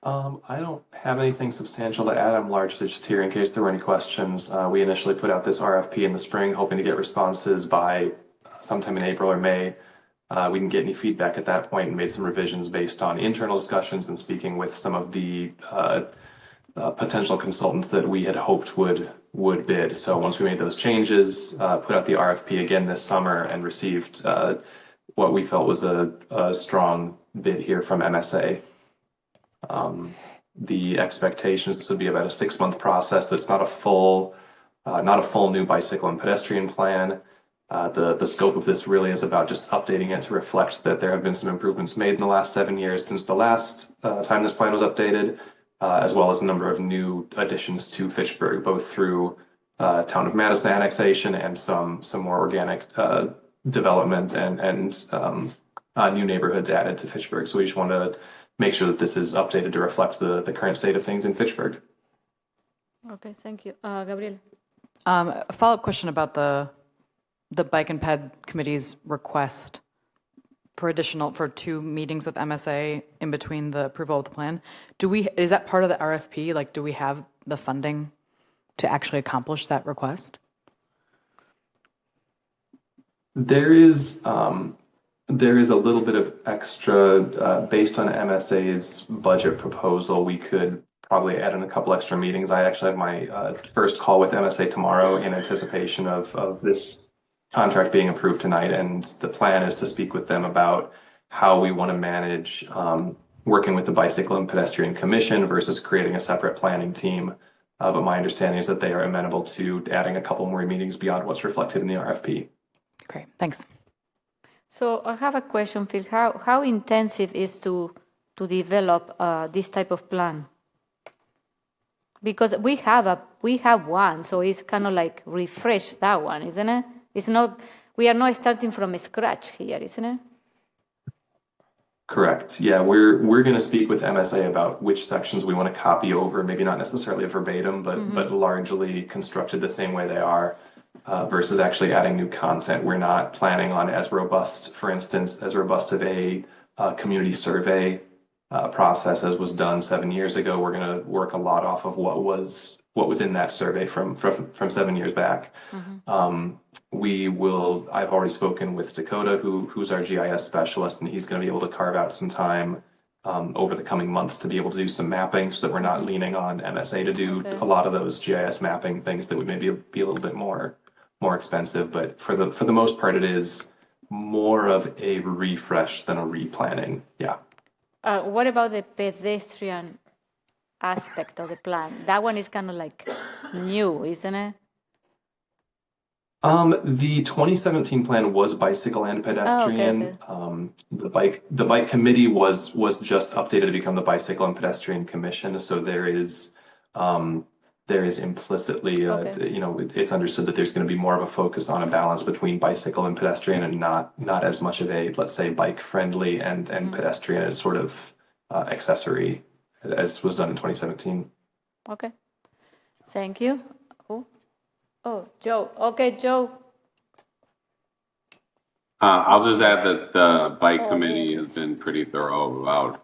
I don't have anything substantial to add. I'm largely just here in case there were any questions. We initially put out this RFP in the spring, hoping to get responses by sometime in April or May. We didn't get any feedback at that point and made some revisions based on internal discussions and speaking with some of the potential consultants that we had hoped would bid. So once we made those changes, put out the RFP again this summer and received what we felt was a strong bid here from MSA. The expectations, this would be about a 6-month process. So it's not a full new bicycle and pedestrian plan. The scope of this really is about just updating it to reflect that there have been some improvements made in the last 7 years since the last time this plan was updated, as well as a number of new additions to Fitchburg, both through Town of Madison annexation and some more organic development and new neighborhoods added to Fitchburg. So we just want to make sure that this is updated to reflect the current state of things in Fitchburg. Okay, thank you. Gabriel. A follow-up question about the Bike and Ped Committee's request. for 2 meetings with MSA in between the approval of the plan. Is that part of the RFP? Like, do we have the funding to actually accomplish that request? There is a little bit of extra based on MSA's budget proposal. We could probably add in a couple extra meetings. I actually have my first call with MSA tomorrow in anticipation of this contract being approved tonight, and the plan is to speak with them about how we want to manage working with the Bicycle and Pedestrian Commission versus creating a separate planning team. But my understanding is that they are amenable to adding a couple more meetings beyond what's reflected in the RFP. Great, thanks. So I have a question, Phil. How intensive is to develop this type of plan? Because we have one, so it's kind of like refresh that one, isn't it? It's not. We are not starting from scratch here, isn't it? Correct. Yeah, we're going to speak with MSA about which sections we want to copy over, maybe not necessarily verbatim, but largely constructed the same way they are, versus actually adding new content. We're not planning on as robust, for instance, as robust of a community survey process as was done 7 years ago. We're going to work a lot off of what was in that survey from 7 years back. I've already spoken with Dakota, who's our GIS specialist, and he's going to be able to carve out some time over the coming months to be able to do some mapping so that we're not leaning on MSA to do a lot of those GIS mapping things that would maybe be a little bit more expensive. But for the most part, it is more of a refresh than a replanning. Yeah. What about the pedestrian aspect of the plan? That one is kind of like new, isn't it? The 2017 plan was bicycle and pedestrian. The bike committee was just updated to become the Bicycle and Pedestrian Commission. So there is implicitly, it's understood that there's going to be more of a focus on a balance between bicycle and pedestrian, and not as much of a, let's say, bike friendly and pedestrian as sort of accessory as was done in 2017. Okay. Thank you. Oh, Joe. Okay, Joe. I'll just add that the bike committee has been pretty thorough about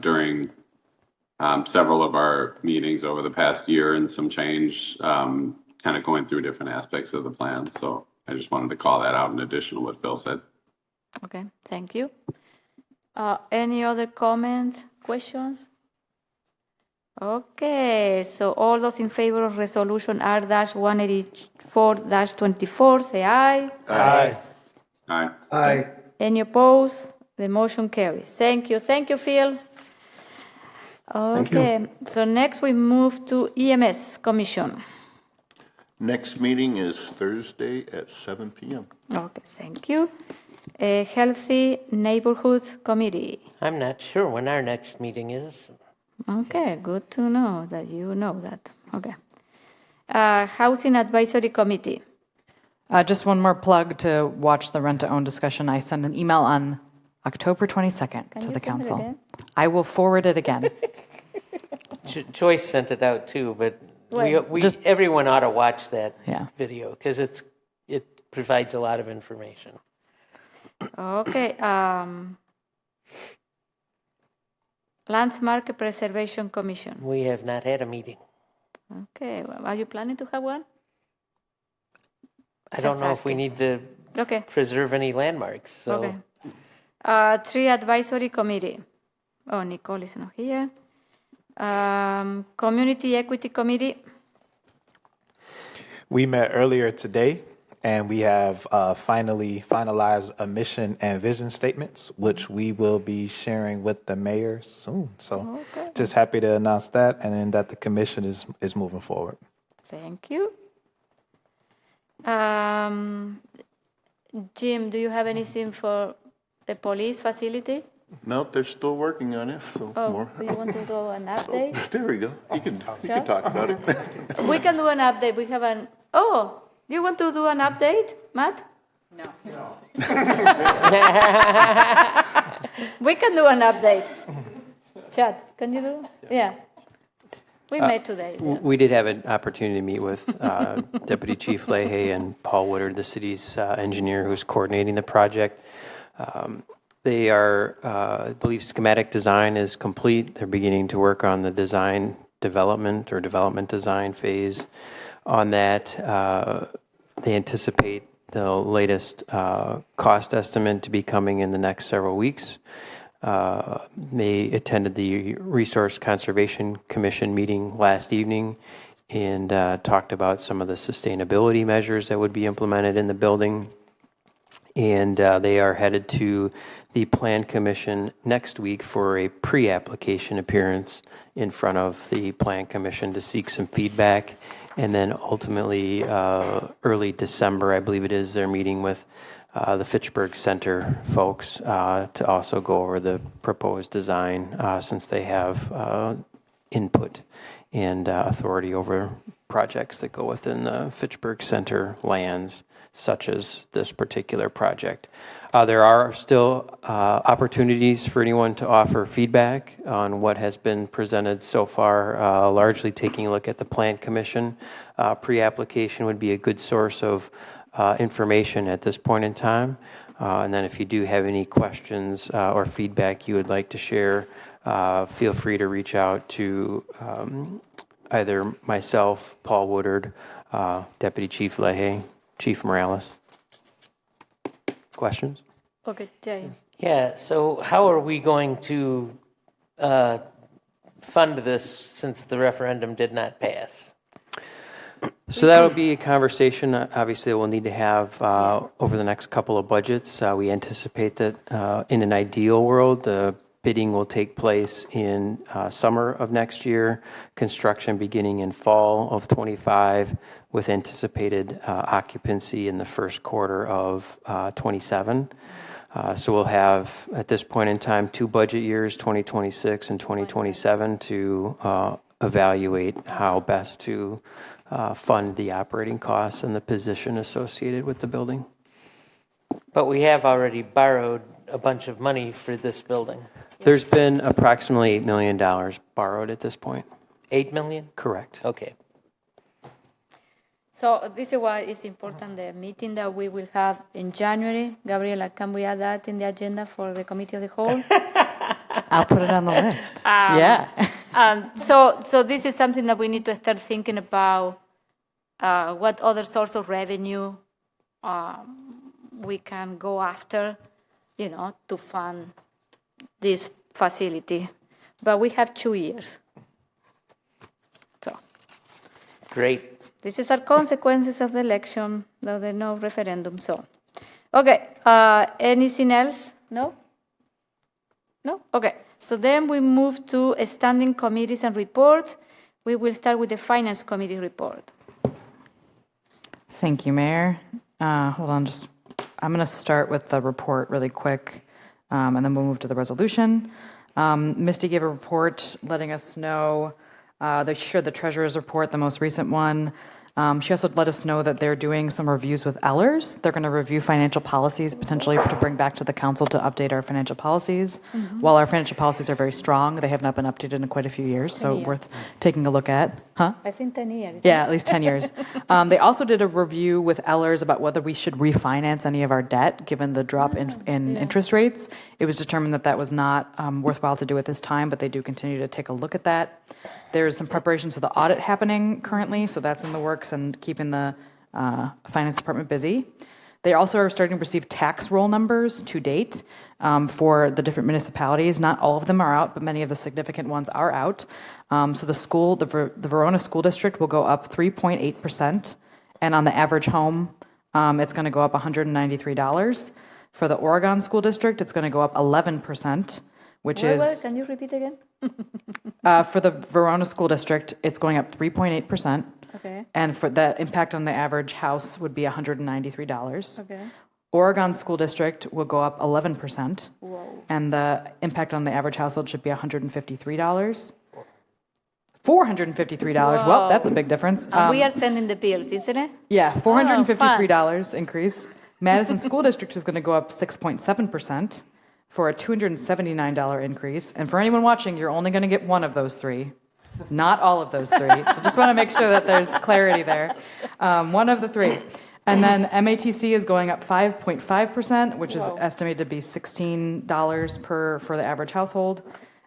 during several of our meetings over the past year and some change, kind of going through different aspects of the plan. So I just wanted to call that out in addition to what Phil said. Okay, thank you. Any other comments, questions? Okay, so all those in favor of resolution R-184-24, say aye. Aye. Aye. Aye. Any opposed? The motion carries. Thank you. Thank you, Phil. Okay, so next we move to EMS Commission. Next meeting is Thursday at 7 p.m. Okay, thank you. Healthy Neighborhoods Committee. I'm not sure when our next meeting is. Okay, good to know that you know that. Okay. Housing Advisory Committee. Just one more plug to watch the rent-to-own discussion. I sent an email on October 22nd to the council. I will forward it again. Joyce sent it out too, but everyone ought to watch that video because it provides a lot of information. Okay. Landmark Preservation Commission. We have not had a meeting. Okay. Well, are you planning to have one? I don't know if we need to preserve any landmarks. So. Okay. Tree Advisory Committee. Oh, Nicole is not here. Community Equity Committee. We met earlier today, and we have finally finalized a mission and vision statements, which we will be sharing with the mayor soon. So just happy to announce that, and then that the commission is moving forward. Thank you. Jim, do you have anything for the police facility? No, they're still working on it. So more. Do you want to do an update? There we go. You can talk about it. We can do an update. We have an. Oh, you want to do an update, Matt? No. We can do an update. Chad, can you do? Yeah. We met today. Yes. We did have an opportunity to meet with Deputy Chief Leahy and Paul Woodard, the city's engineer who's coordinating the project. They are, I believe schematic design is complete. They're beginning to work on the design development or development design phase on that. They anticipate the latest cost estimate to be coming in the next several weeks. They attended the Resource Conservation Commission meeting last evening and talked about some of the sustainability measures that would be implemented in the building. And they are headed to the Plan Commission next week for a pre-application appearance in front of the Plan Commission to seek some feedback. And then ultimately, early December, I believe it is, they're meeting with the Fitchburg Center folks to also go over the proposed design since they have input and authority over projects that go within the Fitchburg Center lands, such as this particular project. There are still opportunities for anyone to offer feedback on what has been presented so far, largely taking a look at the Plan Commission. Pre-application would be a good source of information at this point in time. And then if you do have any questions or feedback you would like to share, feel free to reach out to either myself, Paul Woodard, Deputy Chief Leahy, Chief Morales. Questions? Okay, Jay. Yeah, so how are we going to fund this since the referendum did not pass? So that will be a conversation, obviously, we'll need to have over the next couple of budgets. We anticipate that in an ideal world, the bidding will take place in summer of next year, construction beginning in fall of 25, with anticipated occupancy in the first quarter of 27. So we'll have, at this point in time, 2 budget years, 2026 and 2027, to evaluate how best to fund the operating costs and the position associated with the building. But we have already borrowed a bunch of money for this building. There's been approximately $8 million borrowed at this point. 8 million? Correct. Okay. So this is why it's important, the meeting that we will have in January. Gabriela, can we add that in the agenda for the committee of the whole? I'll put it on the list. Yeah. So this is something that we need to start thinking about, what other source of revenue we can go after, to fund this facility. But we have 2 years. So. Great. This is our consequences of the election, though there no referendum. So, okay. Anything else? No? No? Okay. So then we move to standing committees and reports. We will start with the Finance Committee report. Thank you, Mayor. Hold on, I'm going to start with the report really quick, and then we'll move to the resolution. Misty gave a report letting us know, they shared the treasurer's report, the most recent one. She also let us know that they're doing some reviews with Ellers. They're going to review financial policies, potentially to bring back to the council to update our financial policies. Mm-hmm. While our financial policies are very strong, they have not been updated in quite a few years, so worth taking a look at. Huh? I think 10 years. Yeah, at least 10 years. They also did a review with Ellers about whether we should refinance any of our debt, given the drop in interest rates. It was determined that that was not worthwhile to do at this time, but they do continue to take a look at that. There's some preparations for the audit happening currently, so that's in the works and keeping the finance department busy. They also are starting to receive tax roll numbers to date for the different municipalities. Not all of them are out, but many of the significant ones are out. So the Verona School District will go up 3.8%, and on the average home, it's going to go up $193. For the Oregon School District, it's going to go up 11%, which is... Can you repeat again? For the Verona School District, it's going up 3.8%. Okay. And for the impact on the average house would be $193. Okay. Oregon School District will go up 11%. Whoa. And the impact on the average household should be $153. $453. Whoa. Well, that's a big difference. We are sending the bills, isn't it? Yeah, $453 increase. Madison School District is going to go up 6.7%. For a $279 increase. And for anyone watching, you're only going to get one of those three, not all of those three. So just want to make sure that there's clarity there. One of the three. And then MATC is going up 5.5%, which is estimated to be $16 for the average household.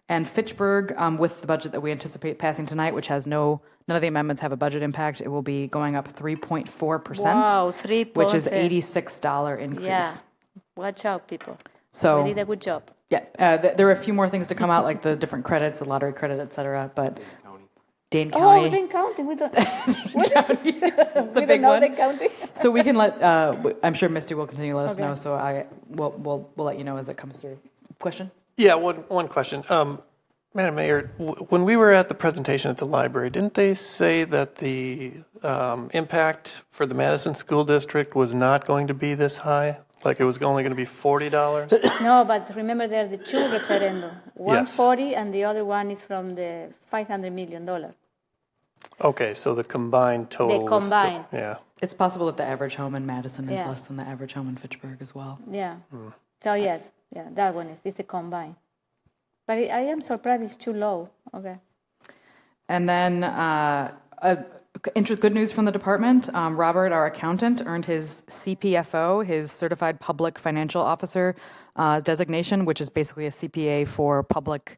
And Fitchburg, with the budget that we anticipate passing tonight, which has none of the amendments have a budget impact, it will be going up 3.4%. Wow, 3%. Which is $86 increase. Yeah, watch out, people. So We did a good job. Yeah, there are a few more things to come out, like the different credits, the lottery credit, et cetera. But Dane Oh, County. Dane County. We don't. It's a we big don't know one. Dane County. So we can let. I'm sure Misty will continue to let us Okay. know. So we'll let you know as it comes through. Question? Yeah, one question. Madam Mayor, when we were at the presentation at the library, didn't they say that the impact for the Madison School District was not going to be this high? Like it was only going to be $40? No, but remember there are the two referendum. One Yes. 40 and the other one is from the $500 million. Okay, so the combined total. The was still- combined. yeah. It's possible that the average home in Madison is Yeah. less than the average home in Fitchburg as well. Yeah. So yes, yeah, that one is. It's a combined. But I am surprised it's too low. Okay. And then good news from the department. Robert, our accountant, earned his CPFO, his Certified Public Financial Officer designation, which is basically a CPA for public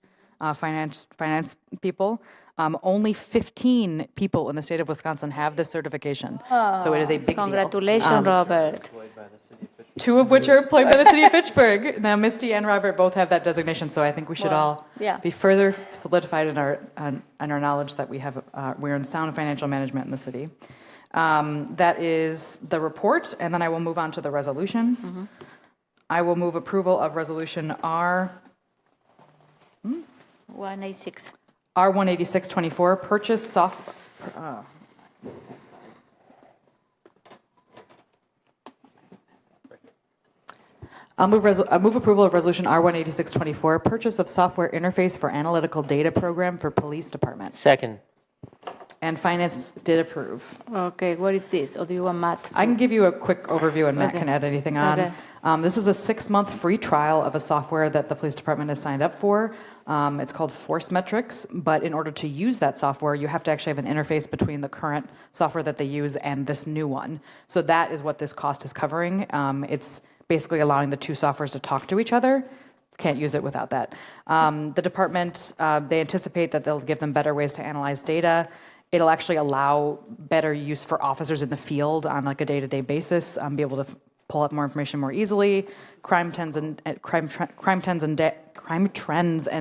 finance people. Only 15 people in the state of Wisconsin have this certification. So it is a big deal. Congratulations, Robert. Two of which are employed by the city of Fitchburg. Now, Misty and Robert both have that designation, so I think we should all be further solidified in our knowledge that we're in sound financial management in the city. That is the report, and then I will move on to the resolution. Mm-hmm. I will move approval of resolution R. 186. R18624, purchase software. I'll move approval of resolution R18624, purchase of software interface for analytical data program for police department. Second. And finance did approve. Okay, what is this? Or do you want Matt? I can give you a quick overview and Matt Okay. can add anything on. Okay. This is a 6-month free trial of a software that the police department has signed up for. It's called Force Metrics, but in order to use that software, you have to actually have an interface between the current software that they use and this new one. So that is what this cost is covering. It's basically allowing the two softwares to talk to each other. Can't use it without that. The department, they anticipate that they'll give them better ways to analyze data. It'll actually allow better use for officers in the field on like a day-to-day basis, be able to pull up more information more easily, crime trends and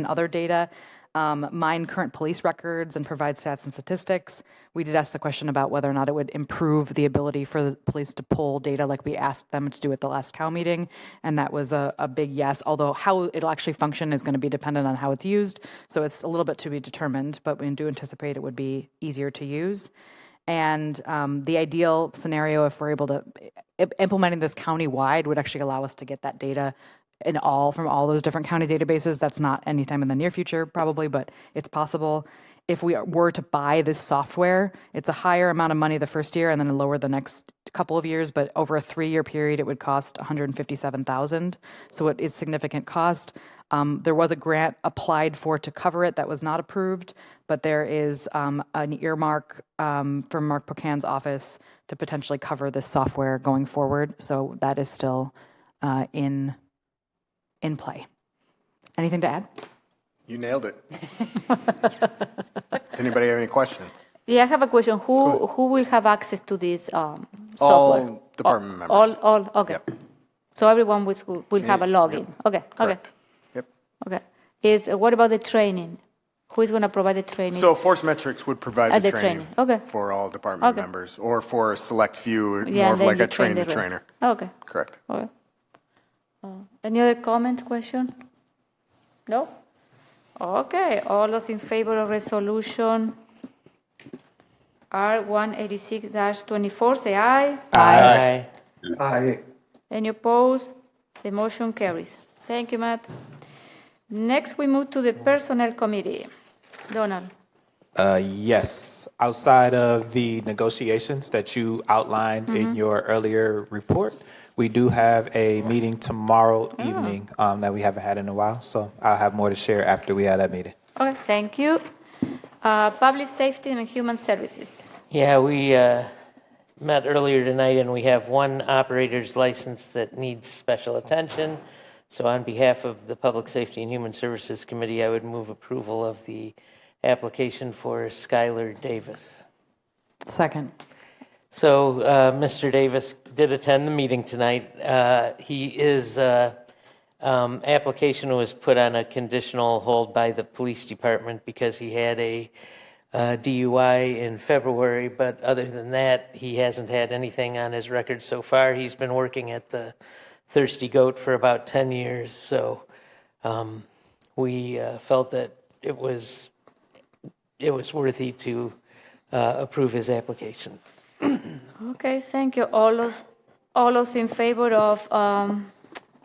other data, mine current police records and provide stats and statistics. We did ask the question about whether or not it would improve the ability for the police to pull data like we asked them to do at the last COW meeting, and that was a big yes, although how it'll actually function is going to be dependent on how it's used, so it's a little bit to be determined, but we do anticipate it would be easier to use. And the ideal scenario, if we're able to, implementing this county-wide would actually allow us to get that data from all those different county databases. That's not anytime in the near future, probably, but it's possible. If we were to buy this software, it's a higher amount of money the first year and then lower the next couple of years, but over a 3-year period, it would cost $157,000. So it is significant cost. There was a grant applied for to cover it that was not approved, but there is an earmark from Mark Pocan's office to potentially cover this software going forward. So that is still in play. Anything to add? You nailed it. Does anybody have any questions? Yeah, I have a question. Who will have access to this software? All department members. All okay. Yep. So everyone will have a login. Okay, Correct. okay. Yep. Okay. What about the training? Who is going to provide the training? So Force Metrics would provide the training Okay. for all department members, or for a select few, more of then like you a train the rest. trainer. Okay. Correct. Okay. Any other comment, question? No? Okay. All those in favor of resolution R186-24, say aye. Aye. Aye. Any opposed? The motion carries. Thank you, Matt. Next, we move to the Personnel Committee. Donald. Yes. Outside of the negotiations that you outlined in your earlier report, we do have a meeting tomorrow evening that we haven't had in a while. So I'll have more to share after we have that meeting. Okay, thank you. Public Safety and Human Services. Yeah, we met earlier tonight, and we have one operator's license that needs special attention. So on behalf of the Public Safety and Human Services Committee, I would move approval of the application for Skylar Davis. Second. So Mr. Davis did attend the meeting tonight. His application was put on a conditional hold by the police department because he had a DUI in February, but other than that, he hasn't had anything on his record so far. He's been working at the Thirsty Goat for about 10 years, so we felt that it was worthy to approve his application. Okay, thank you. All those in favor of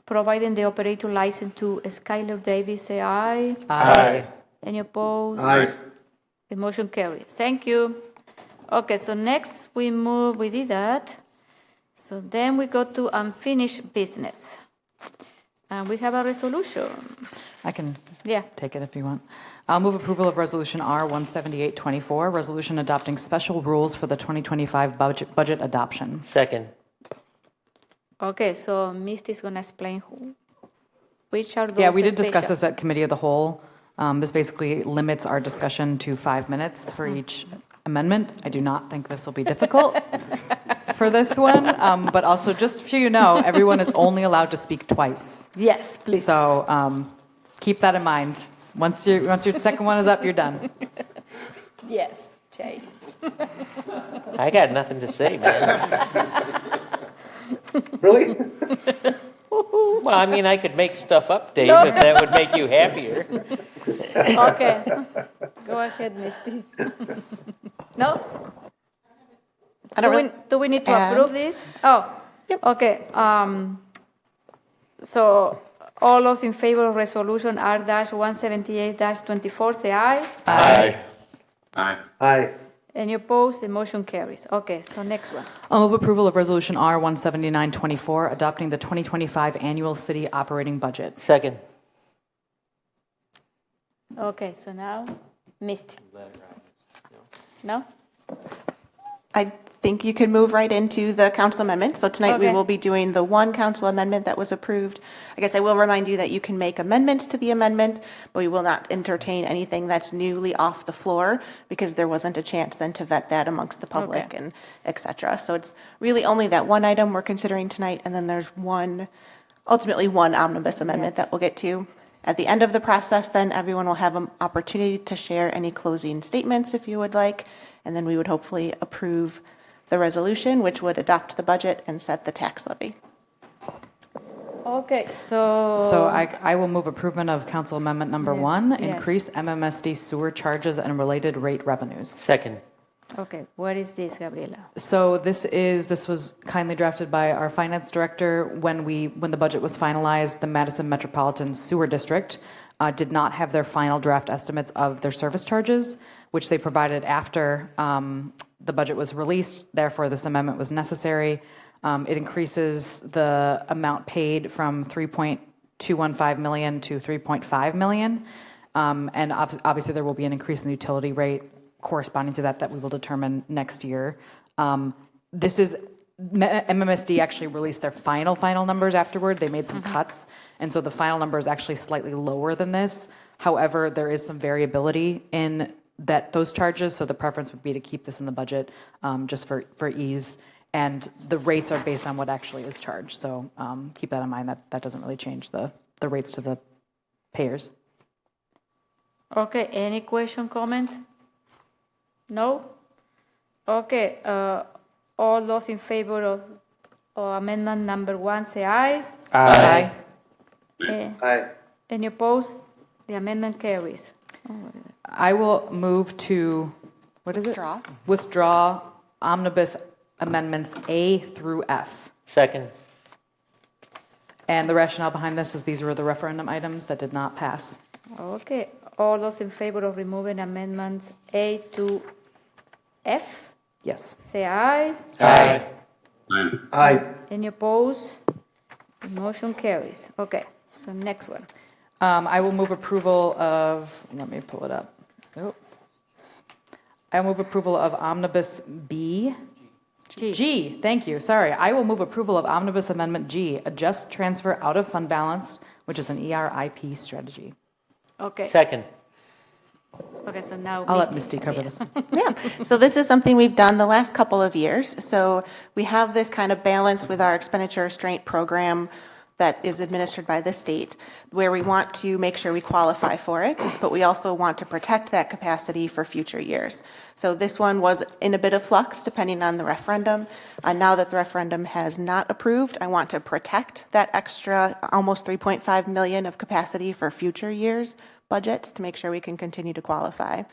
providing the operator license to Skylar Davis, say aye. Aye. Any opposed? Aye. The motion carries. Thank you. Okay, so next we did that. So then we go to unfinished business. And we have a resolution. I can Yeah. take it if you want. I'll move approval of Resolution R-17824, resolution adopting special rules for the 2025 budget adoption. Second. Okay, so Misty's going to explain which are those. Yeah, we did discuss special. this at Committee of the Whole. This basically limits our discussion to 5 minutes for each amendment. I do not think this will be difficult for this one, but also just so you know, everyone is only allowed to speak twice. Yes, please. So keep that in mind. Once your second one is up, you're done. Yes, Jay. I got nothing to say, man. Really? Well, I mean, I could make stuff up, Dave, if that would make you happier. Okay. Go ahead, Misty. No? Do we need to approve this? Oh, okay. So all those in favor of resolution R-178-24, say aye. Aye. Aye. Aye. Any opposed? The motion carries. Okay, so next one. I'll move approval of Resolution R-17924, adopting the 2025 annual city operating budget. Second. Okay, so now, Misty. No? I think you could move right into the council amendment. So tonight we Okay. will be doing the one council amendment that was approved. I guess I will remind you that you can make amendments to the amendment, but we will not entertain anything that's newly off the floor because there wasn't a chance then to vet that amongst the public Okay. and et cetera. So it's really only that one item we're considering tonight, and then there's ultimately one omnibus amendment that we'll get to. At the end of the process, then everyone will have an opportunity to share any closing statements if you would like, and then we would hopefully approve the resolution, which would adopt the budget and set the tax levy. Okay, so... So I will move approval of Council Amendment Number 1, Yes. increase MMSD sewer charges and related rate revenues. Second. Okay, what is this, Gabriela? So this was kindly drafted by our finance director when the budget was finalized. The Madison Metropolitan Sewer District did not have their final draft estimates of their service charges, which they provided after the budget was released. Therefore, this amendment was necessary. It increases the amount paid from $3.215 million to $3.5 million, and obviously there will be an increase in the utility rate corresponding to that we will determine next year. This is MMSD actually released their final numbers afterward. They made some cuts, and so the final number is actually slightly lower than this. However, there is some variability in those charges, so the preference would be to keep this in the budget just for ease. And the rates are based on what actually is charged. So keep that in mind. That doesn't really change the rates to the payers. Okay, any question, comment? No? Okay, all those in favor of amendment number 1, say aye. Aye. Aye. Any opposed? The amendment carries. I will move to, Withdraw omnibus amendments A through F. Second. And the rationale behind this is these were the referendum items that did not pass. Okay, all those in favor of removing amendments A to F? Yes. Say aye. Aye. Aye. Any opposed? The motion carries. Okay, so next one. I will move approval of, let me pull it up. I will move approval of omnibus B, G, thank you. Sorry. I will move approval of Omnibus Amendment G, adjust transfer out of fund balance, which is an ERIP strategy. Okay. Second. Okay, so now I'll let Misty cover this one. Yeah, so this is something we've done the last couple of years. So we have this kind of balance with our expenditure restraint program that is administered by the state, where we want to make sure we qualify for it, but we also want to protect that capacity for future years. So this one was in a bit of flux depending on the referendum. Now that the referendum has not approved, I want to protect that extra almost 3.5 million of capacity for future years budgets to make sure we can continue to qualify.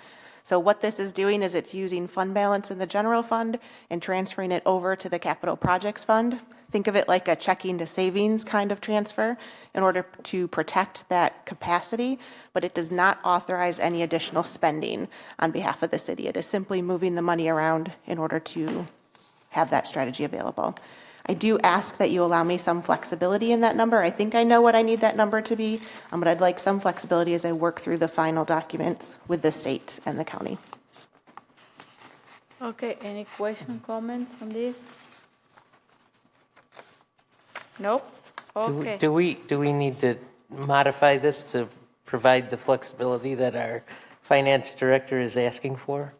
So what this is doing is it's using fund balance in the general fund and transferring it over to the capital projects fund. Think of it like a checking to savings kind of transfer in order to protect that capacity, but it does not authorize any additional spending on behalf of the city. It is simply moving the money around in order to have that strategy available. I do ask that you allow me some flexibility in that number. I think I know what I need that number to be, but I'd like some flexibility as I work through the final documents with the state and the county. Okay, any question, comments on this? Nope. Okay. Do we need to modify this to provide the flexibility that our finance director is asking for?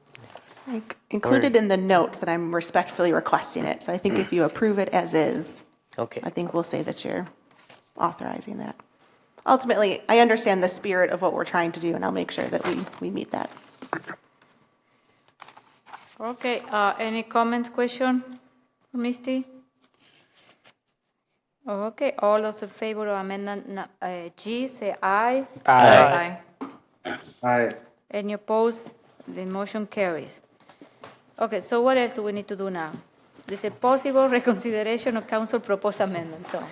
Included in the notes that I'm respectfully requesting it. So I think if you approve it as is, okay, I think we'll say that you're authorizing that. Ultimately, I understand the spirit of what we're trying to do, and I'll make sure that we meet that. Okay, any comments, question, Misty? Okay, all those in favor of amendment G, say aye. Aye. Aye. Any opposed? The motion carries. Okay, so what else do we need to do now? There's a possible reconsideration of council proposed amendments. So.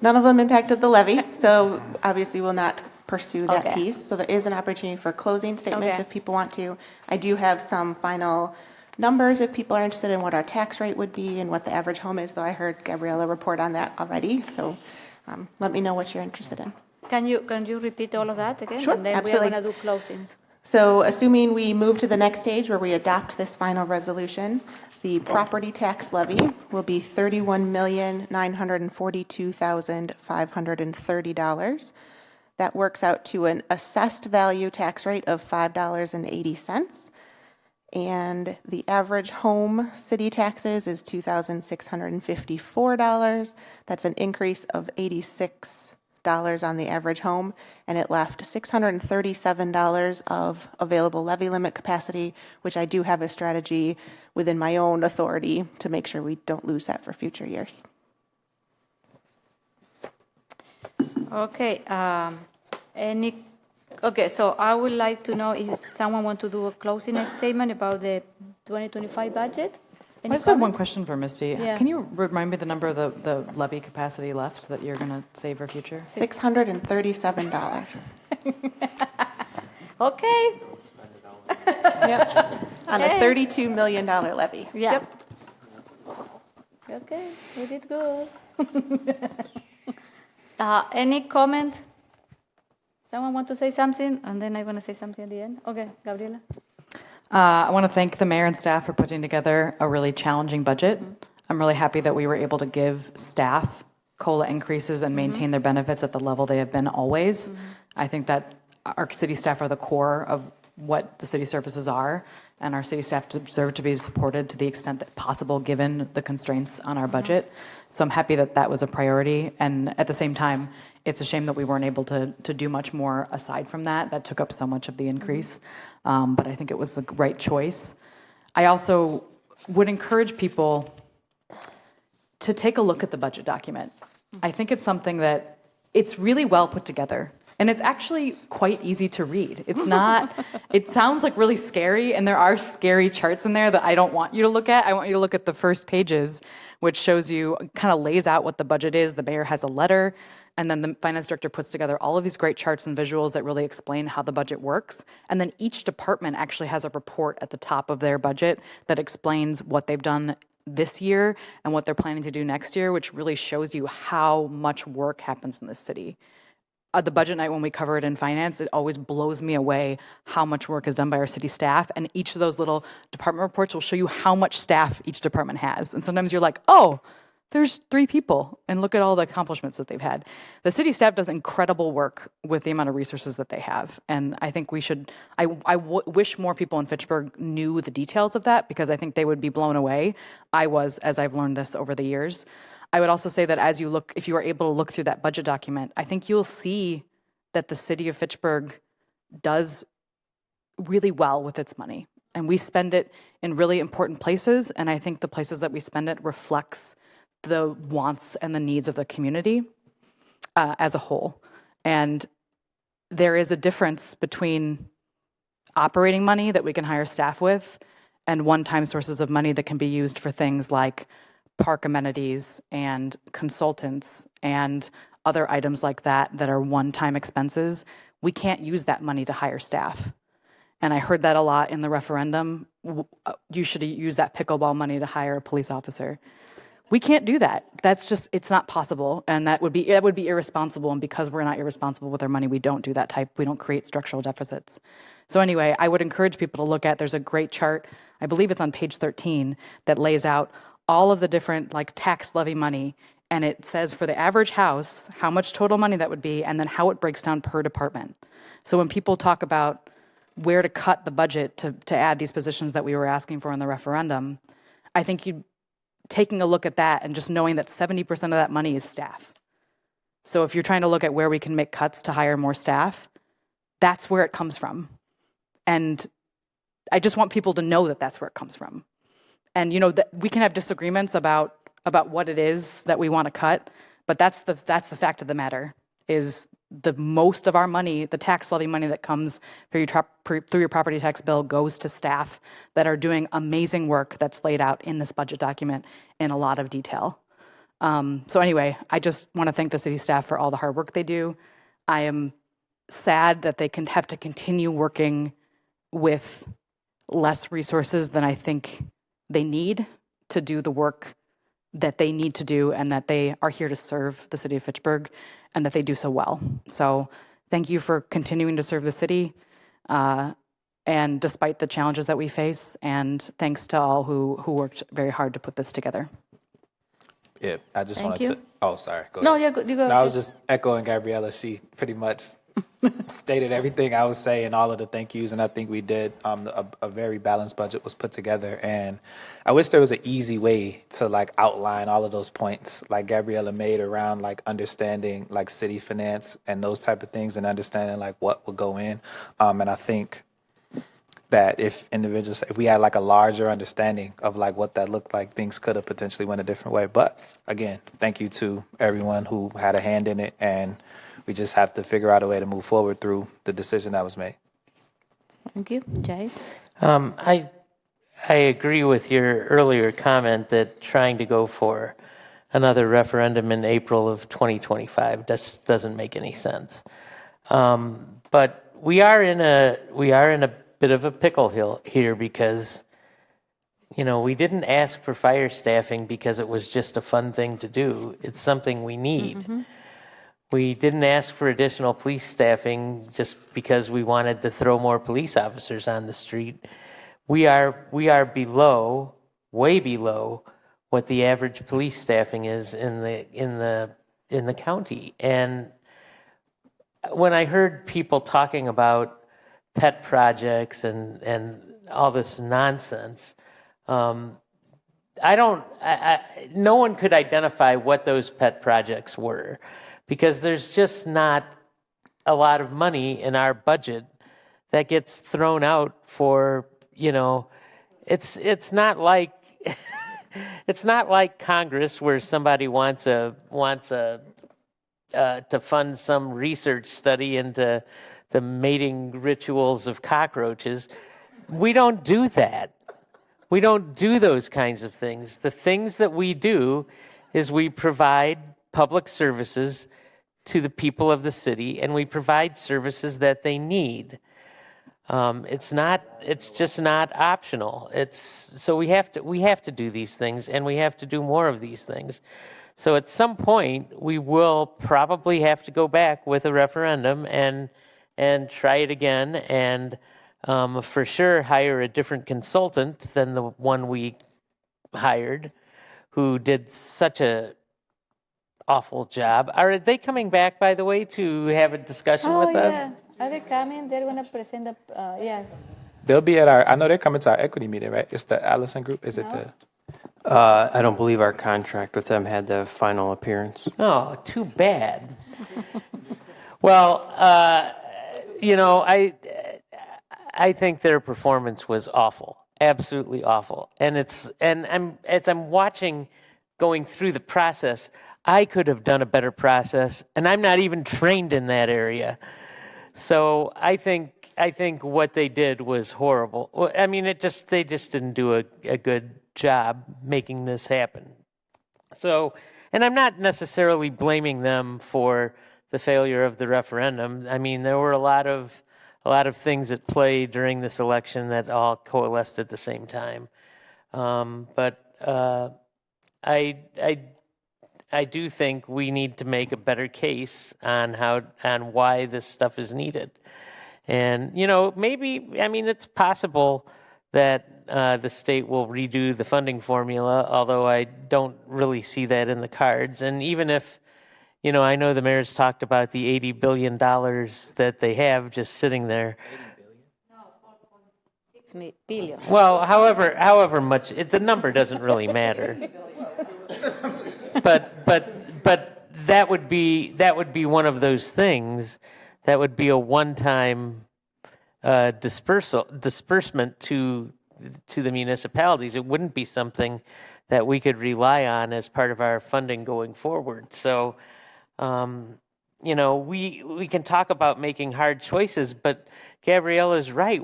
None of them impacted the levy, so obviously we'll not pursue that Okay. piece. So there is an opportunity for closing statements Okay. if people want to. I do have some final numbers if people are interested in what our tax rate would be and what the average home is, though I heard Gabriella report on that already. So let me know what you're interested in. Can you repeat all of that again? Sure, And then absolutely. we're going to do closings. So assuming we move to the next stage where we adopt this final resolution, the property tax levy will be $31,942,530. That works out to an assessed value tax rate of $5.80. And the average home city taxes is $2,654. That's an increase of $86 on the average home, and it left $637 of available levy limit capacity, which I do have a strategy within my own authority to make sure we don't lose that for future years. Okay, okay, so I would like to know if someone wants to do a closing statement about the 2025 budget. I just have one question for Misty. Yeah. Can you remind me the number of the levy capacity left that you're going to save for future? $637. Okay. Yep. On a $32 million levy. Yeah. Yep. Okay, we did good. Any comment? Someone want to say something? And then I'm going to say something at the end. Okay, Gabriela. I want to thank the mayor and staff for putting together a really challenging budget. I'm really happy that we were able to give staff COLA increases and maintain their benefits at the level they have been always. I think that our city staff are the core of what the city services are, and our city staff deserve to be supported to the extent that possible given the constraints on our budget. So I'm happy that that was a priority, and at the same time, it's a shame that we weren't able to do much more aside from that. That took up so much of the increase, but I think it was the right choice. I also would encourage people to take a look at the budget document. I think it's something that it's really well put together. And it's actually quite easy to read. It's not, it sounds like really scary, and there are scary charts in there that I don't want you to look at. I want you to look at the first pages, which shows you, kind of lays out what the budget is. The mayor has a letter, and then the finance director puts together all of these great charts and visuals that really explain how the budget works. And then each department actually has a report at the top of their budget that explains what they've done this year and what they're planning to do next year, which really shows you how much work happens in the city. the budget night when we cover it in finance, it always blows me away how much work is done by our city staff. And each of those little department reports will show you how much staff each department has. And sometimes you're like, oh, there's 3 people, and look at all the accomplishments that they've had. The city staff does incredible work with the amount of resources that they have. And I think we should, I wish more people in Fitchburg knew the details of that, because I think they would be blown away. I was, as I've learned this over the years. I would also say that as you look, if you are able to look through that budget document, I think you'll see that the city of Fitchburg does really well with its money. And we spend it in really important places. And I think the places that we spend it reflects the wants and the needs of the community as a whole. And there is a difference between operating money that we can hire staff with and one-time sources of money that can be used for things like park amenities and consultants and other items like that that are one-time expenses. We can't use that money to hire staff. And I heard that a lot in the referendum. You should use that pickleball money to hire a police officer. We can't do that. That's just, it's not possible. And that would be irresponsible. And because we're not irresponsible with our money, we don't do that type, we don't create structural deficits. So anyway, I would encourage people to look at, there's a great chart, I believe it's on page 13, that lays out all of the different like tax levy money. And it says for the average house, how much total money that would be, and then how it breaks down per department. So when people talk about where to cut the budget to add these positions that we were asking for in the referendum, I think taking a look at that and just knowing that 70% of that money is staff. So if you're trying to look at where we can make cuts to hire more staff, that's where it comes from. And I just want people to know that that's where it comes from. And you know that we can have disagreements about what it is that we want to cut, but that's the fact of the matter, is the most of our money, the tax levy money that comes through your property tax bill, goes to staff that are doing amazing work that's laid out in this budget document in a lot of detail. So anyway, I just want to thank the city staff for all the hard work they do. I am sad that they can have to continue working with less resources than I think they need to do the work that they need to do, and that they are here to serve the city of Fitchburg, and that they do so well. So thank you for continuing to serve the city, and despite the challenges that we face, and thanks to all who worked very hard to put this together. Yeah, I just Thank wanted you. to. Oh, sorry. Go No, ahead. you go. No, I was just echoing Gabriella. She pretty much stated everything I was saying, all of the thank yous, and I think we did. A very balanced budget was put together, and I wish there was an easy way to like outline all of those points, like Gabriella made around like understanding like city finance and those type of things, and understanding like what would go in. And I think that if we had like a larger understanding of like what that looked like, things could have potentially went a different way. But again, thank you to everyone who had a hand in it, and we just have to figure out a way to move forward through the decision that was made. Thank you. Jay? I agree with your earlier comment that trying to go for another referendum in April of 2025 doesn't make any sense. But we are in a bit of a pickle here, because we didn't ask for fire staffing because it was just a fun thing to do. It's something we need. Mm-hmm. We didn't ask for additional police staffing just because we wanted to throw more police officers on the street. We are below, way below, what the average police staffing is in the county. And when I heard people talking about pet projects and all this nonsense, no one could identify what those pet projects were, because there's just not a lot of money in our budget that gets thrown out for, it's not like it's not like Congress, where somebody wants to fund some research study into the mating rituals of cockroaches. We don't do that. We don't do those kinds of things. The things that we do is we provide public services to the people of the city, and we provide services that they need. It's just not optional. So we have to do these things, and we have to do more of these things. So at some point, we will probably have to go back with a referendum and try it again, and for sure hire a different consultant than the one we hired, who did such a awful job. Are they coming back, by the way, to have a discussion with us? Are they coming? They're going to present the, yeah. They'll be at I know they're coming to our equity meeting, right? It's the Allison Group. Is it the? I don't believe our contract with them had the final appearance. Oh, too bad. Well, I think their performance was awful, absolutely awful. And as I'm watching, going through the process, I could have done a better process, and I'm not even trained in that area. So I think what they did was horrible. Well, I mean, they just didn't do a good job making this happen. So, and I'm not necessarily blaming them for the failure of the referendum. I mean, there were a lot of things at play during this election that all coalesced at the same time. But I do think we need to make a better case on why this stuff is needed. And, maybe, I mean, it's possible that the state will redo the funding formula, although I don't really see that in the cards. And even if, I know the mayor's talked about the $80 billion that they have just sitting there. $6 billion. Well, however much, the number doesn't really matter. But that would be one of those things that would be a one-time disbursement to the municipalities. It wouldn't be something that we could rely on as part of our funding going forward. So, we can talk about making hard choices, but Gabriella's right.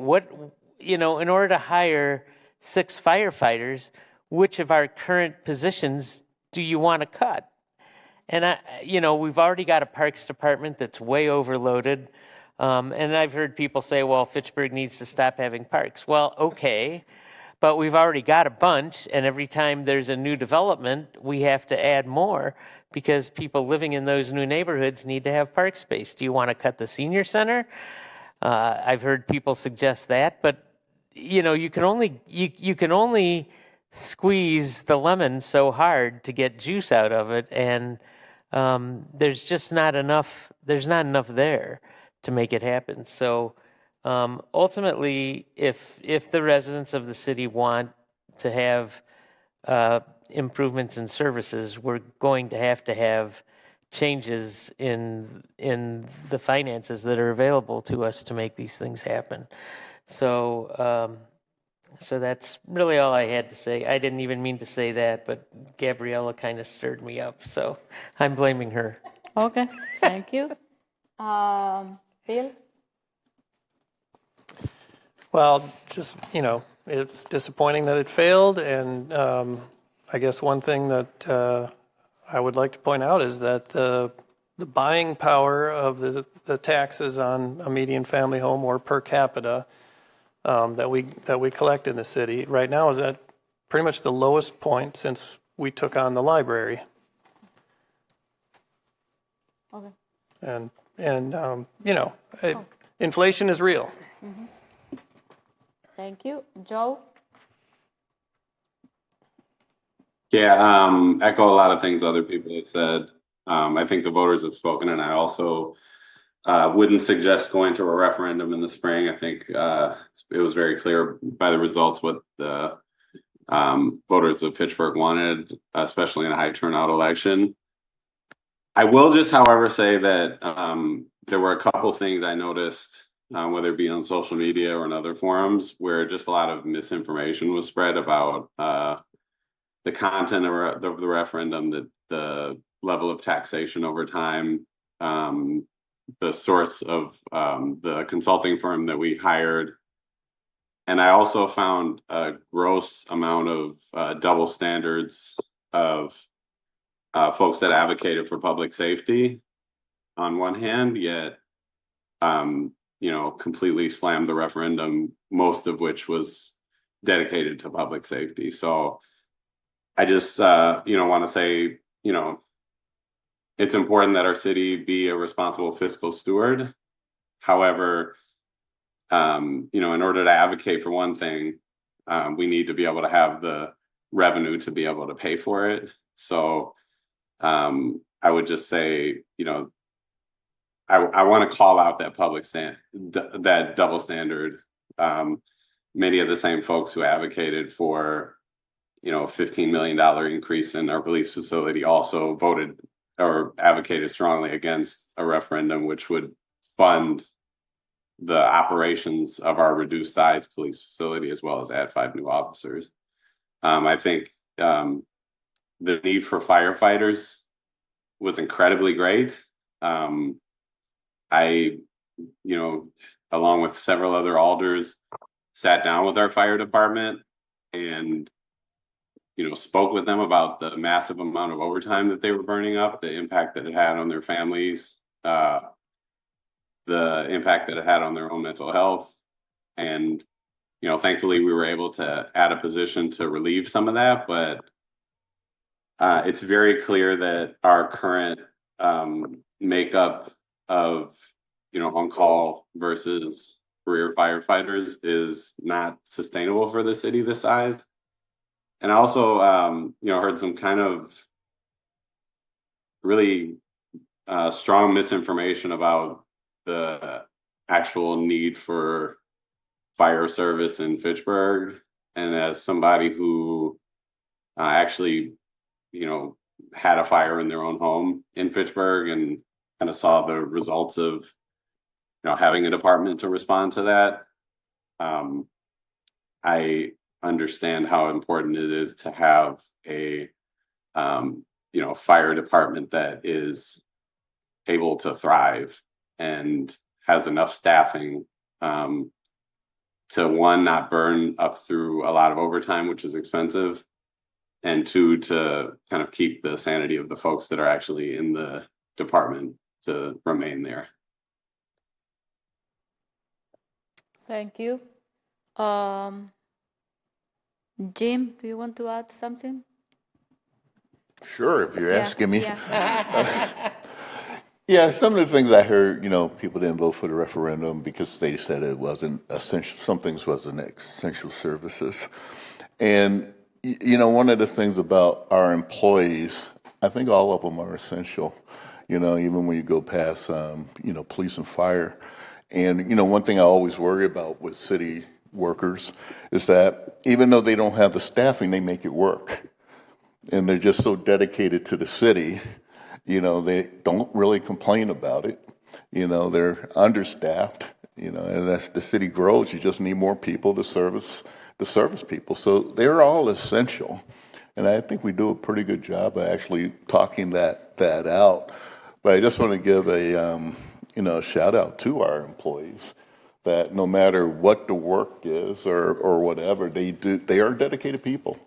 In order to hire 6 firefighters, which of our current positions do you want to cut? And we've already got a parks department that's way overloaded. And I've heard people say, well, Fitchburg needs to stop having parks. Well, okay, but we've already got a bunch, and every time there's a new development, we have to add more because people living in those new neighborhoods need to have park space. Do you want to cut the senior center? I've heard people suggest that, but you can only squeeze the lemon so hard to get juice out of it, and there's just not enough. There's not enough there to make it happen. So ultimately, if the residents of the city want to have improvements in services, we're going to have changes in the finances that are available to us to make these things happen. So that's really all I had to say. I didn't even mean to say that, but Gabriella kind of stirred me up, so I'm blaming her. Okay, thank you. Bill? Well, just, it's disappointing that it failed. And I guess one thing that I would like to point out is that the buying power of the taxes on a median family home or per capita that we collect in the city right now is at pretty much the lowest point since we took on the library. Okay. And inflation is real. Mm-hmm. Thank you. Joe? Yeah, echo a lot of things other people have said. I think the voters have spoken, and I also wouldn't suggest going to a referendum in the spring. I think it was very clear by the results what the voters of Fitchburg wanted, especially in a high turnout election. I will just, however, say that there were a couple things I noticed, whether it be on social media or in other forums, where just a lot of misinformation was spread about the content of the referendum, the level of taxation over time, the source of the consulting firm that we hired. And I also found a gross amount of double standards of folks that advocated for public safety on one hand, yet completely slammed the referendum, most of which was dedicated to public safety. So I just, want to say, it's important that our city be a responsible fiscal steward. However, in order to advocate for one thing, we need to be able to have the revenue to be able to pay for it. So I would just say, I want to call out that that double standard. Many of the same folks who advocated for, $15 million increase in our police facility also voted or advocated strongly against a referendum which would fund the operations of our reduced size police facility as well as add 5 new officers. I think the need for firefighters was incredibly great. I, along with several other alders, sat down with our fire department and, spoke with them about the massive amount of overtime that they were burning up, the impact that it had on their families, the impact that it had on their own mental health. And, thankfully we were able to add a position to relieve some of that, but it's very clear that our current makeup of, on-call versus career firefighters is not sustainable for the city this size. And I also, heard some kind of really strong misinformation about the actual need for fire service in Fitchburg. And as somebody who actually, had a fire in their own home in Fitchburg and kind of saw the results of, having a department to respond to that, I understand how important it is to have a, fire department that is able to thrive and has enough staffing to, one, not burn up through a lot of overtime, which is expensive, and two, to kind of keep the sanity of the folks that are actually in the department to remain there. Thank you. Jim, do you want to add something? Sure, if you're asking me. Yeah. Yeah, some of the things I heard, people didn't vote for the referendum because they said it wasn't essential. Some things wasn't essential services. And, one of the things about our employees, I think all of them are essential, even when you go past, police and fire. And, one thing I always worry about with city workers is that even though they don't have the staffing, they make it work. And they're just so dedicated to the city, they don't really complain about it. They're understaffed, and as the city grows, you just need more people to service people. So they're all essential. And I think we do a pretty good job of actually talking that out. But I just want to give a shout out to our employees that no matter what the work is or whatever they are dedicated people.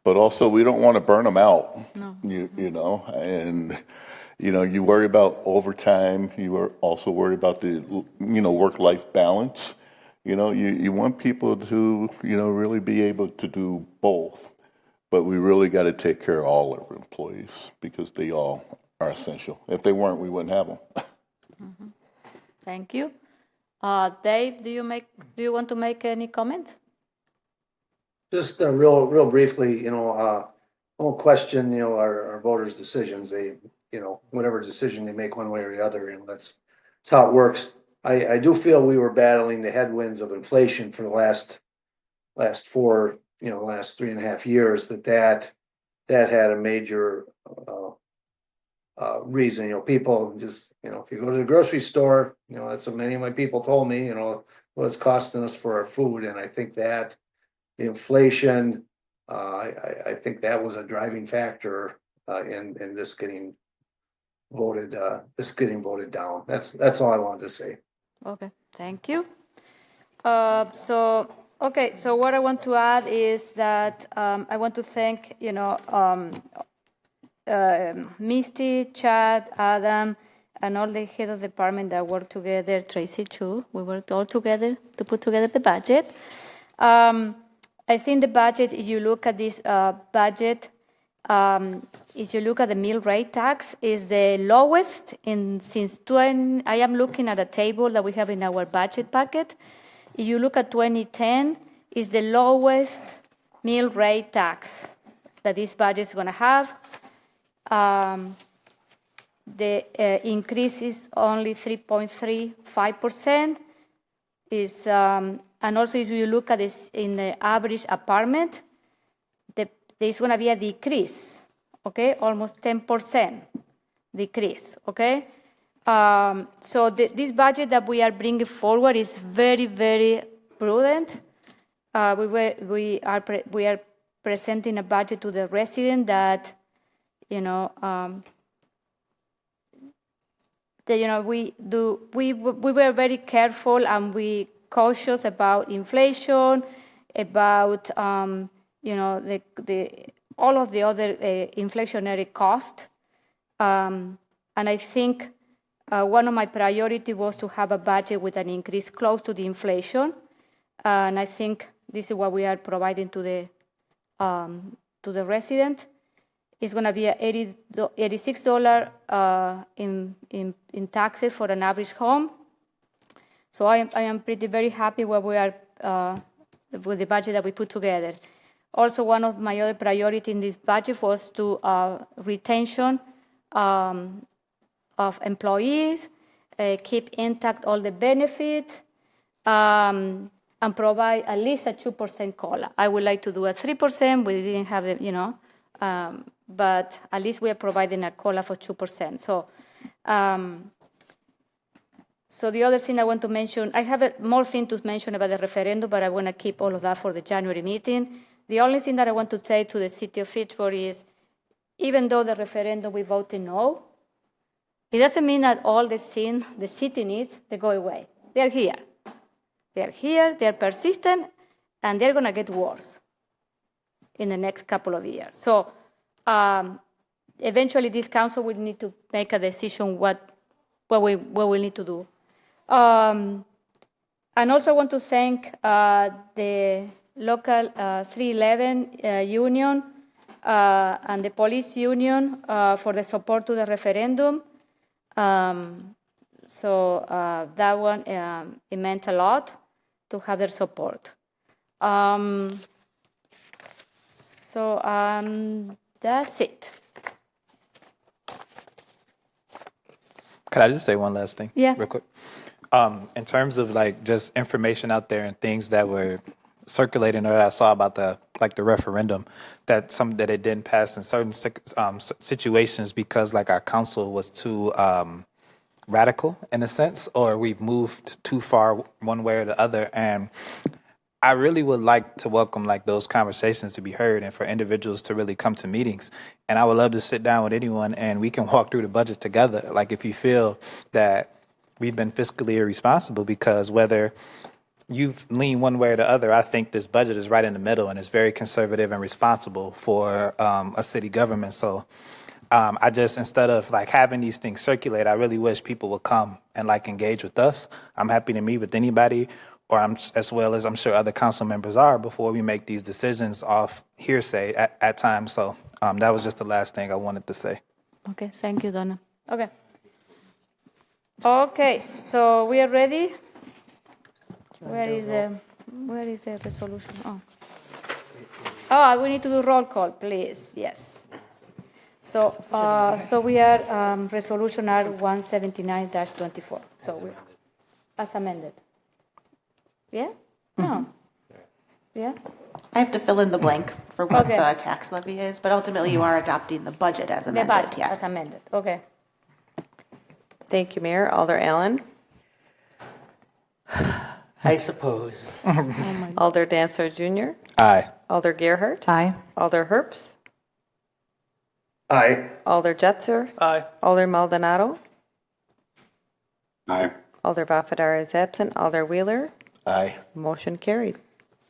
But also we don't want to burn them out. No. And you worry about overtime. You are also worried about the work-life balance. You want people to really be able to do both. But we really got to take care of all of our employees because they all are essential. If they weren't, we wouldn't have them. Mm-hmm. Thank you. Dave, do you want to make any comments? Just real briefly, I won't question, our voters' decisions. They, whatever decision they make one way or the other, that's how it works. I do feel we were battling the headwinds of inflation for the last 3.5 years. That had a major reason. People just, if you go to the grocery store, that's what many of my people told me. What it's costing us for our food, and I think that the inflation, I think that was a driving factor in this getting voted down. That's all I wanted to say. Okay, thank you. So what I want to add is that I want to thank Misty, Chad, Adam, and all the head of department that work together, Tracy too. We worked all together to put together the budget. I think the budget, if you look at this budget, if you look at the mill rate tax, is the lowest since I am looking at a table that we have in our budget packet. If you look at 2010, is the lowest mill rate tax that this budget is going to have. The increase is only 3.35%. And also, if you look at this in the average apartment, there's going to be a decrease, okay? Almost 10% decrease, okay? So this budget that we are bringing forward is very, very prudent. We are presenting a budget to the resident that, we were very careful and we cautious about inflation, about all of the other inflationary costs. And I think one of my priorities was to have a budget with an increase close to the inflation. And I think this is what we are providing to the resident. It's going to be $86 in taxes for an average home. So I am very happy where we are with the budget that we put together. Also, one of my other priorities in this budget was to retention of employees, keep intact all the benefits, and provide at least a 2% COLA. I would like to do a 3%. We didn't have the, but at least we are providing a COLA for 2%. So the other thing I want to mention, I have more things to mention about the referendum, but I want to keep all of that for the January meeting. The only thing that I want to say to the city of Fitchburg is, even though the referendum we voted no, it doesn't mean that all the things the city needs, they go away. They're here. They're here, they're persistent, and they're going to get worse in the next couple of years. So eventually this council will need to make a decision what we need to do. And also I want to thank the local 311 union and the police union for the support to the referendum. So that one, it meant a lot to have their support. That's it. Could I just say one last thing? Yeah. Real quick. In terms of just information out there and things that were circulating or that I saw about the referendum, that it didn't pass in certain situations because our council was too radical in a sense, or we've moved too far one way or the other. And I really would like to welcome those conversations to be heard and for individuals to really come to meetings. And I would love to sit down with anyone and we can walk through the budget together. If you feel that we've been fiscally irresponsible, because whether you've leaned one way or the other, I think this budget is right in the middle and it's very conservative and responsible for a city government. So I just, instead of having these things circulate, I really wish people would come and engage with us. I'm happy to meet with anybody, or as well as I'm sure other council members are, before we make these decisions off hearsay at times. So that was just the last thing I wanted to say. Okay, thank you, Donna. Okay, so we are ready. Where is the resolution? Oh, we need to do roll call, please. Yes. So we are resolution R179-24. So we as amended. Yeah? No. Yeah? I have to fill in the blank for what the tax levy is, but ultimately you are adopting the budget as amended. The budget yes. as amended. Okay. Thank you, Mayor. Alder Allen. I suppose. Alder Dancer Jr. Aye. Alder Gerhardt. Aye. Alder Herbst. Aye. Alder Jetzer. Aye. Alder Maldonado. Aye. Alder Bafadar is absent. Alder Wheeler. Aye. Motion carried.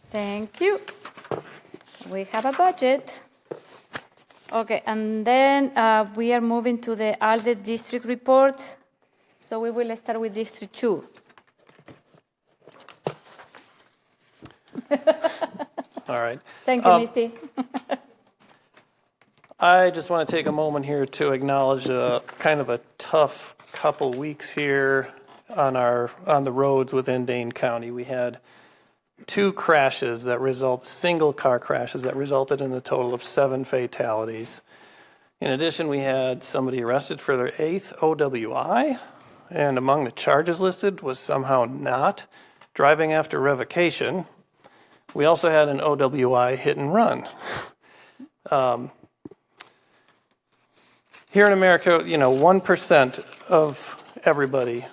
Thank you. We have a budget. Okay, and then we are moving to the ALDE district report. So we will start with District 2. All right. Thank you, Misty. I just want to take a moment here to acknowledge kind of a tough couple weeks here on the roads within Dane County. We had two single car crashes that resulted in a total of 7 fatalities. In addition, we had somebody arrested for their 8th OWI, and among the charges listed was somehow not driving after revocation. We also had an OWI hit and run. Here in America, 1% of everybody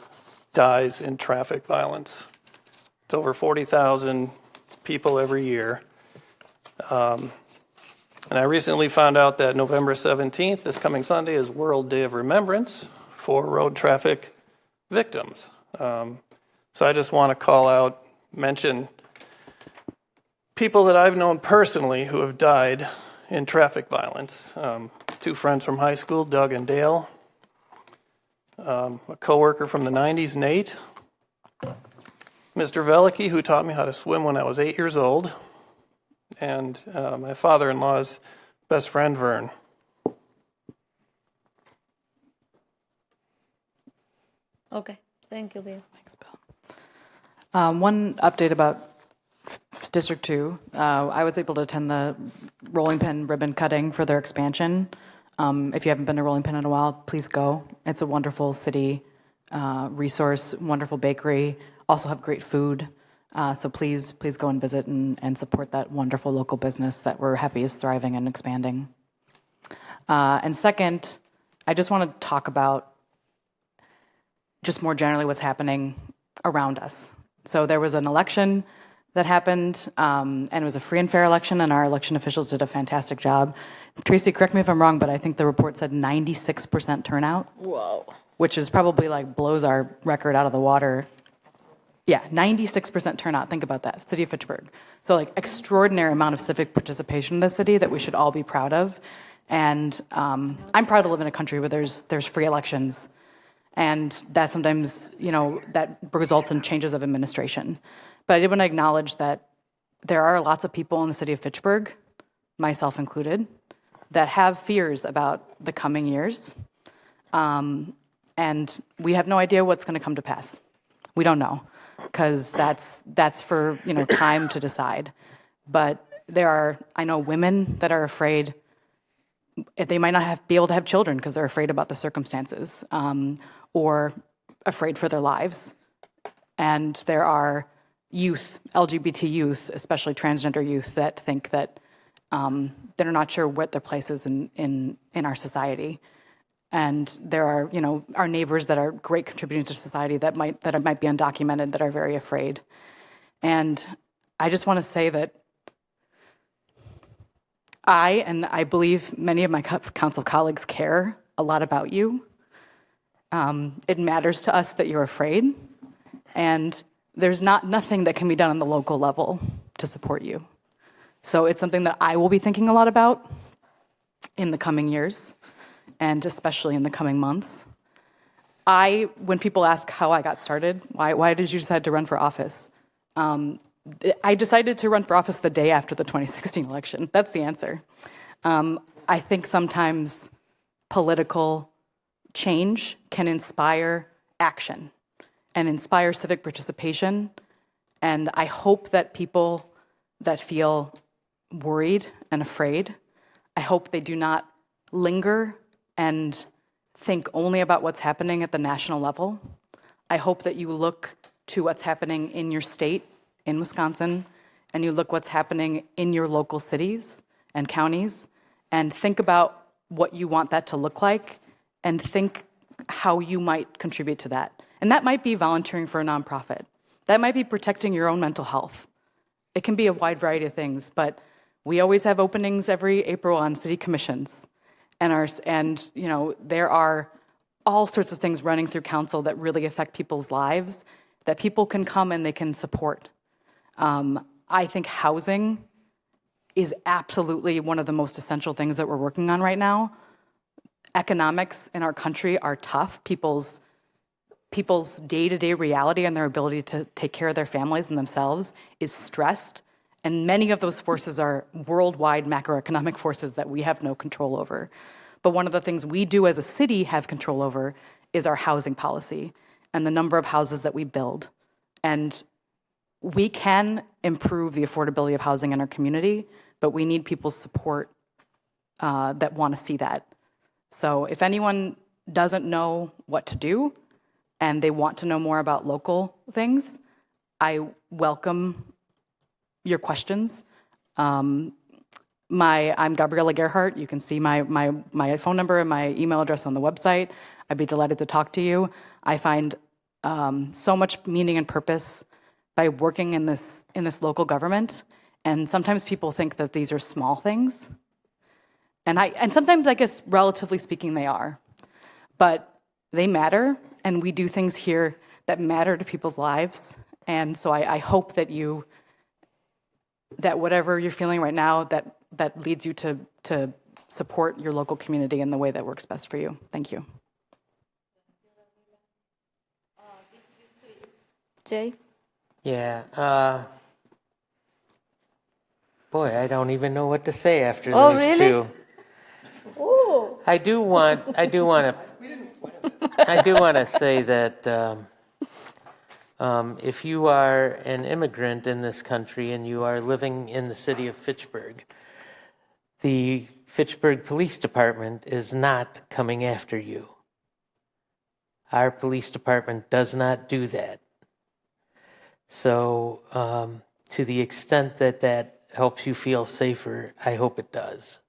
dies in traffic violence. It's over 40,000 people every year. And I recently found out that November 17th, this coming Sunday, is World Day of Remembrance for road traffic victims. So I just want to mention people that I've known personally who have died in traffic violence. 2 friends from high school, Doug and Dale. A coworker from the 90s, Nate. Mr. Velicky, who taught me how to swim when I was 8 years old. And my father-in-law's best friend, Vern. Okay, thank you, Bill. Thanks, Bill. One update about District 2. I was able to attend the rolling pin ribbon cutting for their expansion. If you haven't been to Rolling Pin in a while, please go. It's a wonderful city resource, wonderful bakery, also have great food. So please go and visit and support that wonderful local business that we're happy is thriving and expanding. And second, I just want to talk about just more generally what's happening around us. So there was an election that happened, and it was a free and fair election, and our election officials did a fantastic job. Tracy, correct me if I'm wrong, but I think the report said 96% turnout. Whoa. Which is probably blows our record out of the water. Yeah, 96% turnout. Think about that, City of Fitchburg. So extraordinary amount of civic participation in the city that we should all be proud of. And I'm proud to live in a country where there's free elections, and that sometimes that results in changes of administration. But I did want to acknowledge that there are lots of people in the city of Fitchburg, myself included, that have fears about the coming years. And we have no idea what's going to come to pass. We don't know, because that's for time to decide. But I know women that are afraid. They might not be able to have children because they're afraid about the circumstances, or afraid for their lives. And there are youth, LGBT youth, especially transgender youth, that think that they're not sure what their place is in our society. And there are, our neighbors that are great contributing to society that might be undocumented, that are very afraid. And I just want to say that I believe many of my council colleagues care a lot about you. It matters to us that you're afraid, and there's nothing that can be done on the local level to support you. So it's something that I will be thinking a lot about in the coming years, and especially in the coming months. When people ask how I got started, why did you decide to run for office? I decided to run for office the day after the 2016 election. That's the answer. I think sometimes political change can inspire action and inspire civic participation. And I hope that people that feel worried and afraid, I hope they do not linger and think only about what's happening at the national level. I hope that you look to what's happening in your state, in Wisconsin, and you look what's happening in your local cities and counties, and think about what you want that to look like, and think how you might contribute to that. And that might be volunteering for a nonprofit. That might be protecting your own mental health. It can be a wide variety of things, but we always have openings every April on city commissions. And there are all sorts of things running through council that really affect people's lives that people can come and they can support. I think housing is absolutely one of the most essential things that we're working on right now. Economics in our country are tough. People's people's day-to-day reality and their ability to take care of their families and themselves is stressed. And many of those forces are worldwide macroeconomic forces that we have no control over. But one of the things we do as a city have control over is our housing policy and the number of houses that we build. And we can improve the affordability of housing in our community, but we need people's support that want to see that. So if anyone doesn't know what to do and they want to know more about local things, I welcome your questions. I'm Gabriela Gerhardt. You can see my phone number and my email address on the website. I'd be delighted to talk to you. I find so much meaning and purpose by working in this local government. And sometimes people think that these are small things. And sometimes, I guess, relatively speaking, they are. But they matter, and we do things here that matter to people's lives. And so I hope that that whatever you're feeling right now, that leads you to support your local community in the way that works best for you. Thank you. Jay? Yeah. Boy, I don't even know what to say after Oh, these really? two. Ooh. I do want to say that if you are an immigrant in this country and you are living in the city of Fitchburg, the Fitchburg Police Department is not coming after you. Our police department does not do that. So to the extent that helps you feel safer, I hope it does.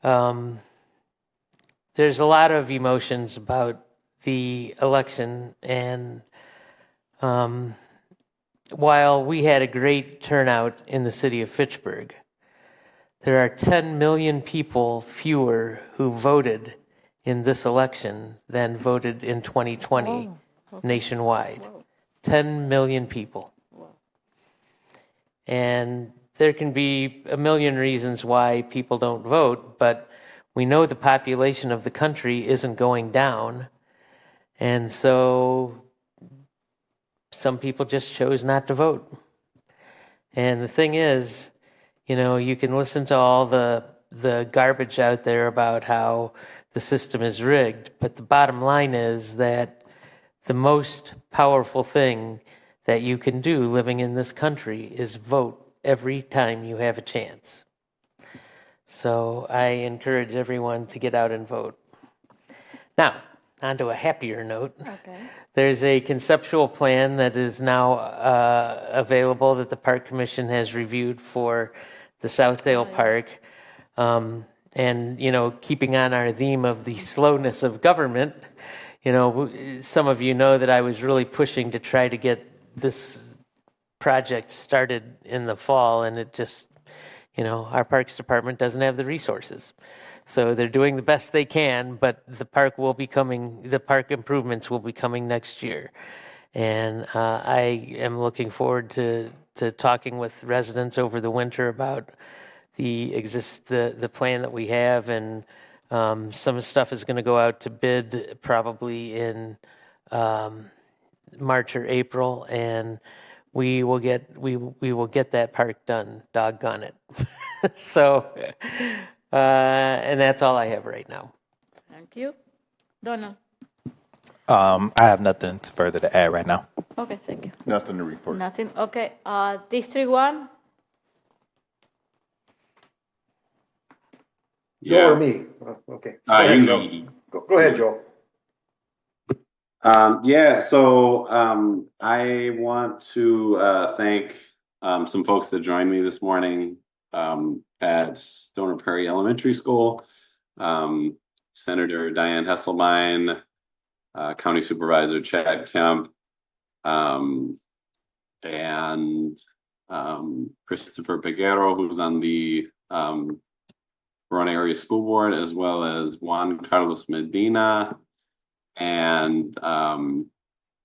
There's a lot of emotions about the election, and while we had a great turnout in the city of Fitchburg, there are 10 million people fewer who voted in this election than voted in 2020 nationwide. 10 million people. And there can be a million reasons why people don't vote, but we know the population of the country isn't going down. And so some people just chose not to vote. And the thing is, you can listen to all the garbage out there about how the system is rigged, but the bottom line is that the most powerful thing that you can do living in this country is vote every time you have a chance. So I encourage everyone to get out and vote. Now, on to a happier note. Okay. There's a conceptual plan that is now available that the Park Commission has reviewed for the Southdale Park. And, keeping on our theme of the slowness of government, some of you know that I was really pushing to try to get this project started in the fall, and it just, our Parks Department doesn't have the resources. So they're doing the best they can, but the park improvements will be coming next year. And I am looking forward to talking with residents over the winter about the plan that we have, and some stuff is going to go out to bid probably in March or April, and we will get that park done. Doggone it! So, and that's all I have right now. Thank you. Donald? I have nothing further to add right now. Okay, thank you. Nothing to report. Nothing. Okay. District 1? You or me? Okay. Go ahead, Joe. Go ahead, Joe. So I want to thank some folks that joined me this morning at Stoner Prairie Elementary School. Senator Diane Hesselbein, County Supervisor Chad Kemp, and Christopher Peguero, who's on the Verona Area School Board, as well as Juan Carlos Medina. And I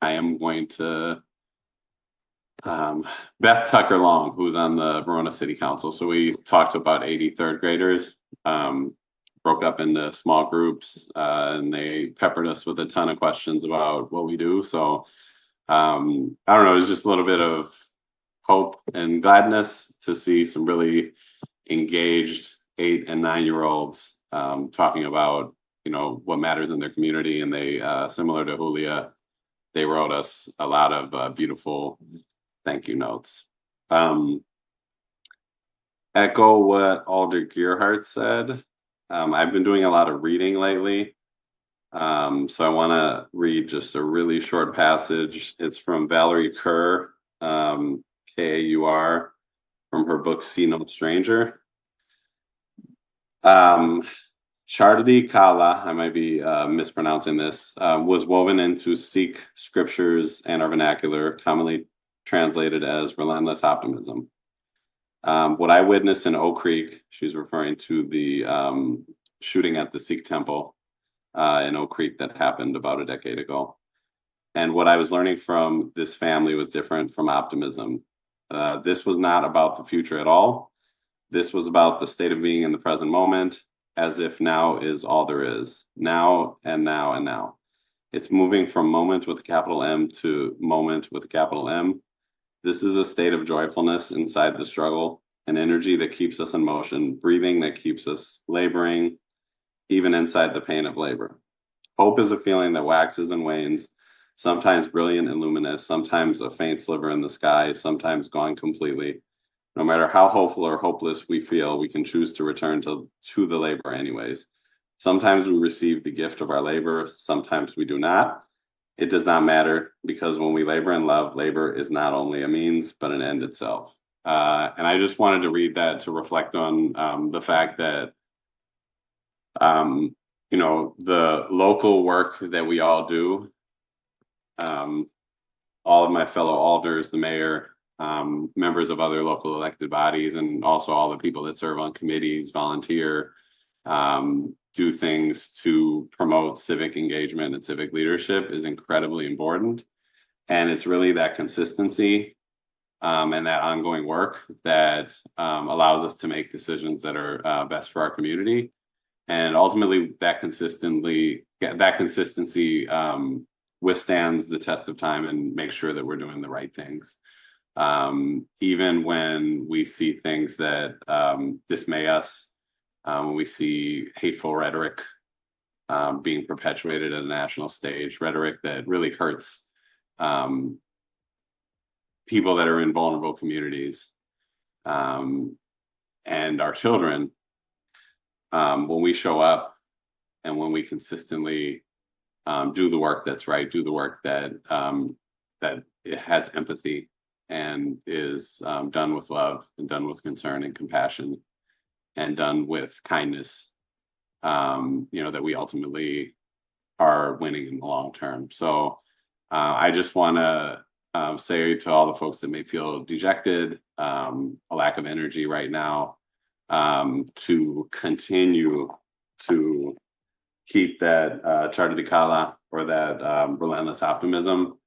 am going to Beth Tucker Long, who's on the Verona City Council. So we talked about 80 third graders. broke up into small groups, and they peppered us with a ton of questions about what we do. So I don't know, it was just a little bit of hope and gladness to see some really engaged 8 and 9-year-olds talking about, what matters in their community. And they, similar to Julia, they wrote us a lot of beautiful thank you notes. Echo what Alder Gearhart said. I've been doing a lot of reading lately. So I want to read just a really short passage. It's from Valerie Kerr, Kaur, from her book See No Stranger. Chardi Kala, I might be mispronouncing this, was woven into Sikh scriptures and our vernacular, commonly translated as relentless optimism. What I witnessed in Oak Creek, she's referring to the shooting at the Sikh temple in Oak Creek that happened about a decade ago. And what I was learning from this family was different from optimism. This was not about the future at all. This was about the state of being in the present moment, as if now is all there is. Now and now and now. It's moving from moment with a capital M to moment with a capital M. This is a state of joyfulness inside the struggle, an energy that keeps us in motion, breathing that keeps us laboring, even inside the pain of labor. Hope is a feeling that waxes and wanes, sometimes brilliant and luminous, sometimes a faint sliver in the sky, sometimes gone completely. No matter how hopeful or hopeless we feel, we can choose to return to the labor anyways. Sometimes we receive the gift of our labor, sometimes we do not. It does not matter, because when we labor in love, labor is not only a means, but an end itself. And I just wanted to read that to reflect on the fact that, the local work that we all do, all of my fellow alders, the mayor, members of other local elected bodies, and also all the people that serve on committees, volunteer, do things to promote civic engagement and civic leadership is incredibly important. And it's really that consistency and that ongoing work that allows us to make decisions that are best for our community. And ultimately, that consistency withstands the test of time and makes sure that we're doing the right things. Even when we see things that dismay us, when we see hateful rhetoric being perpetuated at a national stage, rhetoric that really hurts people that are in vulnerable communities and our children, when we show up and when we consistently do the work that's right, do the work that it has empathy and is done with love and done with concern and compassion and done with kindness, that we ultimately are winning in the long term. So I just want to say to all the folks that may feel dejected, a lack of energy right now, to continue to keep that Chardi Kala, or that relentless optimism,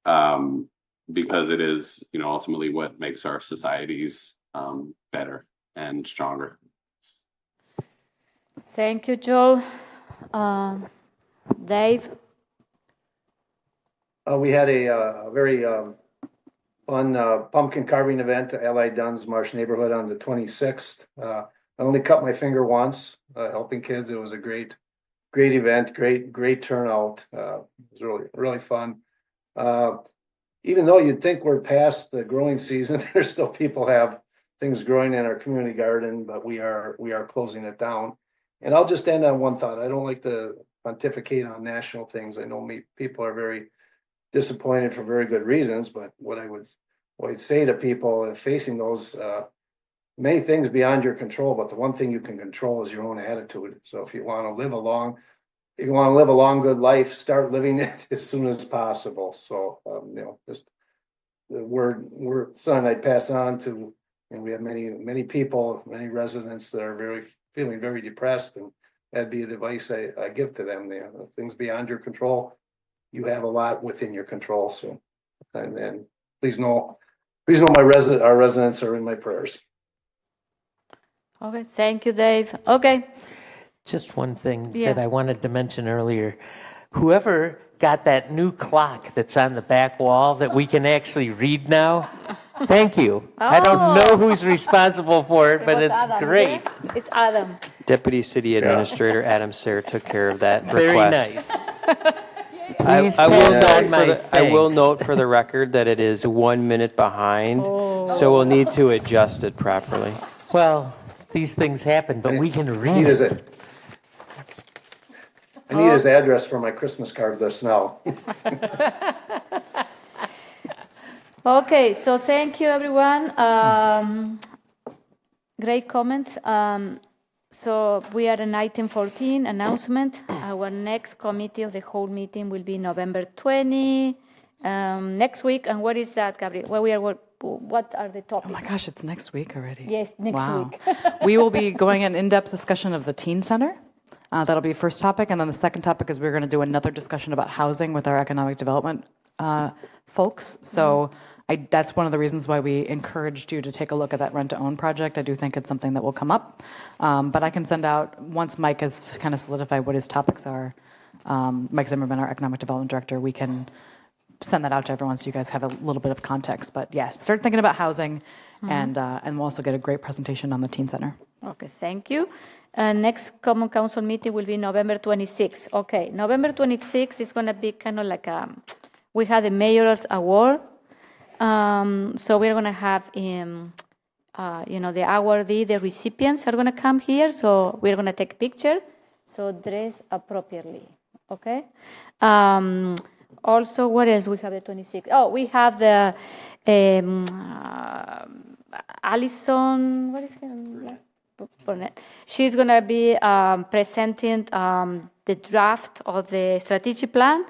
because it is, ultimately what makes our societies better and stronger. Thank you, Joe. Dave? We had a very fun pumpkin carving event at Allied Dunn's Marsh neighborhood on the 26th. I only cut my finger once, helping kids. It was a great event, great turnout. It was really, really fun. Even though you'd think we're past the growing season, there's still people have things growing in our community garden, but we are closing it down. And I'll just end on one thought. I don't like to pontificate on national things. I know people are very disappointed for very good reasons, but what I would say to people facing those many things beyond your control, but the one thing you can control is your own attitude. So if you want to live a long, good life, start living it as soon as possible. So just the word son I pass on to, and we have many people, many residents that are feeling very depressed, and that'd be the advice I give to them. Things beyond your control, you have a lot within your control. So, and please know our residents are in my prayers. Okay, thank you, Dave. Okay, Just one thing Yeah. that I wanted to mention earlier. Whoever got that new clock that's on the back wall that we can actually read now, thank you. I don't know who's responsible for it, but was it's Adam, great. yeah? It's Adam. Deputy City Administrator Adam Sayre took care of that Very request. nice. I pass will on note my I will thanks. note for the record that it is 1 minute behind, so we'll need to adjust it properly. Well, these things happen, but we can read Need it. his, I need his address for my Christmas card this now. Okay, so thank you, everyone. Great comments. So we are at item 14, announcement. Our next committee of the whole meeting will be November 20, next week. And what is that, Gabriel? What are the topics? Oh my gosh, it's next week already. Yes, next week. We will be going an in-depth discussion of the teen center. That'll be first topic. And then the second topic is we're going to do another discussion about housing with our economic development folks. So that's one of the reasons why we encouraged you to take a look at that rent-to-own project. I do think it's something that will come up. But I can send out, once Mike has kind of solidified what his topics are, Mike Zimmerman, our economic development director, we can send that out to everyone so you guys have a little bit of context. But yeah, start thinking about housing, and we'll also get a great presentation on the teen center. Okay, thank you. Next Common Council meeting will be November 26th. Okay, November 26th is going to be kind of like we had the Mayor's Award. So we're going to have, the awardee, the recipients are going to come here. So we're going to take a picture. So dress appropriately. Okay. Also, what else? We have the 26th. Oh, we have the Allison. What is her name? She's going to be presenting the draft of the strategic plan.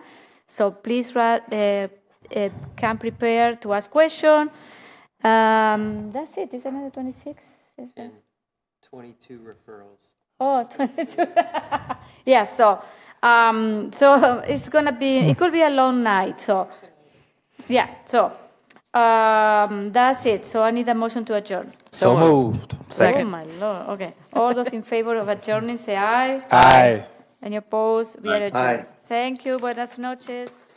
So please come prepared to ask questions. That's it. Isn't it the 26th? And 22 referrals. Oh, 22. Yeah, so it's going to be, it could be a long night. So, yeah, so that's it. So I need a motion to adjourn. So moved. Second. Oh, my Lord. Okay. All those in favor of adjourning, say aye. Aye. Any opposed? We are adjourned. Aye. Thank you. Buenas noches.